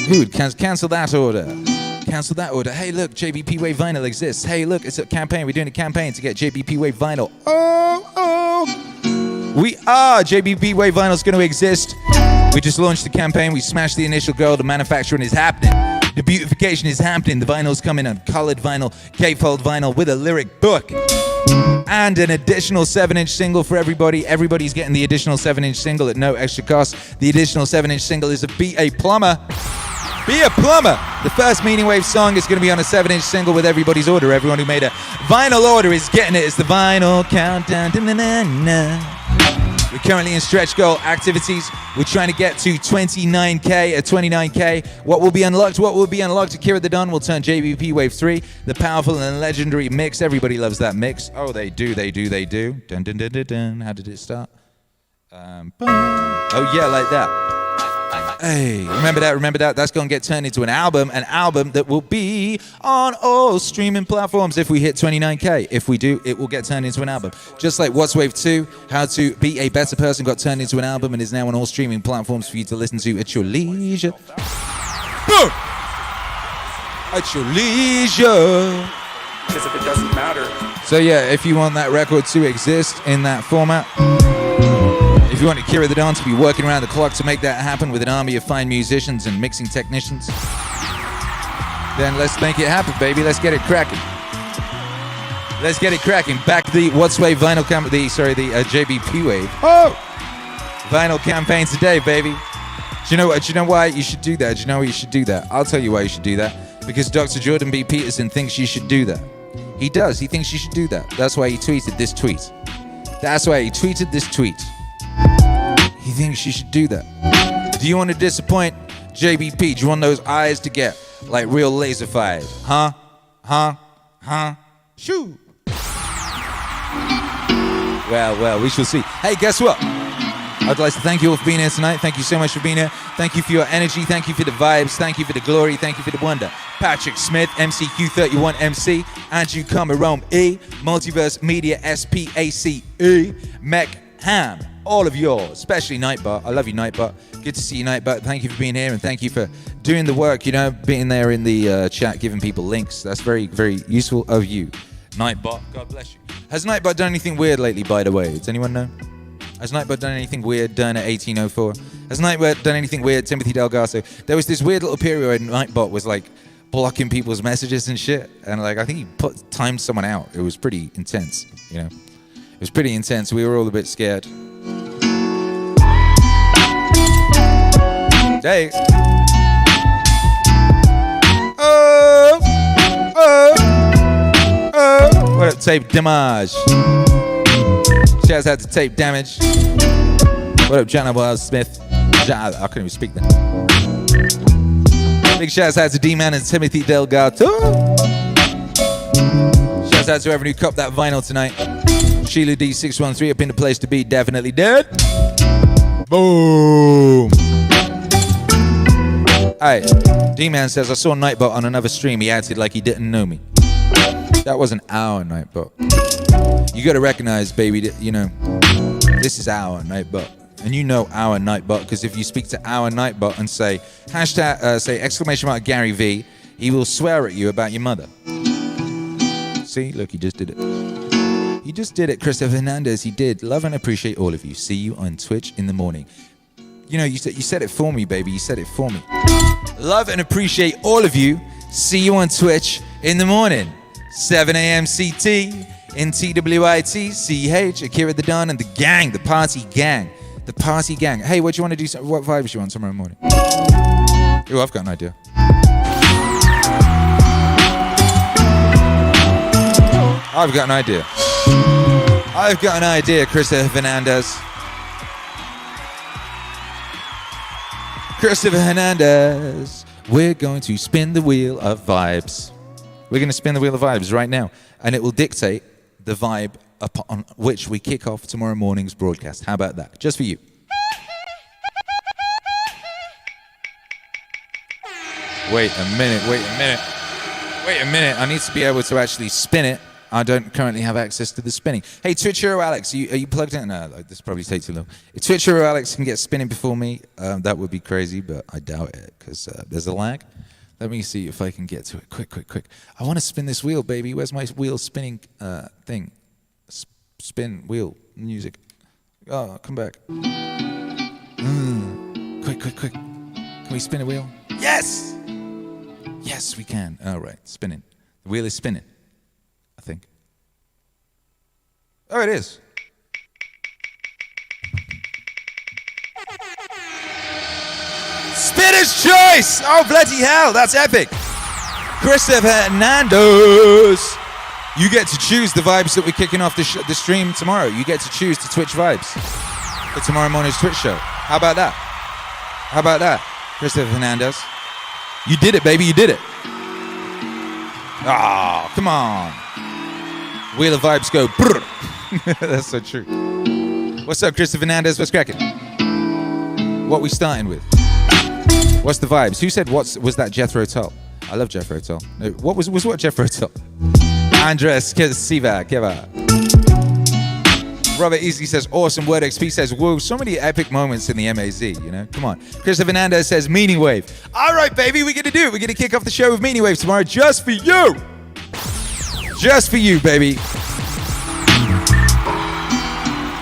Who would cancel that order? Cancel that order. Hey, look, JBPWAVE vinyl exists. Hey, look, it's a campaign. We're doing a campaign to get JBPWAVE vinyl. Oh. We are. JBPWAVE vinyl is going to exist. We just launched the campaign. We smashed the initial goal. The manufacturing is happening. The beautification is happening. The vinyl's coming on colored vinyl, K-fold vinyl with a lyric book. And an additional 7-inch single for everybody. Everybody's getting the additional 7-inch single at no extra cost. The additional 7-inch single is a Be a Plumber. Be a Plumber. The first Meaning Wave song is going to be on a 7-inch single with everybody's order. Everyone who made a vinyl order is getting it. It's the vinyl countdown. We're currently in stretch goal activities. We're trying to get to 29K at 29K. What will be unlocked? Akira The Don will turn JBPWAVE 3, the powerful and legendary mix. Everybody loves that mix. Oh, they do. Dun, dun, dun, dun, dun. How did it start? Oh, yeah, like that. Hey, remember that? That's going to get turned into an album that will be on all streaming platforms if we hit 29K. If we do, it will get turned into an album. Just like What's Wave 2, How to Be a Better Person got turned into an album and is now on all streaming platforms for you to listen to at your leisure. Boom! At your leisure. Because if it doesn't matter. So yeah, if you want that record to exist in that format, if you want Akira The Don to be working around the clock to make that happen with an army of fine musicians and mixing technicians, then let's make it happen, baby. Let's get it cracking. Let's get it cracking. Back the What's Wave vinyl the JBPWAVE. Oh! Vinyl campaign today, baby. Do you know why you should do that? Do you know why you should do that? I'll tell you why you should do that. Because Dr. Jordan B. Peterson thinks you should do that. He does. He thinks you should do that. That's why he tweeted this tweet. He thinks you should do that. Do you want to disappoint JBP? Do you want those eyes to get like real laser-fired? Huh? Shoo! Well, we shall see. Hey, guess what? I'd like to thank you all for being here tonight. Thank you so much for being here. Thank you for your energy. Thank you for the vibes. Thank you for the glory. Thank you for the wonder. Patrick Smith, MCQ31MC, Andrew Cameron E, Multiverse Media SPACE, Mech Ham. All of yours, especially Nightbot. I love you, Nightbot. Good to see you, Nightbot. Thank you for being here and thank you for doing the work, being there in the chat, giving people links. That's very, very useful of you. Nightbot, God bless you. Has Nightbot done anything weird lately, by the way? Does anyone know? Has Nightbot done anything weird done at 1804? Has Nightbot done anything weird, Timothy Delgaso? There was this weird little period where Nightbot was like blocking people's messages and shit. And like, I think he timed someone out. It was pretty intense, It was pretty intense. We were all a bit scared. Hey. Oh. What up, Tape Damage? Shouts out to Tape Damage. What up, John Wild Smith? I couldn't even speak then. Big shouts out to D-Man and Timothy Delgato. Shouts out to whoever who copped that vinyl tonight. Sheila D613 up in the place to be, definitely dead. Boom. Alright, D-Man says, I saw Nightbot on another stream. He acted like he didn't know me. That wasn't our Nightbot. You gotta recognize, baby, that, this is our Nightbot. And you know our Nightbot, because if you speak to our Nightbot and say, # Gary V, he will swear at you about your mother. See, look, he just did it. He just did it, Christopher Hernandez, he did. Love and appreciate all of you. See you on Twitch in the morning. You said it for me, baby. You said it for me. Love and appreciate all of you. See you on Twitch in the morning. 7 a.m. CT in TWIT, CH, Akira The Don, and the gang, the party gang. The party gang. Hey, what do you want to do? What vibes do you want tomorrow morning? Oh, I've got an idea. I've got an idea, Christopher Hernandez. Christopher Hernandez. We're going to spin the wheel of vibes. We're going to spin the wheel of vibes right now, and it will dictate the vibe upon which we kick off tomorrow morning's broadcast. How about that? Just for you. Wait a minute. I need to be able to actually spin it. I don't currently have access to the spinning. Hey, Twitch Hero Alex, are you plugged in? No, this probably takes too long. If Twitch Hero Alex can get spinning before me, that would be crazy, but I doubt it, because there's a lag. Let me see if I can get to it. Quick. I want to spin this wheel, baby. Where's my wheel spinning thing? Spin wheel music. Oh, come back. Quick. Can we spin a wheel? Yes! Yes, we can. All right, spinning. The wheel is spinning, I think. Oh, it is. Spinner's choice! Oh, bloody hell, that's epic. Christopher Hernandez. You get to choose the vibes that we're kicking off the stream tomorrow. You get to choose the Twitch vibes for tomorrow morning's Twitch show. How about that? Christopher Hernandez. You did it, baby, you did it. Ah, come on. Wheel of vibes go brr. That's so true. What's up, Christopher Hernandez? What's cracking? What we starting with? What's the vibes? Who said was that Jethro Tull? I love Jethro Tull. No, what was Jethro Tull? Andres Siva, Keva. Robert Easley says, awesome. Word XP says, whoa, so many epic moments in the MAZ, you know? Come on. Christopher Fernandez says, Meaning Wave. All right, baby, we're going to do it. We're going to kick off the show with Meaning Wave tomorrow just for you. Just for you, baby.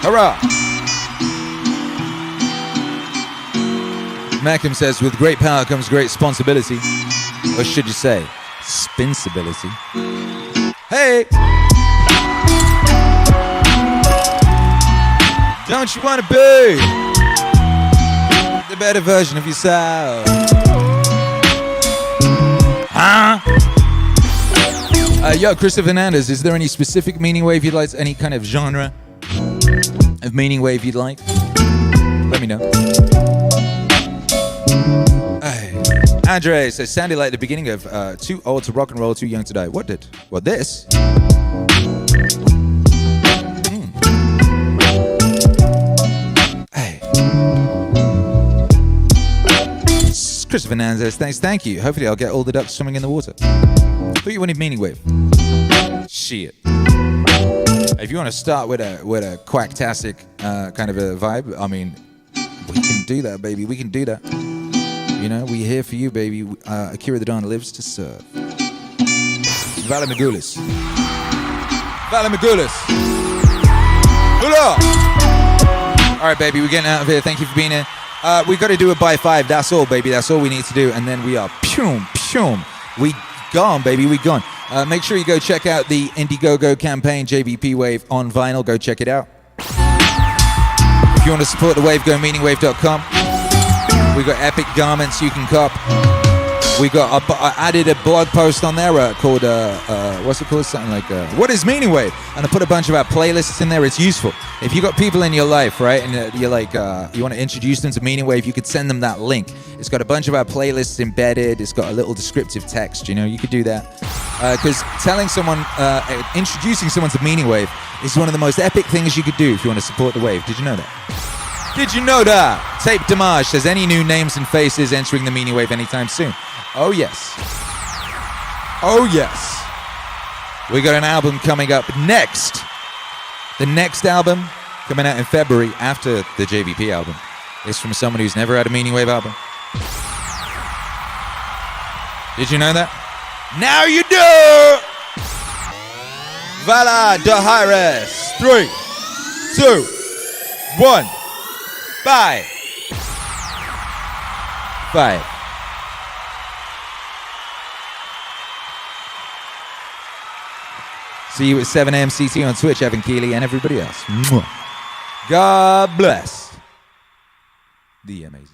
Hurrah. Malcolm says, with great power comes great responsibility. Or should you say, spinsibility. Hey! Don't you want to be the better version of yourself? Huh? Yo, Christopher Fernandez, is there any specific Meaning Wave you'd like? Any kind of genre of Meaning Wave you'd like? Let me know. Andre says, sounded like the beginning of Too Old to Rock and Roll, Too Young to Die. What did? Well, this. Hey. Christopher Fernandez, thank you. Hopefully I'll get all the ducks swimming in the water. Thought you wanted Meaning Wave. Shit. If you want to start with a quacktastic kind of a vibe, I mean, we can do that, baby. We can do that. You know, we're here for you, baby. Akira The Don lives to serve. Vale Magulis. Vale Magulis. Hula! All right, baby, we're getting out of here. Thank you for being here. We got to do it by 5. That's all, baby. That's all we need to do. And then we are pum. We gone, baby. We gone. Make sure you go check out the Indiegogo campaign, JBPWAVE on vinyl. Go check it out. If you want to support the wave, go meaningwave.com. We got epic garments you can cop. We got I added a blog post on there called what's it called? Something like what is Meaning Wave? And I put a bunch of our playlists in there. It's useful. If you got people in your life, right, and you're like you want to introduce them to Meaning Wave, you could send them that link. It's got a bunch of our playlists embedded. It's got a little descriptive text. You know, you could do that because telling someone, introducing someone to Meaning Wave is one of the most epic things you could do if you want to support the wave. Did you know that? Did you know that? Tape Damage says, any new names and faces entering the Meaning Wave anytime soon? Oh, yes. Oh, yes. We got an album coming up next. The next album coming out in February after the JBP album is from someone who's never had a Meaning Wave album. Did you know that? Now you do! Vala de Hires. 3, 2, 1. Bye. 5. See you at 7 a.m. CT on Twitch, Evan Keeley, and everybody else. God bless the MAZ.